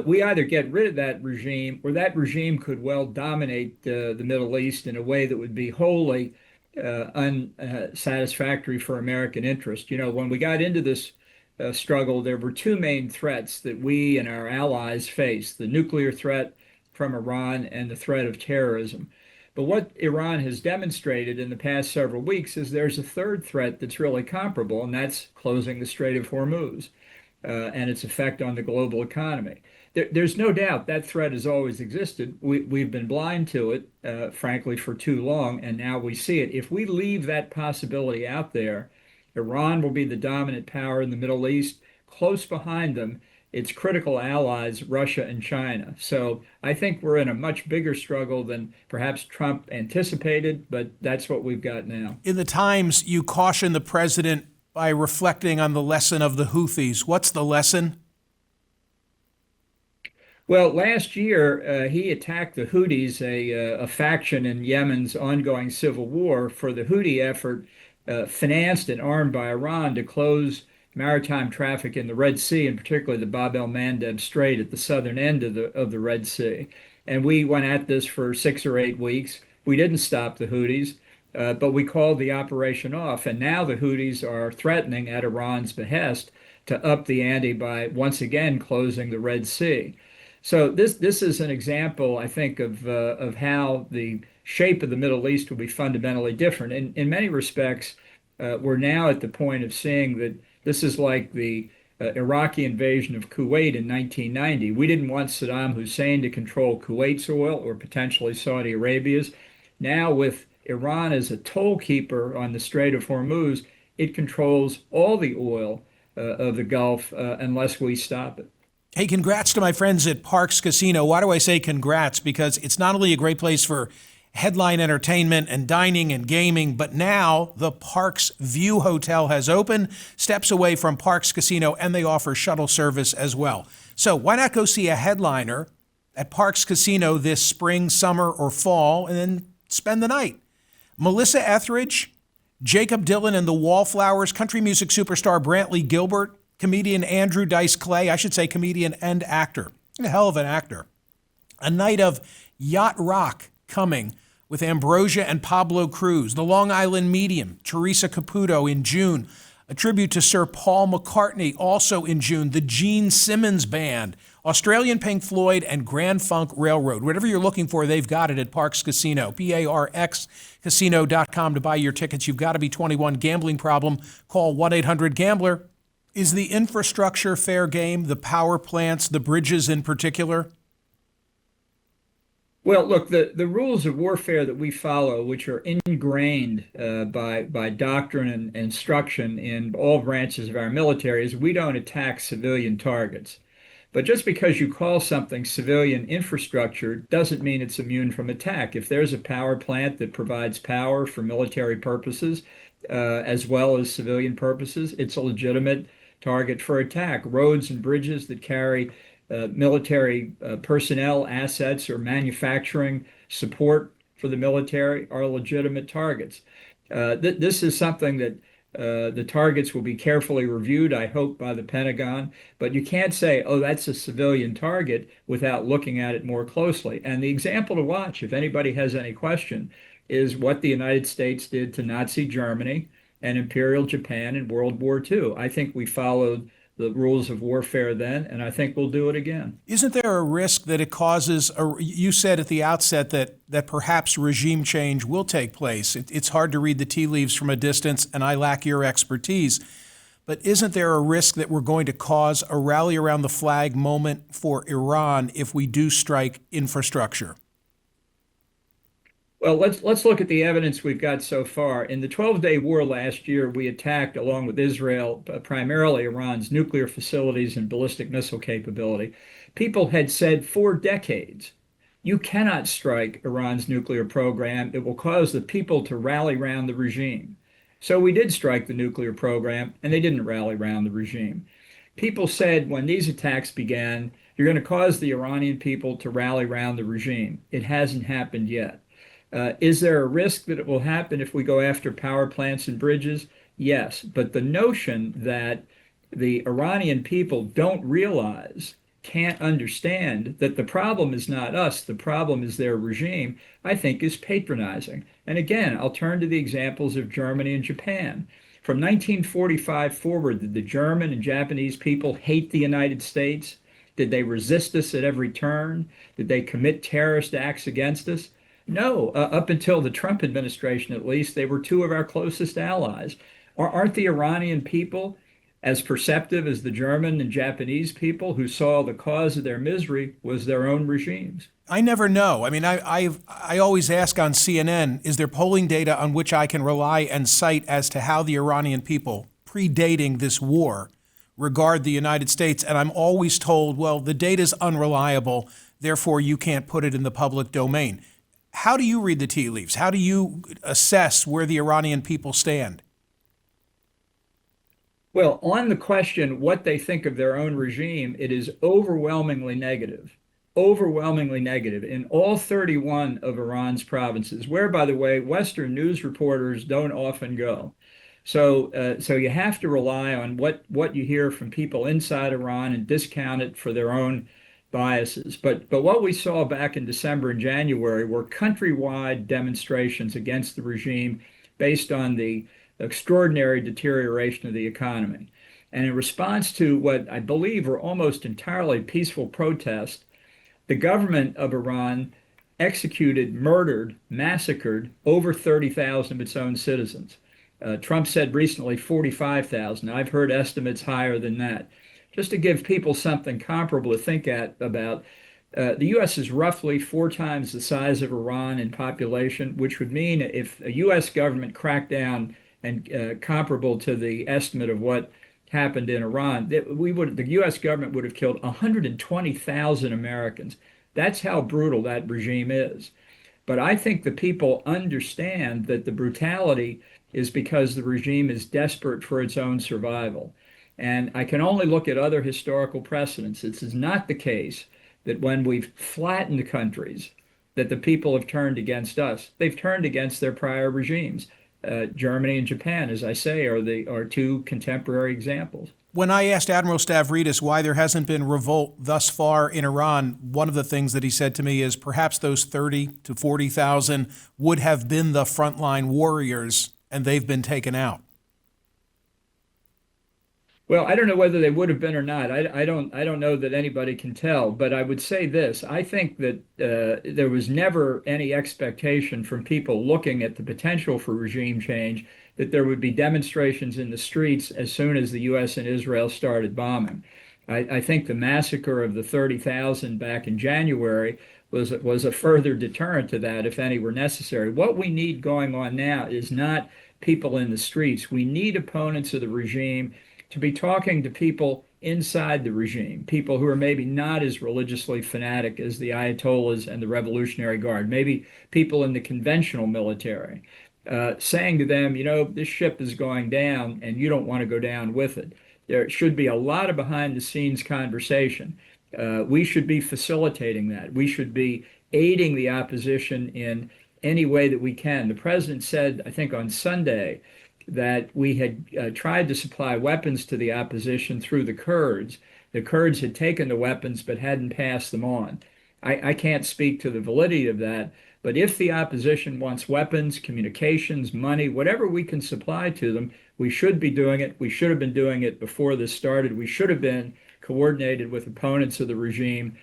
We either get rid of that regime, or that regime could well dominate the Middle East in a way that would be wholly unsatisfactory for American interest. When we got into this struggle, there were two main threats that we and our allies faced: the nuclear threat from Iran and the threat of terrorism. But what Iran has demonstrated in the past several weeks is there's a third threat that's really comparable, and that's closing the Strait of Hormuz and its effect on the global economy. There's no doubt that threat has always existed. We've been blind to it, frankly, for too long, and now we see it. If we leave that possibility out there, Iran will be the dominant power in the Middle East. Close behind them, its critical allies, Russia and China. So I think we're in a much bigger struggle than perhaps Trump anticipated, but that's what we've got now. In the Times, you caution the president by reflecting on the lesson of the Houthis. What's the lesson? Well, last year, he attacked the Houthis, a faction in Yemen's ongoing civil war, for the Houthi effort financed and armed by Iran to close maritime traffic in the Red Sea, and particularly the Bab el-Mandeb Strait at the southern end of the Red Sea. And we went at this for 6 or 8 weeks. We didn't stop the Houthis, but we called the operation off. And now the Houthis are threatening, at Iran's behest, to up the ante by once again closing the Red Sea. So this is an example, I think, of how the shape of the Middle East will be fundamentally different. In many respects, we're now at the point of seeing that this is like the Iraqi invasion of Kuwait in 1990. We didn't want Saddam Hussein to control Kuwait's oil or potentially Saudi Arabia's. Now, with Iran as a toll keeper on the Strait of Hormuz, it controls all the oil of the Gulf unless we stop it. Hey, congrats to my friends at Parks Casino. Why do I say congrats? Because it's not only a great place for headline entertainment and dining and gaming, but now the Parks View Hotel has opened, steps away from Parks Casino, and they offer shuttle service as well. So why not go see a headliner at Parks Casino this spring, summer, or fall, and then spend the night? Melissa Etheridge, Jacob Dylan and the Wallflowers, country music superstar Brantley Gilbert, comedian Andrew Dice Clay, I should say comedian and actor A hell of an actor. A night of yacht rock coming with Ambrosia and Pablo Cruz. The Long Island Medium, Teresa Caputo in June. A tribute to Sir Paul McCartney also in June. The Gene Simmons Band, Australian Pink Floyd, and Grand Funk Railroad. Whatever you're looking for, they've got it at Parks Casino. PARXcasino.com to buy your tickets. You've got to be 21. Gambling problem, call 1-800-GAMBLER. Is the infrastructure fair game, the power plants, the bridges in particular? Well, look, the rules of warfare that we follow, which are ingrained by doctrine and instruction in all branches of our military, is we don't attack civilian targets. But just because you call something civilian infrastructure doesn't mean it's immune from attack. If there's a power plant that provides power for military purposes, as well as civilian purposes, it's a legitimate target for attack. Roads and bridges that carry military personnel, assets, or manufacturing support for the military are legitimate targets. This is something that the targets will be carefully reviewed, I hope, by the Pentagon. But you can't say, oh, that's a civilian target without looking at it more closely. And the example to watch, if anybody has any question, is what the United States did to Nazi Germany and Imperial Japan in World War II. I think we followed the rules of warfare then, and I think we'll do it again. Isn't there a risk that it causes, you said at the outset that perhaps regime change will take place. It's hard to read the tea leaves from a distance, and I lack your expertise. But isn't there a risk that we're going to cause a rally around the flag moment for Iran if we do strike infrastructure? Well, let's look at the evidence we've got so far. In the 12-day war last year, we attacked, along with Israel, primarily Iran's nuclear facilities and ballistic missile capability. People had said for decades, you cannot strike Iran's nuclear program. It will cause the people to rally around the regime. So we did strike the nuclear program, and they didn't rally around the regime. People said when these attacks began, you're going to cause the Iranian people to rally around the regime. It hasn't happened yet. Is there a risk that it will happen if we go after power plants and bridges? Yes, but the notion that the Iranian people don't realize, can't understand that the problem is not us, the problem is their regime, I think is patronizing. And again, I'll turn to the examples of Germany and Japan. From 1945 forward, did the German and Japanese people hate the United States? Did they resist us at every turn? Did they commit terrorist acts against us? No, up until the Trump administration, at least, they were two of our closest allies. Aren't the Iranian people as perceptive as the German and Japanese people who saw the cause of their misery was their own regimes? I never know. I mean, I always ask on CNN, is there polling data on which I can rely and cite as to how the Iranian people, predating this war, regard the United States? And I'm always told, well, the data's unreliable, therefore you can't put it in the public domain. How do you read the tea leaves? How do you assess where the Iranian people stand? Well, on the question what they think of their own regime, it is overwhelmingly negative. Overwhelmingly negative in all 31 of Iran's provinces, where, by the way, Western news reporters don't often go. So you have to rely on what you hear from people inside Iran and discount it for their own biases. But what we saw back in December and January were countrywide demonstrations against the regime based on the extraordinary deterioration of the economy. And in response to what I believe were almost entirely peaceful protests, the government of Iran executed, murdered, massacred over 30,000 of its own citizens. Trump said recently 45,000. I've heard estimates higher than that. Just to give people something comparable to think about, the U.S. is roughly 4 times the size of Iran in population, which would mean if a U.S. government crackdown and comparable to the estimate of what happened in Iran, the U.S. government would have killed 120,000 Americans. That's how brutal that regime is. But I think the people understand that the brutality is because the regime is desperate for its own survival. And I can only look at other historical precedents. This is not the case that when we've flattened countries, that the people have turned against us. They've turned against their prior regimes. Germany and Japan, as I say, are two contemporary examples. When I asked Admiral Stavridis why there hasn't been revolt thus far in Iran, one of the things that he said to me is perhaps those 30 to 40,000 would have been the frontline warriors, and they've been taken out. Well, I don't know whether they would have been or not. I don't know that anybody can tell. But I would say this: I think that there was never any expectation from people looking at the potential for regime change that there would be demonstrations in the streets as soon as the U.S. and Israel started bombing. I think the massacre of the 30,000 back in January was a further deterrent to that, if any were necessary. What we need going on now is not people in the streets. We need opponents of the regime to be talking to people inside the regime, people who are maybe not as religiously fanatic as the Ayatollahs and the Revolutionary Guard, maybe people in the conventional military, saying to them, this ship is going down and you don't want to go down with it. There should be a lot of behind-the-scenes conversation. We should be facilitating that. We should be aiding the opposition in any way that we can. The president said, I think on Sunday, that we had tried to supply weapons to the opposition through the Kurds. The Kurds had taken the weapons but hadn't passed them on. I can't speak to the validity of that, but if the opposition wants weapons, communications, money, whatever we can supply to them, we should be doing it. We should have been doing it before this started. We should have been coordinated with opponents of the regime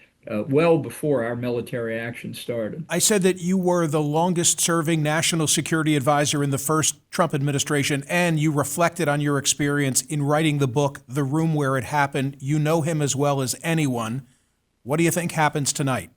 well before our military action started. I said that you were the longest-serving national security advisor in the first Trump administration, and you reflected on your experience in writing the book, The Room Where It Happened. You know him as well as anyone. What do you think happens tonight?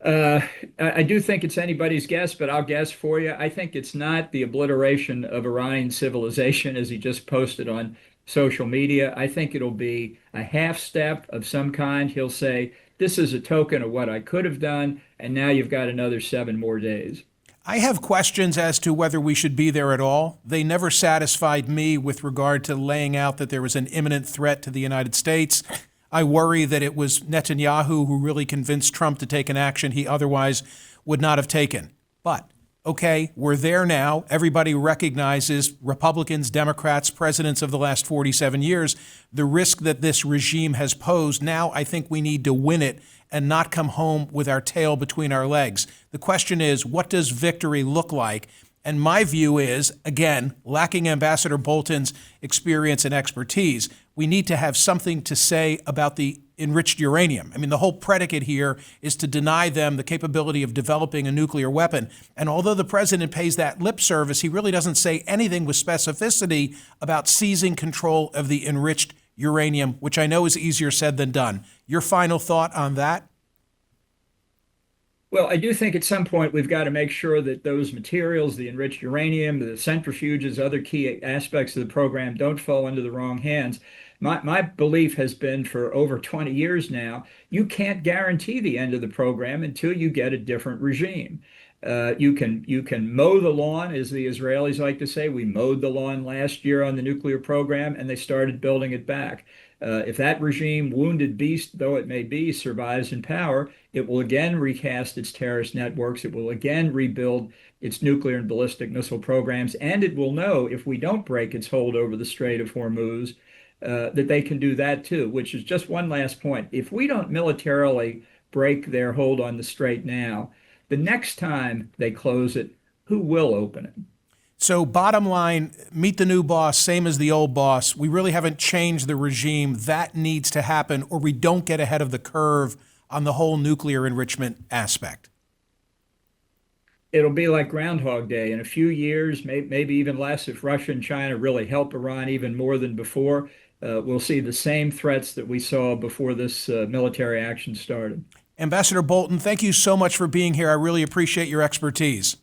I do think it's anybody's guess, but I'll guess for you. I think it's not the obliteration of Iranian civilization, as he just posted on social media. I think it'll be a half step of some kind. He'll say, this is a token of what I could have done, and now you've got another 7 more days. I have questions as to whether we should be there at all. They never satisfied me with regard to laying out that there was an imminent threat to the United States. I worry that it was Netanyahu who really convinced Trump to take an action he otherwise would not have taken. But okay, we're there now. Everybody recognizes, Republicans, Democrats, presidents of the last 47 years, the risk that this regime has posed. Now I think we need to win it and not come home with our tail between our legs. The question is, what does victory look like? And my view is, again, lacking Ambassador Bolton's experience and expertise, we need to have something to say about the enriched uranium. I mean, the whole predicate here is to deny them the capability of developing a nuclear weapon. And although the president pays that lip service, he really doesn't say anything with specificity about seizing control of the enriched uranium, which I know is easier said than done. Your final thought on that? Well, I do think at some point we've got to make sure that those materials, the enriched uranium, the centrifuges, other key aspects of the program don't fall into the wrong hands. My belief has been for over 20 years now, you can't guarantee the end of the program until you get a different regime. You can mow the lawn, as the Israelis like to say. We mowed the lawn last year on the nuclear program, and they started building it back. If that regime, wounded beast though it may be, survives in power, it will again recast its terrorist networks. It will again rebuild its nuclear and ballistic missile programs, and it will know, if we don't break its hold over the Strait of Hormuz, that they can do that too, which is just one last point. If we don't militarily break their hold on the Strait now, the next time they close it, who will open it? So bottom line, meet the new boss, same as the old boss. We really haven't changed the regime. That needs to happen, or we don't get ahead of the curve on the whole nuclear enrichment aspect. It'll be like Groundhog Day. In a few years, maybe even less, if Russia and China really help Iran even more than before, we'll see the same threats that we saw before this military action started. Ambassador Bolton, thank you so much for being here. I really appreciate your expertise.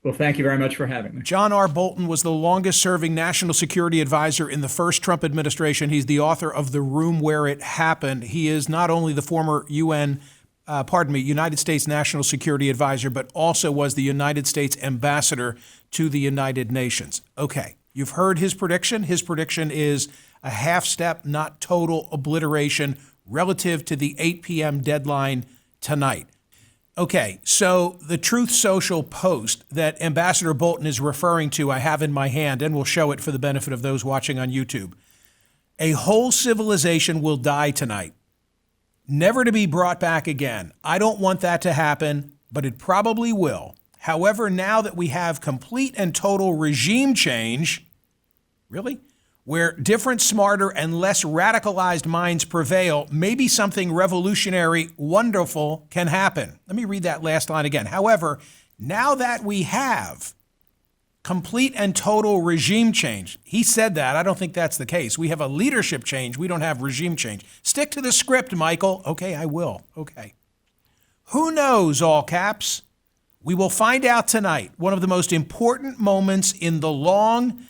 Well, thank you very much for having me. John R. Bolton was the longest-serving national security advisor in the first Trump administration. He's the author of The Room Where It Happened. He is not only the former United States National Security Advisor, but also was the United States Ambassador to the United Nations. Okay, you've heard his prediction. His prediction is a half-step, not total obliteration relative to the 8 p.m. deadline tonight. Okay, so the Truth Social post that Ambassador Bolton is referring to, I have in my hand, and we'll show it for the benefit of those watching on YouTube. A whole civilization will die tonight, never to be brought back again. I don't want that to happen, but it probably will. However, now that we have complete and total regime change, really, where different, smarter, and less radicalized minds prevail, maybe something revolutionary, wonderful can happen. Let me read that last line again. However, now that we have complete and total regime change, he said that. I don't think that's the case. We have a leadership change. We don't have regime change. Stick to the script, Michael. Okay, I will. Okay. Who knows, all caps? We will find out tonight. One of the most important moments in the long,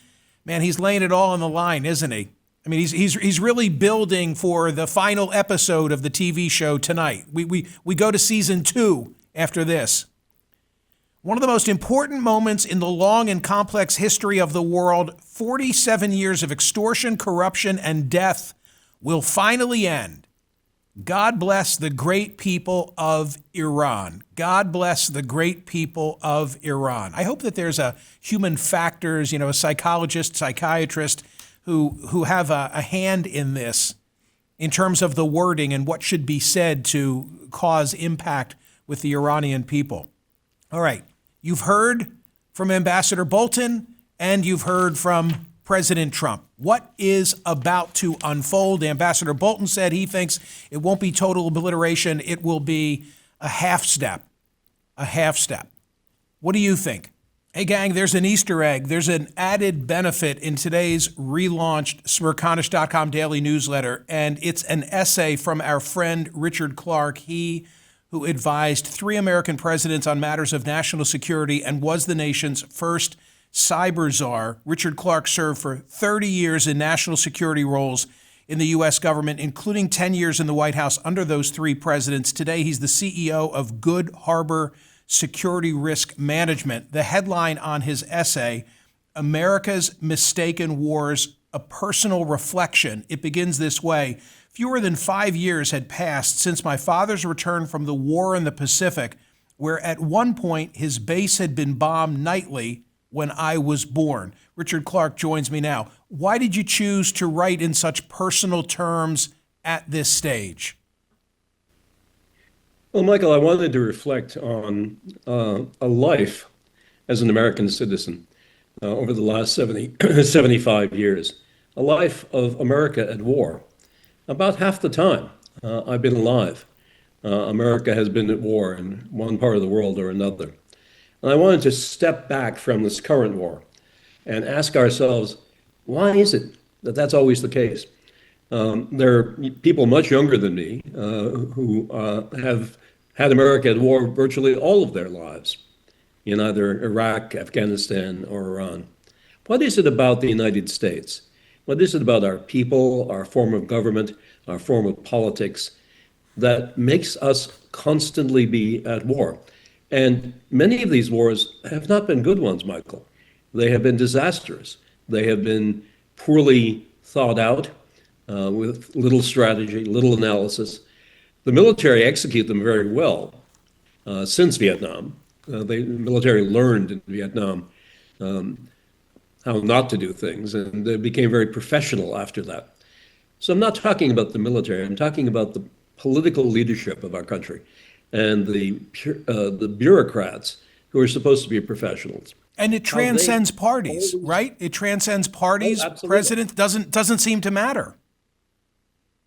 man, he's laying it all on the line, isn't he? I mean, he's really building for the final episode of the TV show tonight. We go to season 2 after this. One of the most important moments in the long and complex history of the world, 47 years of extortion, corruption, and death will finally end. God bless the great people of Iran. God bless the great people of Iran. I hope that there's a human factors, a psychologist, psychiatrist who have a hand in this in terms of the wording and what should be said to cause impact with the Iranian people. All right, you've heard from Ambassador Bolton and you've heard from President Trump. What is about to unfold? Ambassador Bolton said he thinks it won't be total obliteration. It will be a half step. A half step. What do you think? Hey, gang, there's an Easter egg. There's an added benefit in today's relaunched Smerconish.com daily newsletter, and it's an essay from our friend Richard Clarke. He who advised 3 American presidents on matters of national security and was the nation's first cyber czar. Richard Clarke served for 30 years in national security roles in the U.S. government, including 10 years in the White House under those 3 presidents. Today, he's the CEO of Good Harbor Security Risk Management. The headline on his essay, America's Mistaken Wars, a Personal Reflection. It begins this way. Fewer than 5 years had passed since my father's return from the war in the Pacific, where at one point his base had been bombed nightly when I was born. Richard Clarke joins me now. Why did you choose to write in such personal terms at this stage? Well, Michael, I wanted to reflect on a life as an American citizen over the last 75 years, a life of America at war. About half the time I've been alive, America has been at war in one part of the world or another. And I wanted to step back from this current war and ask ourselves, why is it that that's always the case? There are people much younger than me who have had America at war virtually all of their lives in either Iraq, Afghanistan, or Iran. What is it about the United States? What is it about our people, our form of government, our form of politics that makes us constantly be at war? And many of these wars have not been good ones, Michael. They have been disastrous. They have been poorly thought out, with little strategy, little analysis. The military execute them very well since Vietnam. The military learned in Vietnam how not to do things, and they became very professional after that. So I'm not talking about the military. I'm talking about the political leadership of our country and the bureaucrats who are supposed to be professionals. And it transcends parties, right? It transcends parties. Oh, president doesn't seem to matter.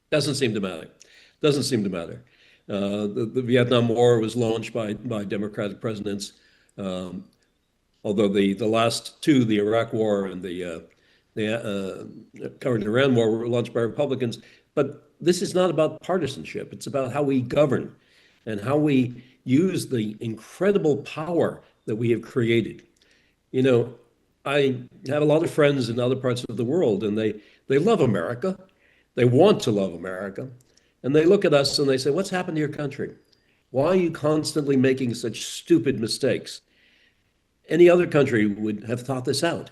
Doesn't seem to matter. Doesn't seem to matter. The Vietnam War was launched by Democratic presidents, although the last 2, the Iraq War and the current Iran War, were launched by Republicans. But this is not about partisanship. It's about how we govern and how we use the incredible power that we have created. You know, I have a lot of friends in other parts of the world, and they love America. They want to love America. And they look at us and they say, what's happened to your country? Why are you constantly making such stupid mistakes? Any other country would have thought this out.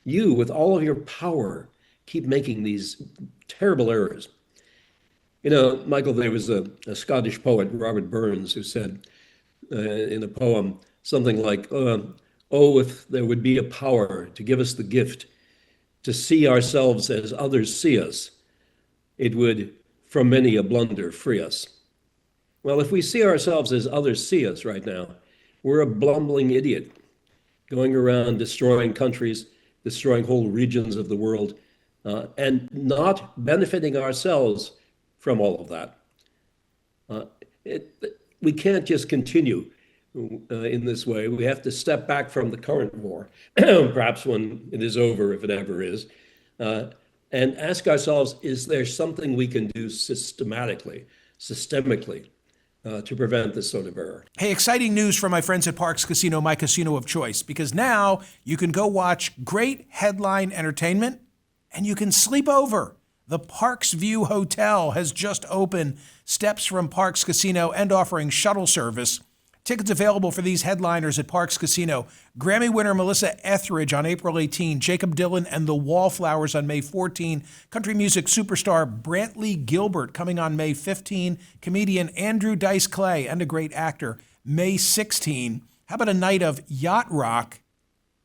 You, with all of your power, keep making these terrible errors. You know, Michael, there was a Scottish poet, Robert Burns, who said, in a poem something like, "Oh, if there would be a power to give us the gift to see ourselves as others see us, it would from many a blunder free us." Well, if we see ourselves as others see us right now, we're a blumbling idiot going around destroying countries, destroying whole regions of the world, and not benefiting ourselves from all of that. We can't just continue in this way. We have to step back from the current war, perhaps when it is over, if it ever is, and ask ourselves, is there something we can do systemically, to prevent this sort of error? Hey, exciting news from my friends at Parx Casino, my casino of choice, because now you can go watch great headline entertainment and you can sleep over. The Parx View Hotel has just opened, steps from Parx Casino and offering shuttle service. Tickets available for these headliners at Parx Casino. Grammy winner Melissa Etheridge on April 18, Jacob Dylan and the Wallflowers on May 14, country music superstar Brantley Gilbert coming on May 15, comedian Andrew Dice Clay and a great actor May 16. How about a night of yacht rock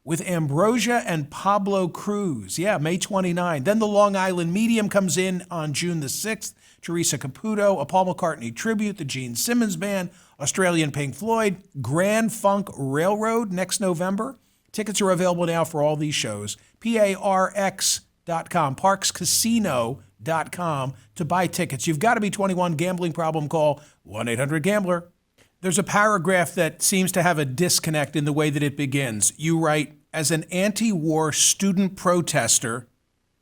with Ambrosia and Pablo Cruz? Yeah, May 29. Then the Long Island Medium comes in on June the 6th. Teresa Caputo, a Paul McCartney tribute, the Gene Simmons Band, Australian Pink Floyd, Grand Funk Railroad next November. Tickets are available now for all these shows. PARX.com, ParxCasino.com to buy tickets. You've got to be 21. Gambling problem, call 1-800-GAMBLER. There's a paragraph that seems to have a disconnect in the way that it begins. You write, as an anti-war student protester,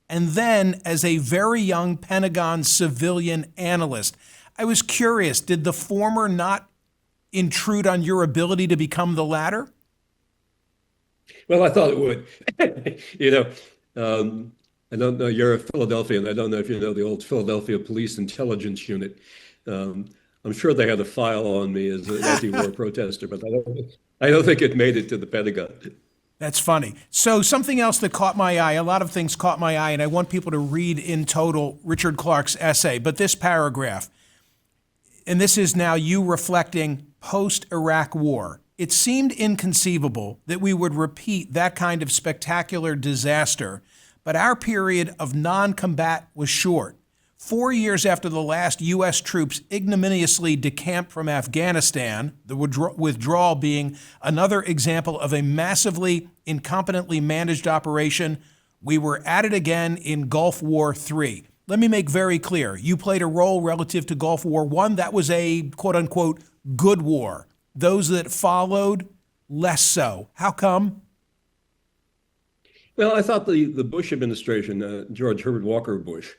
and then as a very young Pentagon civilian analyst. I was curious, did the former not intrude on your ability to become the latter? Well, I thought it would. I don't know, you're a Philadelphian. I don't know if you know the old Philadelphia Police Intelligence Unit. I'm sure they had a file on me as an anti-war protester, but I don't think it made it to the Pentagon. That's funny. So something else that caught my eye, a lot of things caught my eye, and I want people to read in total Richard Clarke's essay, but this paragraph, and this is now you reflecting post-Iraq war. It seemed inconceivable that we would repeat that kind of spectacular disaster, but our period of non-combat was short. 4 years after the last U.S. troops ignominiously decamped from Afghanistan, the withdrawal being another example of a massively incompetently managed operation, we were at it again in Gulf War III. Let me make very clear, you played a role relative to Gulf War I. That was a quote-unquote good war. Those that followed, less so. How come? Well, I thought the Bush administration, George Herbert Walker Bush,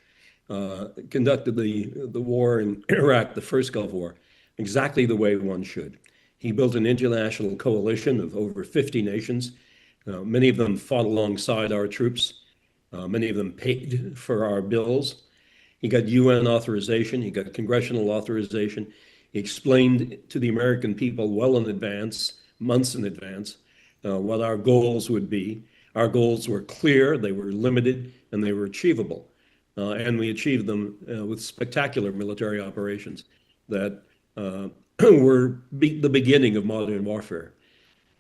conducted the war in Iraq, the first Gulf War, exactly the way one should. He built an international coalition of over 50 nations. Many of them fought alongside our troops. Many of them paid for our bills. He got UN authorization. He got congressional authorization. He explained to the American people well in advance, months in advance, what our goals would be. Our goals were clear, they were limited, and they were achievable. And we achieved them with spectacular military operations that were the beginning of modern warfare.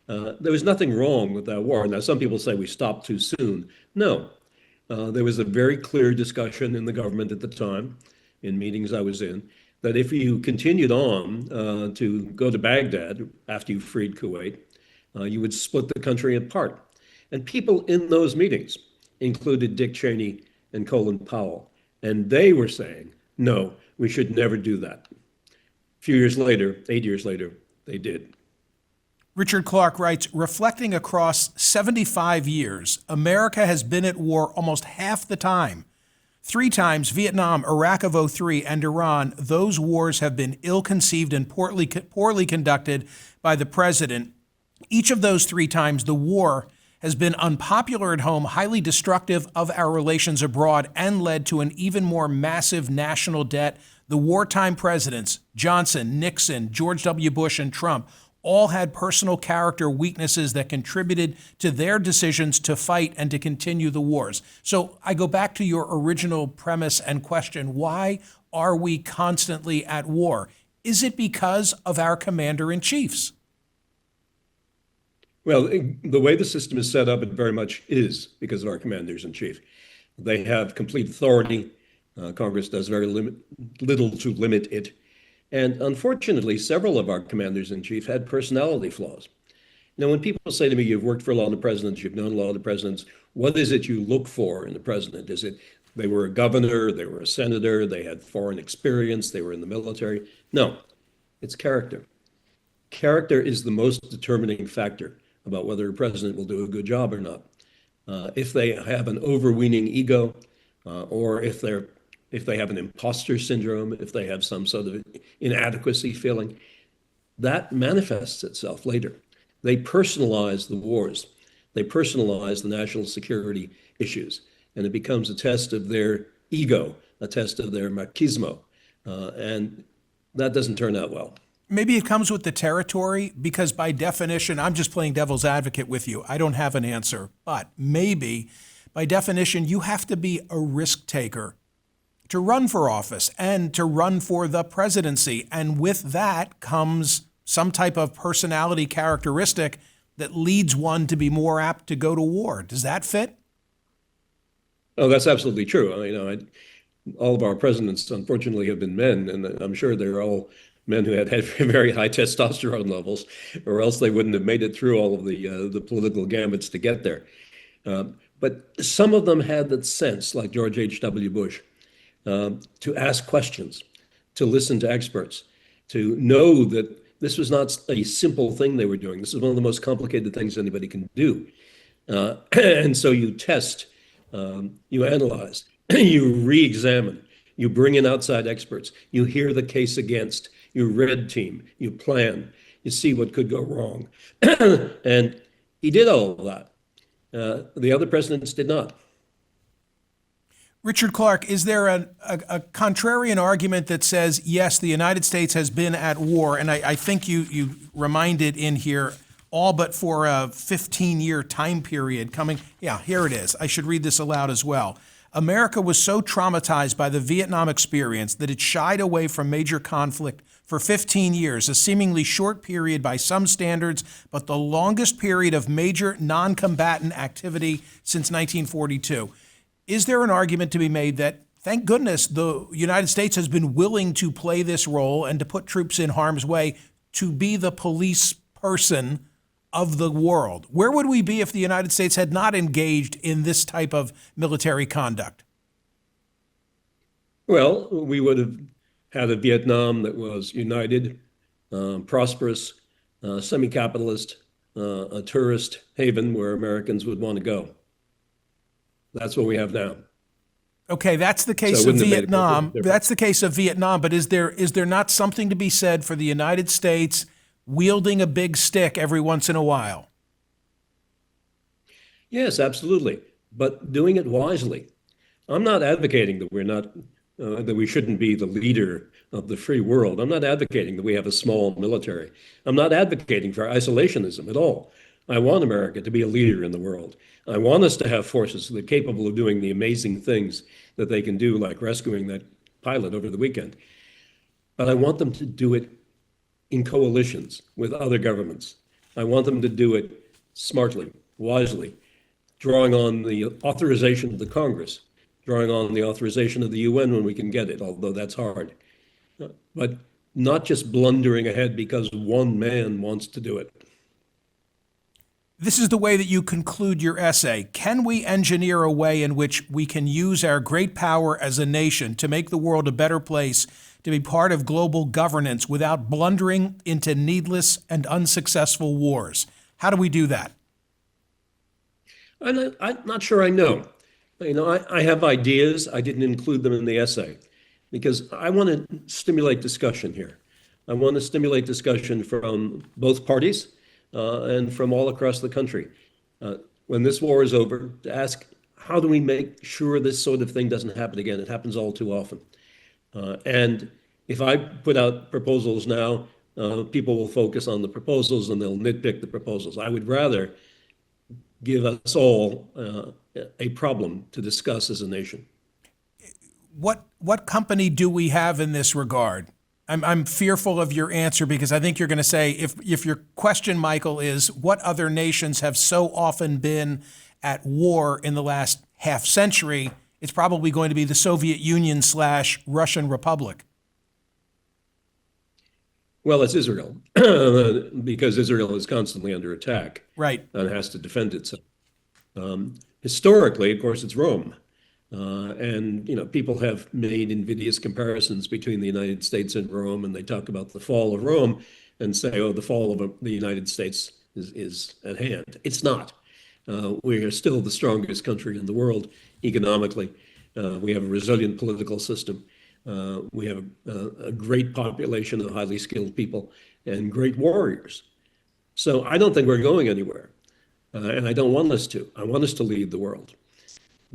There was nothing wrong with that war. Now, some people say we stopped too soon. No, there was a very clear discussion in the government at the time, in meetings I was in, that if you continued on to go to Baghdad after you freed Kuwait, you would split the country apart. And people in those meetings included Dick Cheney and Colin Powell. And they were saying, no, we should never do that. A few years later, 8 years later, they did. Richard Clarke writes, reflecting across 75 years, America has been at war almost half the time. 3 times, Vietnam, Iraq of '03, and Iran, those wars have been ill-conceived and poorly conducted by the president. Each of those 3 times, the war has been unpopular at home, highly destructive of our relations abroad, and led to an even more massive national debt. The wartime presidents, Johnson, Nixon, George W. Bush, and Trump, all had personal character weaknesses that contributed to their decisions to fight and to continue the wars. So I go back to your original premise and question, why are we constantly at war? Is it because of our commander-in-chiefs? Well, the way the system is set up, it very much is because of our commanders in chief. They have complete authority. Congress does very little to limit it. And unfortunately, several of our commanders in chief had personality flaws. Now, when people say to me, you've worked for a lot of presidents, you've known a lot of presidents, what is it you look for in a president? Is it they were a governor, they were a senator, they had foreign experience, they were in the military? No, it's character. Character is the most determining factor about whether a president will do a good job or not. If they have an overweening ego, or if they have an imposter syndrome, if they have some sort of inadequacy feeling, that manifests itself later. They personalize the wars. They personalize the national security issues, and it becomes a test of their ego, a test of their machismo, and that doesn't turn out well. Maybe it comes with the territory, because by definition, I'm just playing devil's advocate with you. I don't have an answer, but maybe by definition, you have to be a risk taker to run for office and to run for the presidency. And with that comes some type of personality characteristic that leads one to be more apt to go to war. Does that fit? Oh, that's absolutely true. All of our presidents, unfortunately, have been men, and I'm sure they're all men who had very high testosterone levels, or else they wouldn't have made it through all of the political gambits to get there. But some of them had that sense, like George H.W. Bush, to ask questions, to listen to experts, to know that this was not a simple thing they were doing. This is one of the most complicated things anybody can do. And so you test, you analyze, you re-examine, you bring in outside experts, you hear the case against, you red team, you plan, you see what could go wrong. And he did all of that. The other presidents did not. Richard Clarke, is there a contrarian argument that says, yes, the United States has been at war, and I think you reminded in here, all but for a 15-year time period coming. Yeah, here it is. I should read this aloud as well. America was so traumatized by the Vietnam experience that it shied away from major conflict for 15 years, a seemingly short period by some standards, but the longest period of major non-combatant activity since 1942. Is there an argument to be made that, thank goodness, the United States has been willing to play this role and to put troops in harm's way to be the police person of the world? Where would we be if the United States had not engaged in this type of military conduct? Well, we would have had a Vietnam that was united, prosperous, semi-capitalist, a tourist haven where Americans would want to go. That's what we have now. Okay, that's the case of Vietnam. That's the case of Vietnam. But is there not something to be said for the United States wielding a big stick every once in a while? Yes, absolutely. But doing it wisely. I'm not advocating that we're not that we shouldn't be the leader of the free world. I'm not advocating that we have a small military. I'm not advocating for isolationism at all. I want America to be a leader in the world. I want us to have forces that are capable of doing the amazing things that they can do, like rescuing that pilot over the weekend. But I want them to do it in coalitions with other governments. I want them to do it smartly, wisely, drawing on the authorization of the Congress, drawing on the authorization of the UN when we can get it, although that's hard. But not just blundering ahead because one man wants to do it. This is the way that you conclude your essay. Can we engineer a way in which we can use our great power as a nation to make the world a better place, to be part of global governance without blundering into needless and unsuccessful wars? How do we do that? I'm not sure I know. I have ideas. I didn't include them in the essay because I want to stimulate discussion here. I want to stimulate discussion from both parties and from all across the country. When this war is over, to ask, how do we make sure this sort of thing doesn't happen again? It happens all too often. And if I put out proposals now, people will focus on the proposals and they'll nitpick the proposals. I would rather give us all a problem to discuss as a nation. What company do we have in this regard? I'm fearful of your answer because I think you're going to say, if your question, Michael, is what other nations have so often been at war in the last half century, it's probably going to be the Soviet Union / Russian Republic. Well, it's Israel, because Israel is constantly under attack. Right. And has to defend itself. Historically, of course, it's Rome. And, people have made invidious comparisons between the United States and Rome, and they talk about the fall of Rome and say, oh, the fall of the United States is at hand. It's not. We are still the strongest country in the world economically. We have a resilient political system. We have a great population of highly skilled people and great warriors. So I don't think we're going anywhere. And I don't want us to. I want us to lead the world.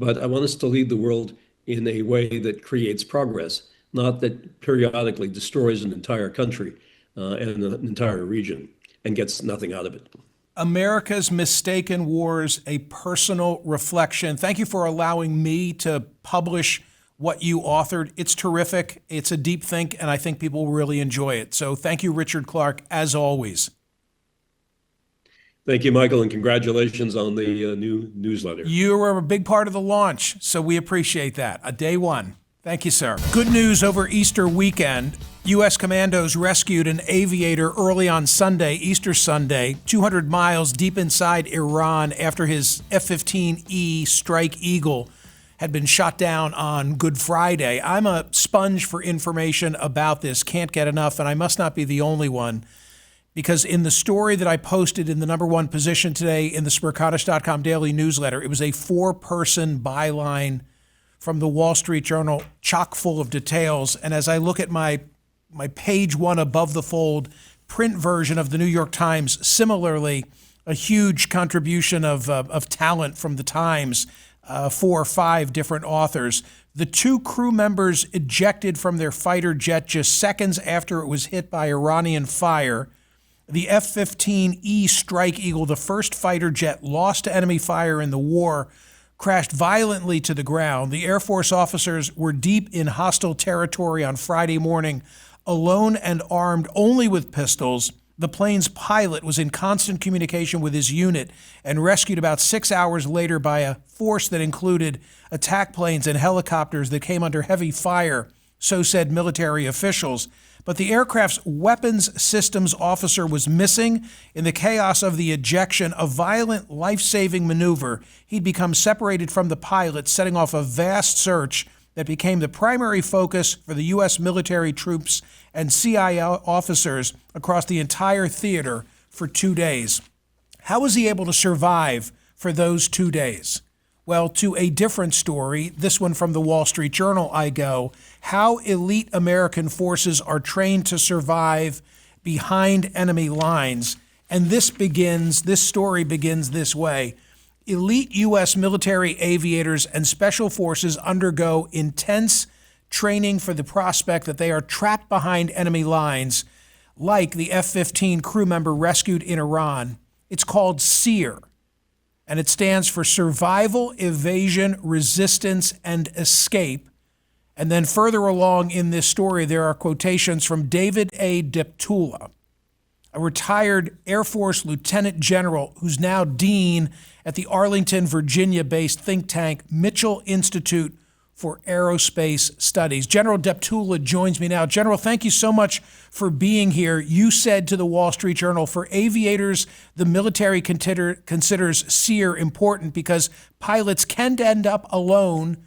But I want us to lead the world in a way that creates progress, not that periodically destroys an entire country and an entire region and gets nothing out of it. America's Mistaken Wars, a personal reflection. Thank you for allowing me to publish what you authored. It's terrific. It's a deep think, and I think people will really enjoy it. So thank you, Richard Clarke, as always. Thank you, Michael, and congratulations on the new newsletter. You were a big part of the launch, so we appreciate that. Day one. Thank you, sir. Good news over Easter weekend. U.S. commandos rescued an aviator early on Sunday, Easter Sunday, 200 miles deep inside Iran after his F-15E Strike Eagle had been shot down on Good Friday. I'm a sponge for information about this, can't get enough, and I must not be the only one, because in the story that I posted in the #1 position today in the Smerconish.com daily newsletter, it was a 4-person byline from the Wall Street Journal, chock full of details. And as I look at my page one above the fold print version of the New York Times, similarly, a huge contribution of talent from the Times, 4 or 5 different authors. The 2 crew members ejected from their fighter jet just seconds after it was hit by Iranian fire. The F-15E Strike Eagle, the first fighter jet lost to enemy fire in the war, crashed violently to the ground. The Air Force officers were deep in hostile territory on Friday morning, alone and armed only with pistols. The plane's pilot was in constant communication with his unit and rescued about 6 hours later by a force that included attack planes and helicopters that came under heavy fire, so said military officials. But the aircraft's weapons systems officer was missing. In the chaos of the ejection, a violent life-saving maneuver, he'd become separated from the pilot, setting off a vast search that became the primary focus for the U.S. military troops and CIA officers across the entire theater for 2 days. How was he able to survive for those 2 days? Well, to a different story, this one from the Wall Street Journal, I go, how elite American forces are trained to survive behind enemy lines. And this story begins this way. Elite U.S. military aviators and special forces undergo intense training for the prospect that they are trapped behind enemy lines, like the F-15 crew member rescued in Iran. It's called SEER, and it stands for Survival, Evasion, Resistance, and Escape. And then further along in this story, there are quotations from David A. Deptula, a retired Air Force lieutenant general who's now dean at the Arlington, Virginia-based think tank Mitchell Institute for Aerospace Studies. General Deptula joins me now. General, thank you so much for being here. You said to the Wall Street Journal, for aviators, the military considers SEER important because pilots can end up alone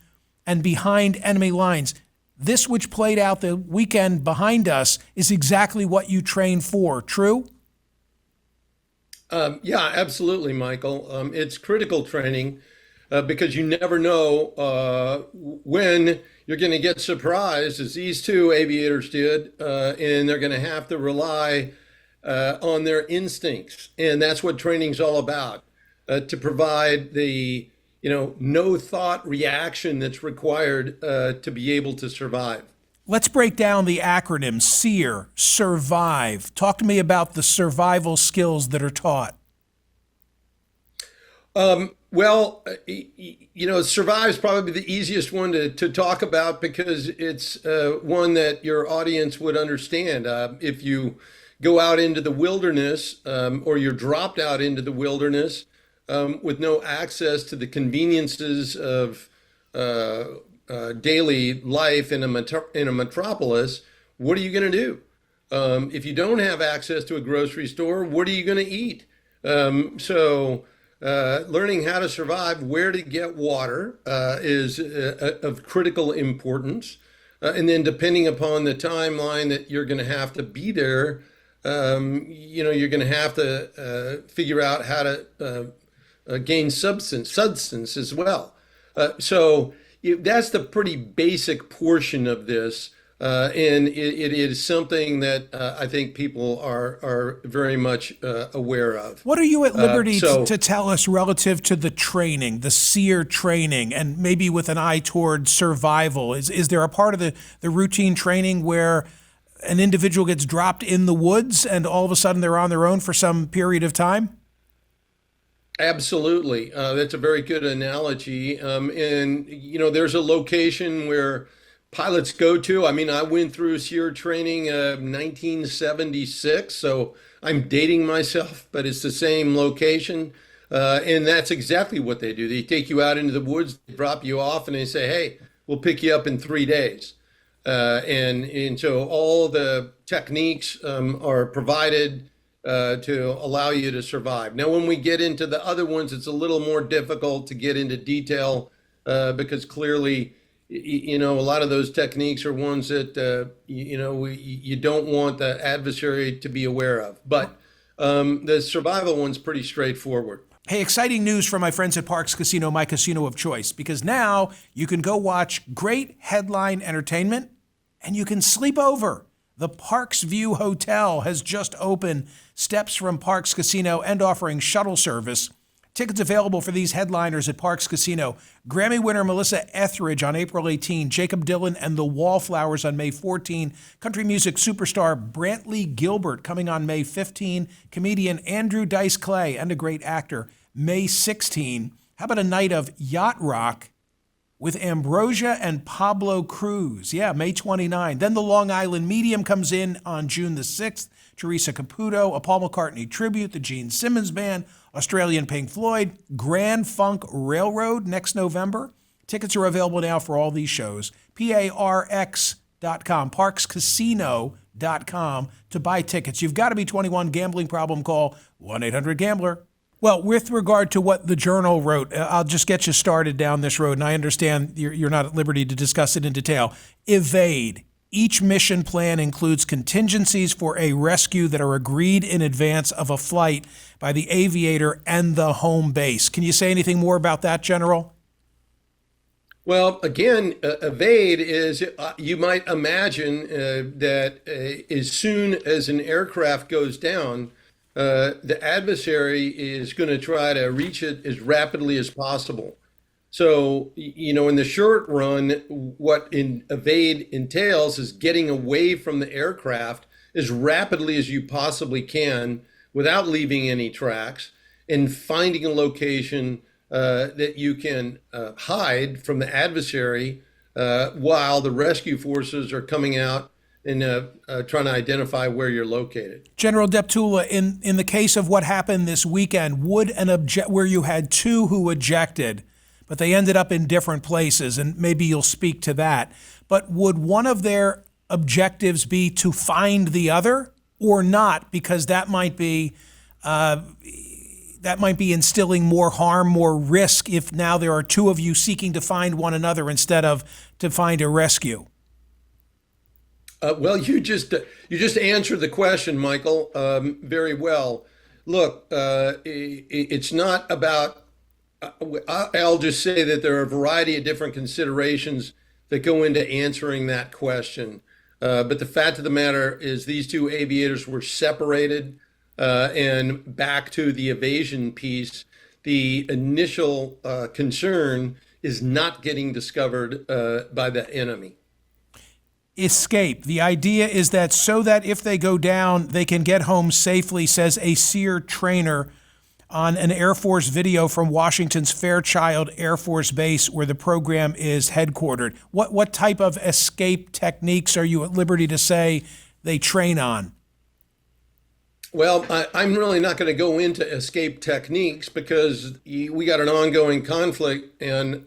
and behind enemy lines. This, which played out the weekend behind us, is exactly what you trained for, true? Yeah, absolutely, Michael. It's critical training because you never know when you're going to get surprised, as these 2 aviators did, and they're going to have to rely on their instincts. And that's what training's all about, to provide the no thought reaction that's required to be able to survive. Let's break down the acronym SEER, survive. Talk to me about the survival skills that are taught. Well, survive is probably the easiest one to talk about because it's one that your audience would understand. If you go out into the wilderness or you're dropped out into the wilderness with no access to the conveniences of daily life in a metropolis, what are you going to do? If you don't have access to a grocery store, what are you going to eat? Learning how to survive, where to get water is of critical importance. And then depending upon the timeline that you're going to have to be there, you're going to have to figure out how to gain substance as well. That's the pretty basic portion of this. And it is something that I think people are very much aware of. What are you at liberty to tell us relative to the training, the SEER training, and maybe with an eye toward survival? Is there a part of the routine training where an individual gets dropped in the woods and all of a sudden they're on their own for some period of time? Absolutely. That's a very good analogy. And there's a location where pilots go to. I mean, I went through SEER training 1976, so I'm dating myself, but it's the same location. And that's exactly what they do. They take you out into the woods, they drop you off, and they say, hey, we'll pick you up in 3 days. And so all the techniques are provided to allow you to survive. Now, when we get into the other ones, it's a little more difficult to get into detail because clearly, a lot of those techniques are ones that, you don't want the adversary to be aware of. But the survival one's pretty straightforward. Hey, exciting news from my friends at Parks Casino, my casino of choice, because now you can go watch great headline entertainment and you can sleep over. The Parks View Hotel has just opened steps from Parks Casino and offering shuttle service. Tickets available for these headliners at Parks Casino. Grammy winner Melissa Etheridge on April 18, Jacob Dylan and the Wallflowers on May 14, country music superstar Brantley Gilbert coming on May 15, comedian Andrew Dice Clay and a great actor May 16. How about a night of yacht rock with Ambrosia and Pablo Cruz? Yeah, May 29. Then the Long Island Medium comes in on June the 6th. Teresa Caputo, a Paul McCartney tribute, the Gene Simmons Band, Australian Pink Floyd, Grand Funk Railroad next November. Tickets are available now for all these shows. PARX.com, parkscasino.com to buy tickets. You've got to be 21. Gambling problem, call 1-800-GAMBLER. Well, with regard to what the Journal wrote, I'll just get you started down this road, and I understand you're not at liberty to discuss it in detail. Evade. Each mission plan includes contingencies for a rescue that are agreed in advance of a flight by the aviator and the home base. Can you say anything more about that, General? Well, again, evade is, you might imagine that as soon as an aircraft goes down, the adversary is going to try to reach it as rapidly as possible. So, in the short run, what evade entails is getting away from the aircraft as rapidly as you possibly can without leaving any tracks and finding a location that you can hide from the adversary while the rescue forces are coming out and trying to identify where you're located. General Deptula, in the case of what happened this weekend, would where you had two who ejected, but they ended up in different places, and maybe you'll speak to that. But would one of their objectives be to find the other or not? Because that might be instilling more harm, more risk if now there are two of you seeking to find one another instead of to find a rescue. Well, you just answered the question, Michael, very well. Look, it's not about. I'll just say that there are a variety of different considerations that go into answering that question. But the fact of the matter is these two aviators were separated, and back to the evasion piece, the initial concern is not getting discovered by the enemy. Escape. The idea is that so that if they go down, they can get home safely, says a SEER trainer. on an Air Force video from Washington's Fairchild Air Force Base, where the program is headquartered. What type of escape techniques are you at liberty to say they train on? Well, I'm really not going to go into escape techniques because we got an ongoing conflict, and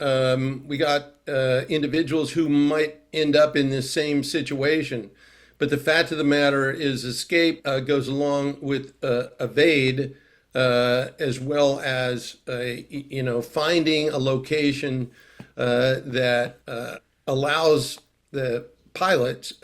we got individuals who might end up in this same situation. But the fact of the matter is, escape goes along with evade, as well as finding a location that allows the pilots,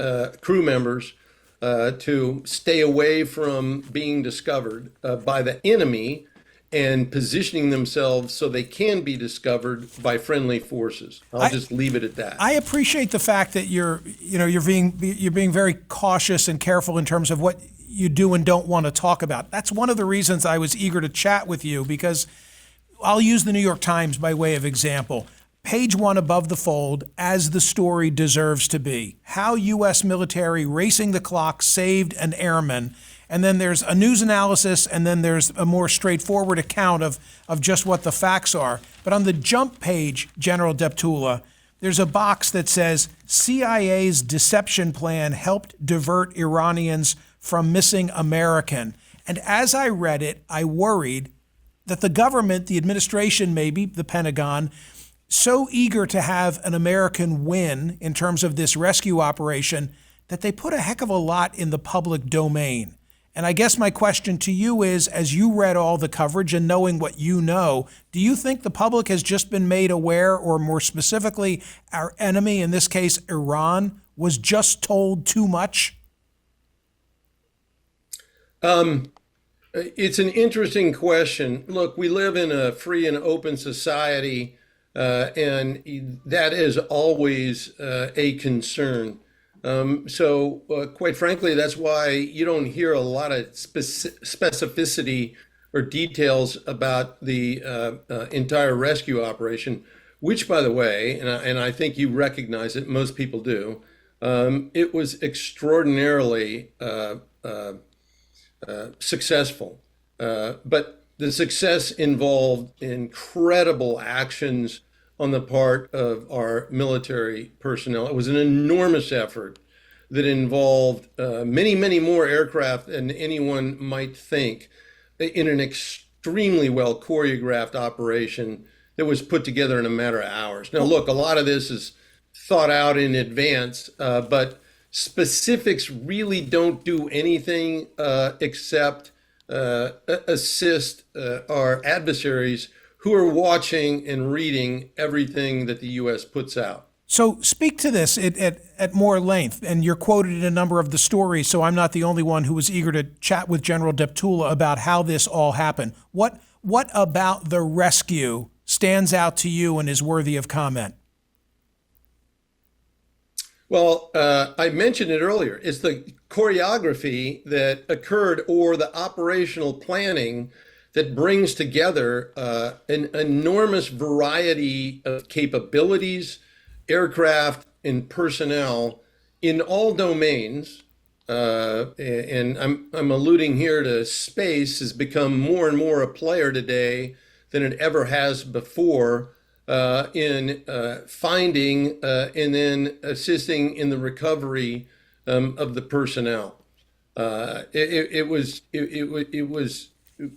crew members, to stay away from being discovered by the enemy and positioning themselves so they can be discovered by friendly forces. I'll just leave it at that. I appreciate the fact that you're being very cautious and careful in terms of what you do and don't want to talk about. That's one of the reasons I was eager to chat with you, because I'll use the New York Times by way of example. Page 1 above the fold, as the story deserves to be. How U.S. military racing the clock saved an airman. And then there's a news analysis, and then there's a more straightforward account of just what the facts are. But on the jump page, General Deptula, there's a box that says CIA's deception plan helped divert Iranians from missing American. And as I read it, I worried that the government, the administration maybe, the Pentagon, so eager to have an American win in terms of this rescue operation that they put a heck of a lot in the public domain. And I guess my question to you is, as you read all the coverage and knowing what you know, do you think the public has just been made aware, or more specifically, our enemy, in this case, Iran, was just told too much? It's an interesting question. Look, we live in a free and open society, and that is always a concern. So quite frankly, that's why you don't hear a lot of specificity or details about the entire rescue operation, which, by the way, and I think you recognize it, most people do, it was extraordinarily successful. But the success involved incredible actions on the part of our military personnel. It was an enormous effort that involved many, many more aircraft than anyone might think, in an extremely well choreographed operation that was put together in a matter of hours. Now, look, a lot of this is thought out in advance, but specifics really don't do anything except assist our adversaries who are watching and reading everything that the U.S. puts out. So speak to this at more length, and you're quoted in a number of the stories, so I'm not the only one who was eager to chat with General Deptula about how this all happened. What about the rescue stands out to you and is worthy of comment? Well, I mentioned it earlier. It's the choreography that occurred, or the operational planning that brings together an enormous variety of capabilities, aircraft, and personnel in all domains. And I'm alluding here to space has become more and more a player today than it ever has before in finding and then assisting in the recovery of the personnel. It was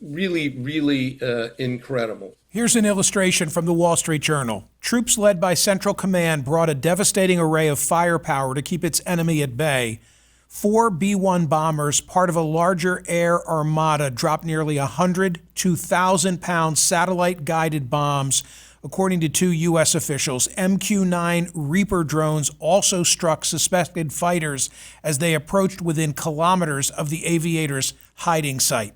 really, really incredible. Here's an illustration from the Wall Street Journal. Troops led by Central Command brought a devastating array of firepower to keep its enemy at bay. 4 B-1 bombers, part of a larger air armada, dropped nearly 100 2,000-pound satellite-guided bombs, according to 2 U.S. officials. MQ-9 Reaper drones also struck suspected fighters as they approached within kilometers of the aviators' hiding site.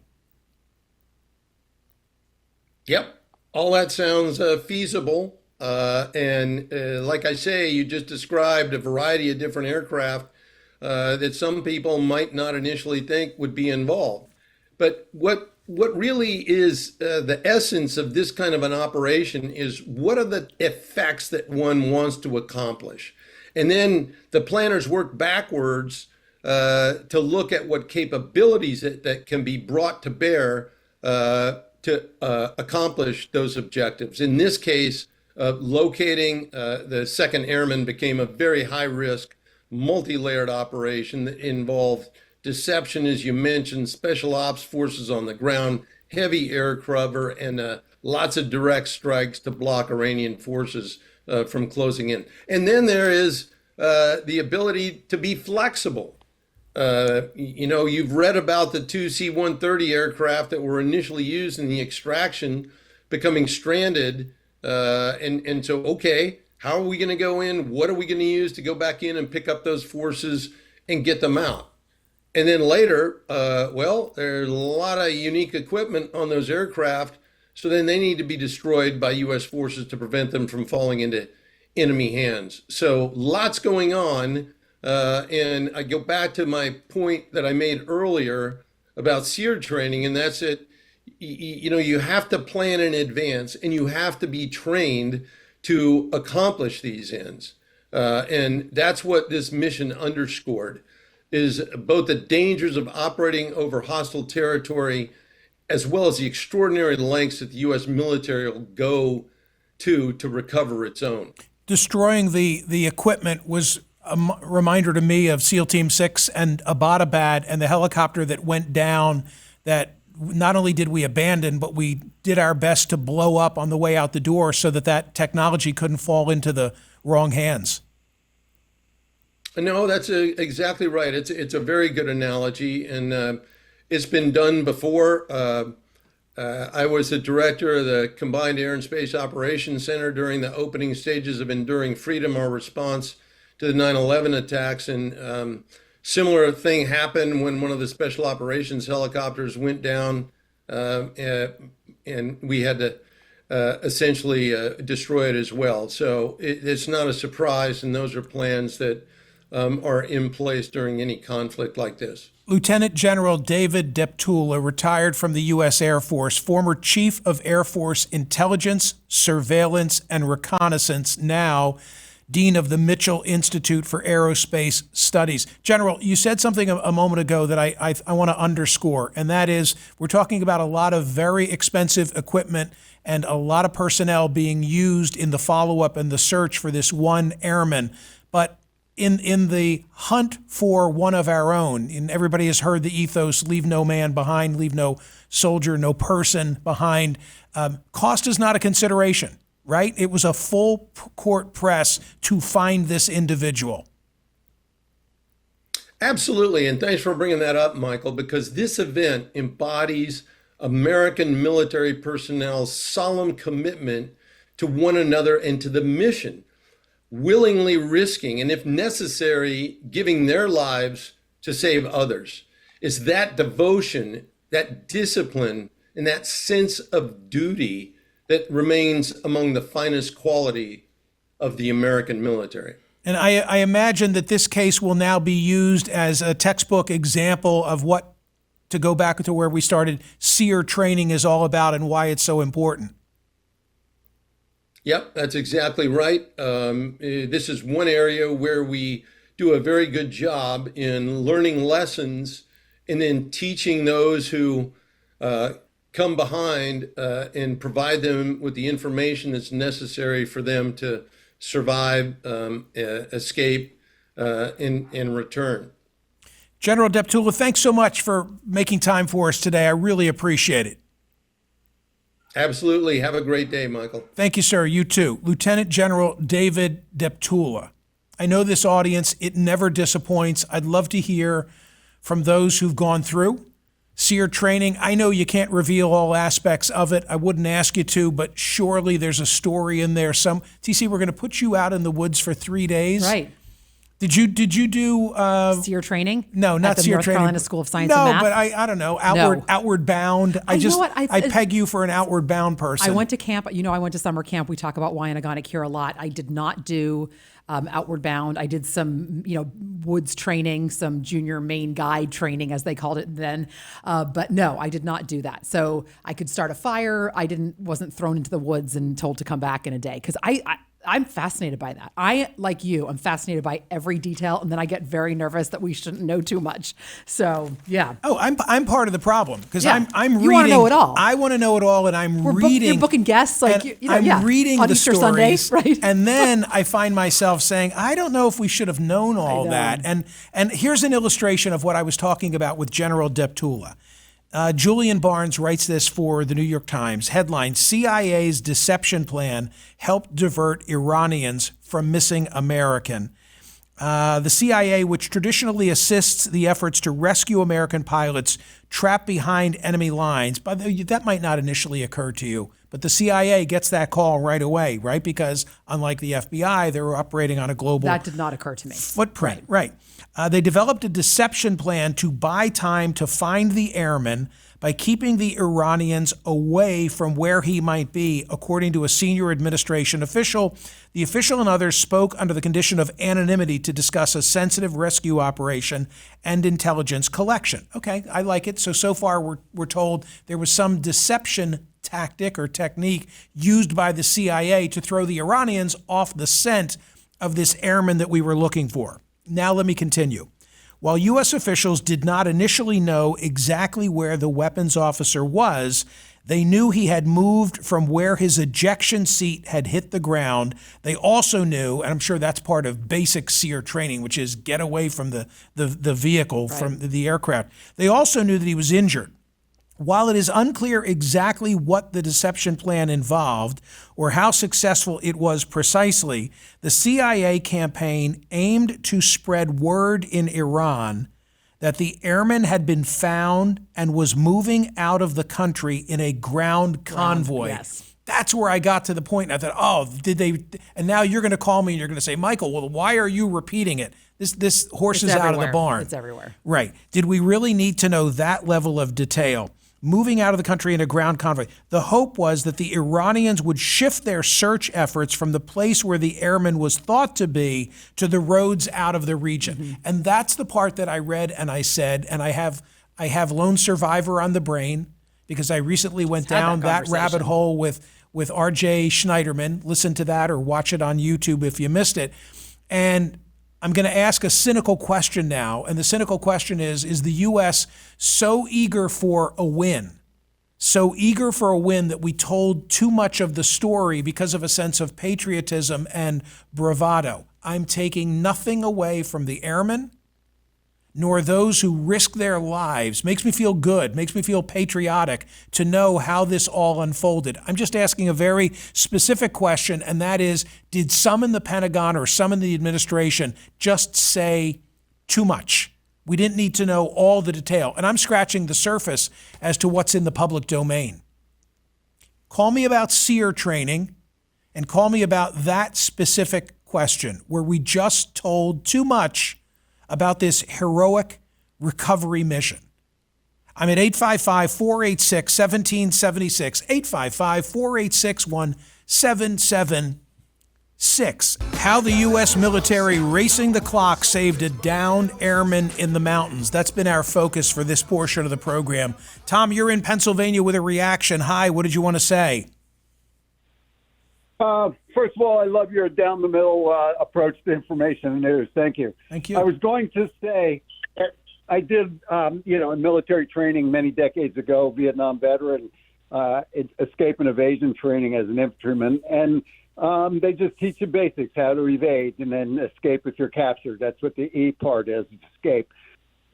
Yep. All that sounds feasible. And like I say, you just described a variety of different aircraft that some people might not initially think would be involved. But what really is the essence of this kind of an operation is, what are the effects that one wants to accomplish? And then the planners work backwards to look at what capabilities that can be brought to bear to to accomplish those objectives. In this case, locating the second airman became a very high-risk, multi-layered operation that involved deception, as you mentioned, special ops forces on the ground, heavy air cover, and lots of direct strikes to block Iranian forces from closing in. And then there is the ability to be flexible. You've read about the two C-130 aircraft that were initially used in the extraction becoming stranded. And so, okay, how are we going to go in? What are we going to use to go back in and pick up those forces and get them out? And then later, there's a lot of unique equipment on those aircraft. So then they need to be destroyed by U.S. forces to prevent them from falling into enemy hands. So lots going on. And I go back to my point that I made earlier about SEER training, and that's it. You have to plan in advance, and you have to be trained to accomplish these ends. And that's what this mission underscored, is both the dangers of operating over hostile territory, as well as the extraordinary lengths that the U.S. military will go to recover its own. Destroying the equipment was a reminder to me of SEAL Team 6 and Abbottabad and the helicopter that went down, that not only did we abandon, but we did our best to blow up on the way out the door so that technology couldn't fall into the wrong hands. No, that's exactly right. It's a very good analogy, and it's been done before. I was the director of the Combined Air and Space Operations Center during the opening stages of Enduring Freedom, our response to the 9/11 attacks, and similar thing happened when one of the special operations helicopters went down, and we had to essentially destroy it as well. So it's not a surprise, and those are plans that are in place during any conflict like this. Lieutenant General David Deptula retired from the U.S. Air Force, former Chief of Air Force Intelligence, Surveillance, and Reconnaissance, now Dean of the Mitchell Institute for Aerospace Studies. General, you said something a moment ago that I want to underscore, and that is we're talking about a lot of very expensive equipment and a lot of personnel being used in the follow-up and the search for this one airman. But in the hunt for one of our own, and everybody has heard the ethos, leave no man behind, leave no soldier, no person behind, cost is not a consideration, right? It was a full court press to find this individual. Absolutely, and thanks for bringing that up, Michael, because this event embodies American military personnel's solemn commitment to one another and to the mission, willingly risking, and if necessary, giving their lives to save others. It's that devotion, that discipline, and that sense of duty that remains among the finest quality of the American military. And I imagine that this case will now be used as a textbook example of what, to go back to where we started, SEER training is all about and why it's so important. Yep, that's exactly right. This is one area where we do a very good job in learning lessons and then teaching those who come behind and provide them with the information that's necessary for them to survive, escape, and return. General Deptula, thanks so much for making time for us today. I really appreciate it. Absolutely. Have a great day, Michael. Thank you, sir. You too. Lieutenant General David Deptula. I know this audience, it never disappoints. I'd love to hear from those who've gone through SEER training. I know you can't reveal all aspects of it. I wouldn't ask you to, but surely there's a story in there. TC, we're going to put you out in the woods for 3 days. Right. Did you do SEER training? No, not at the SEER North training. Carolina School of Science and Math? No, but I don't know. Outward bound. I peg you for an outward bound person. I went to camp. I went to summer camp. We talk about Wyandotte here a lot. I did not do outward bound. I did some, woods training, some junior Maine guide training, as they called it then. But no, I did not do that. So I could start a fire. I wasn't thrown into the woods and told to come back in a day, because I'm fascinated by that. I, like you, I'm fascinated by every detail, and then I get very nervous that we shouldn't know too much. So, yeah. Oh, I'm part of the problem because Yeah. I'm reading. You wanna know it all. I want to know it all, and I'm reading. You're booking guests, like, and I'm reading on the Easter stories, Sunday, right? And then I find myself saying, I don't know if we should have known all that. And here's an illustration of what I was talking about with General Deptula. Julian Barnes writes this for the New York Times. Headline, CIA's deception plan helped divert Iranians from missing American. The CIA, which traditionally assists the efforts to rescue American pilots trapped behind enemy lines, but that might not initially occur to you, but the CIA gets that call right away, right? Because unlike the FBI, they're operating on a global That did not occur to me. footprint, right. They developed a deception plan to buy time to find the airman by keeping the Iranians away from where he might be, according to a senior administration official. The official and others spoke under the condition of anonymity to discuss a sensitive rescue operation and intelligence collection. Okay, I like it. So far we're told there was some deception tactic or technique used by the CIA to throw the Iranians off the scent of this airman that we were looking for. Now let me continue. While U.S. officials did not initially know exactly where the weapons officer was, they knew he had moved from where his ejection seat had hit the ground. They also knew, and I'm sure that's part of basic SEER training, which is get away from the vehicle, right, from the aircraft. They also knew that he was injured. While it is unclear exactly what the deception plan involved or how successful it was precisely, the CIA campaign aimed to spread word in Iran that the airman had been found and was moving out of the country in a ground convoy. Yes. That's where I got to the point. I thought, oh, did they? And now you're going to call me and you're going to say, Michael, well, why are you repeating it? This horse is out of the barn. It's everywhere. Right. Did we really need to know that level of detail? Moving out of the country in a ground convoy. The hope was that the Iranians would shift their search efforts from the place where the airman was thought to be to the roads out of the region. Mm-hmm. And that's the part that I read and I said, and I have Lone Survivor on the brain because I recently went down that rabbit hole with R.J. Schneiderman. Listen to that or watch it on YouTube if you missed it. And I'm going to ask a cynical question now, and the cynical question is the U.S. so eager for a win that we told too much of the story because of a sense of patriotism and bravado? I'm taking nothing away from the airmen, nor those who risk their lives. Makes me feel good, makes me feel patriotic to know how this all unfolded. I'm just asking a very specific question, and that is, did some in the Pentagon or some in the administration just say too much? We didn't need to know all the detail. And I'm scratching the surface as to what's in the public domain. Call me about SEER training, and call me about that specific question, where we just told too much about this heroic recovery mission. I'm at 855-486-1776, 855-486-1776. How the U.S. military racing the clock saved a downed airman in the mountains. That's been our focus for this portion of the program. Tom, you're in Pennsylvania with a reaction. Hi, what did you want to say? First of all, I love your down-the-middle approach to information and news. Thank you. Thank you. I was going to say I did, military training many decades ago, Vietnam veteran, escape and evasion training as an infantryman, and they just teach you basics, how to evade and then escape if you're captured. That's what the E part is, escape.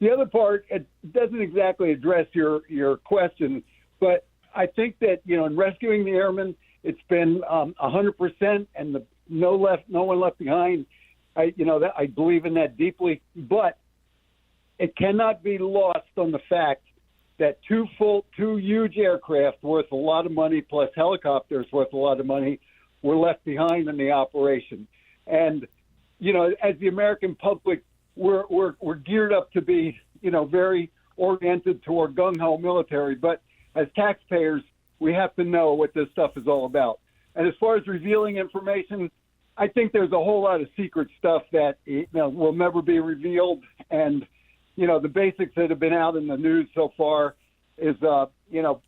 The other part, it doesn't exactly address your question, but I think that, in rescuing the airmen, it's been 100%, and no one left behind. I believe in that deeply, but it cannot be lost on the fact that two huge aircraft worth a lot of money, plus helicopters worth a lot of money, were left behind in the operation. And as the American public, we're geared up to be very oriented toward gung-ho military, but as taxpayers, we have to know what this stuff is all about. And as far as revealing information, I think there's a whole lot of secret stuff that will never be revealed. And, the basics that have been out in the news so far is,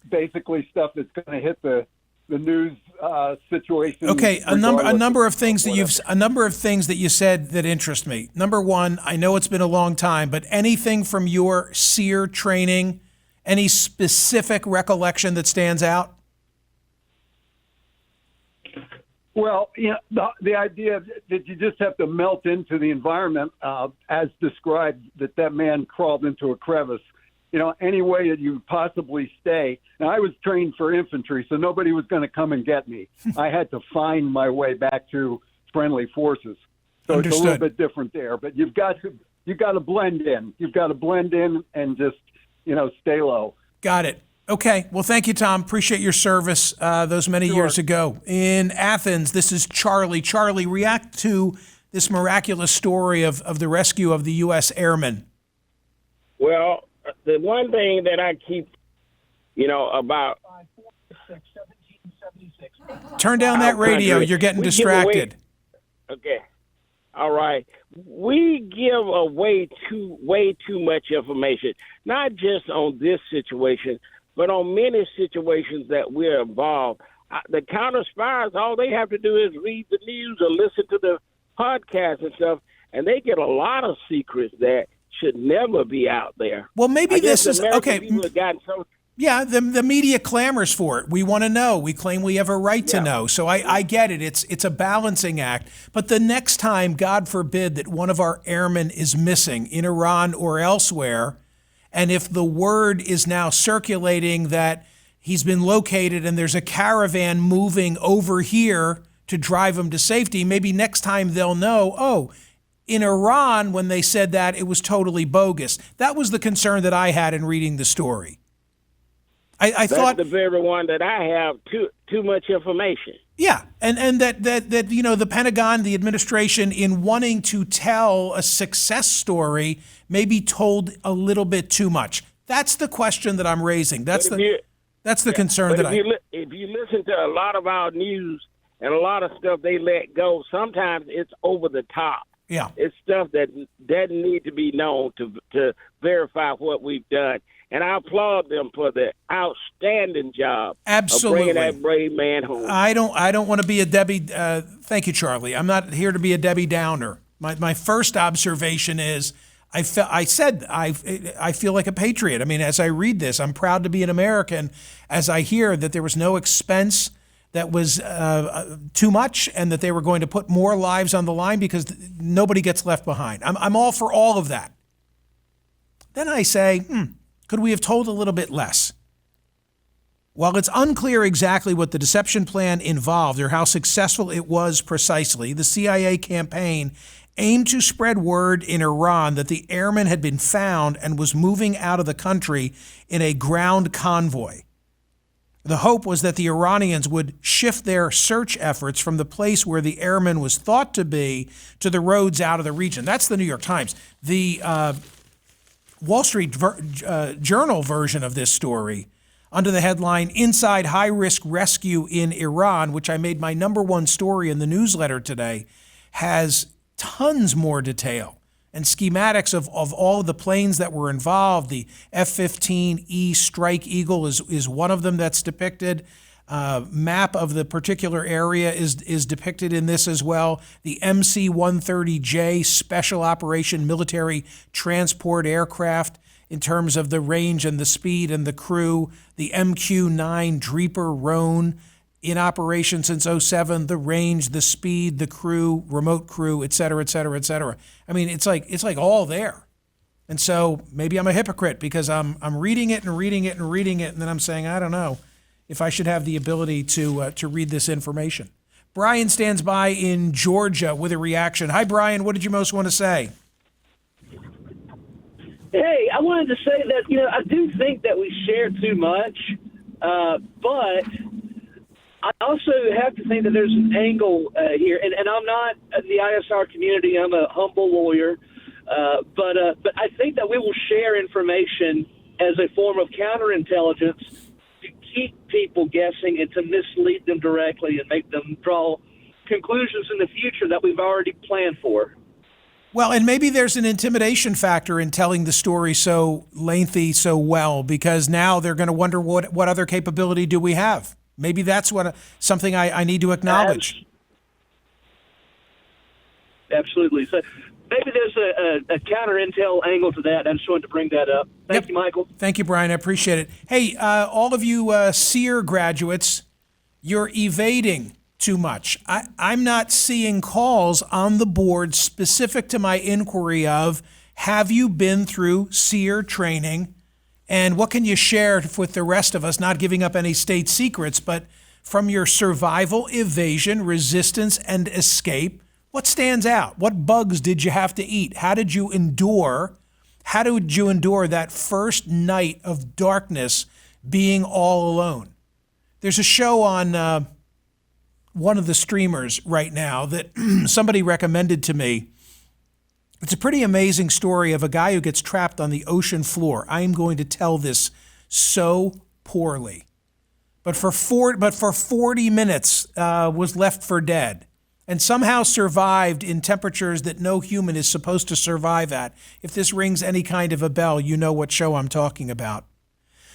basically stuff that's going to hit the the news situation. Okay, a number of things that you said that interest me. Number one, I know it's been a long time, but anything from your SEER training, any specific recollection that stands out? Well, the idea that you just have to melt into the environment, as described, that man crawled into a crevice. Any way that you possibly stay. Now, I was trained for infantry, so nobody was going to come and get me. I had to find my way back to friendly forces. So Understood. It's a little bit different there. But you've got to blend in. You've got to blend in and just, stay low. Got it. Okay. Well, thank you, Tom. Appreciate your service those many years ago. In Athens, this is Charlie. Charlie, react to this miraculous story of the rescue of the U.S. airmen. Well, the one thing that I keep, about... Turn down that radio. You're getting distracted. Okay. All right. We give away way too much information, not just on this situation, but on many situations that we're involved. The counter spies, all they have to do is read the news or listen to the podcast and stuff, and they get a lot of secrets that should never be out there. Well, maybe this is okay. People have gotten so. Yeah, the media clamors for it. We want to know. We claim we have a right to know. So I get it. It's a balancing act. But the next time, God forbid, that one of our airmen is missing in Iran or elsewhere, and if the word is now circulating that he's been located and there's a caravan moving over here to drive him to safety, maybe next time they'll know, in Iran, when they said that, it was totally bogus. That was the concern that I had in reading the story. I thought that's the very one that I have too much information. Yeah, and that the Pentagon, the administration, in wanting to tell a success story, maybe told a little bit too much. That's the question that I'm raising. That's the concern that if you listen to a lot of our news and a lot of stuff they let go, sometimes it's over the top. Yeah. It's stuff that doesn't need to be known to verify what we've done. And I applaud them for the outstanding job Absolutely. of bringing that brave man home. I don't want to be a Debbie. Thank you, Charlie. I'm not here to be a Debbie Downer. My first observation is I feel like a patriot. I mean, as I read this, I'm proud to be an American. As I hear that there was no expense that was too much, and that they were going to put more lives on the line because nobody gets left behind. I'm all for all of that. Then I say, could we have told a little bit less? While it's unclear exactly what the deception plan involved or how successful it was precisely, the CIA campaign aimed to spread word in Iran that the airman had been found and was moving out of the country in a ground convoy. The hope was that the Iranians would shift their search efforts from the place where the airman was thought to be to the roads out of the region. That's the New York Times. The Wall Street Journal version of this story, under the headline, Inside High-Risk Rescue in Iran, which I made my #1 story in the newsletter today, has tons more detail and schematics of all of the planes that were involved. The F-15E Strike Eagle is one of them that's depicted. Map of the particular area is depicted in this as well. The MC-130J Special Operation Military Transport Aircraft in terms of the range and the speed and the crew. The MQ-9 Dreeper Roan in operation since 2007, the range, the speed, the crew, remote crew, et cetera, et cetera, et cetera. I mean, it's like all there. And so maybe I'm a hypocrite because I'm reading it and reading it and reading it, and then I'm saying, I don't know if I should have the ability to read this information. Brian stands by in Georgia with a reaction. Hi, Brian. What did you most want to say? Hey, I wanted to say that, I do think that we share too much, but I also have to think that there's an angle here, and I'm not in the ISR community. I'm a humble lawyer, but I think that we will share information as a form of counterintelligence to keep people guessing and to mislead them directly and make them draw conclusions in the future that we've already planned for. Well, and maybe there's an intimidation factor in telling the story so lengthy, so well, because now they're going to wonder what other capability do we have? Maybe that's something I need to acknowledge. Absolutely. So maybe there's a counter intel angle to that. I just wanted to bring that up. Thank you, Michael. Thank you, Brian. I appreciate it. Hey, all of you SEER graduates, you're evading too much. I'm not seeing calls on the board specific to my inquiry of, have you been through SEER training? And what can you share with the rest of us, not giving up any state secrets, but from your survival, evasion, resistance, and escape, what stands out? What bugs did you have to eat? How did you endure? How did you endure that first night of darkness being all alone? There's a show on one of the streamers right now that somebody recommended to me. It's a pretty amazing story of a guy who gets trapped on the ocean floor. I am going to tell this so poorly. But for 40 minutes was left for dead and somehow survived in temperatures that no human is supposed to survive at. If this rings any kind of a bell, you know what show I'm talking about.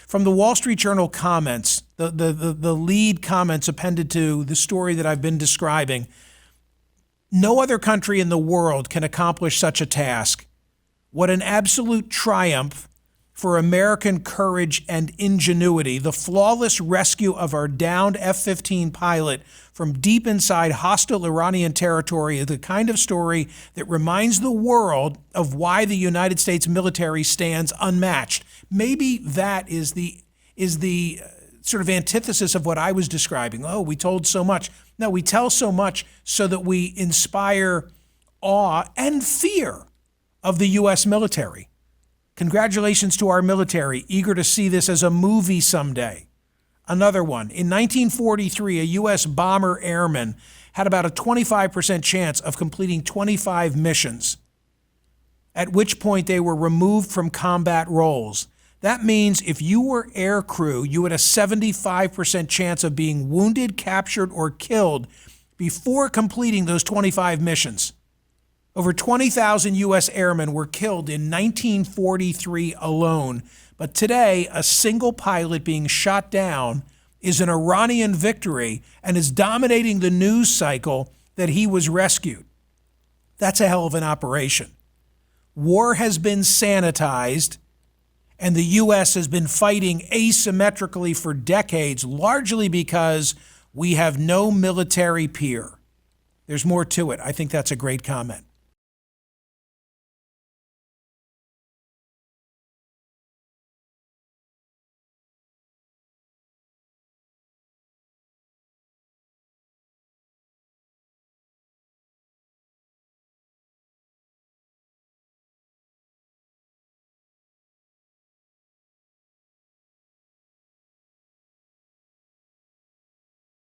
From the Wall Street Journal comments, the lead comments appended to the story that I've been describing, no other country in the world can accomplish such a task. What an absolute triumph for American courage and ingenuity. The flawless rescue of our downed F-15 pilot from deep inside hostile Iranian territory is the kind of story that reminds the world of why the United States military stands unmatched. Maybe that is the sort of antithesis of what I was describing. Oh, we told so much. No, we tell so much so that we inspire awe and fear of the U.S. military. Congratulations to our military, eager to see this as a movie someday. Another one. In 1943, a U.S. bomber airman had about a 25% chance of completing 25 missions, at which point they were removed from combat roles. That means if you were air crew, you had a 75% chance of being wounded, captured, or killed before completing those 25 missions. Over 20,000 U.S. airmen were killed in 1943 alone, but today a single pilot being shot down is an Iranian victory and is dominating the news cycle that he was rescued. That's a hell of an operation. War has been sanitized, and the U.S. has been fighting asymmetrically for decades, largely because we have no military peer. There's more to it. I think that's a great comment.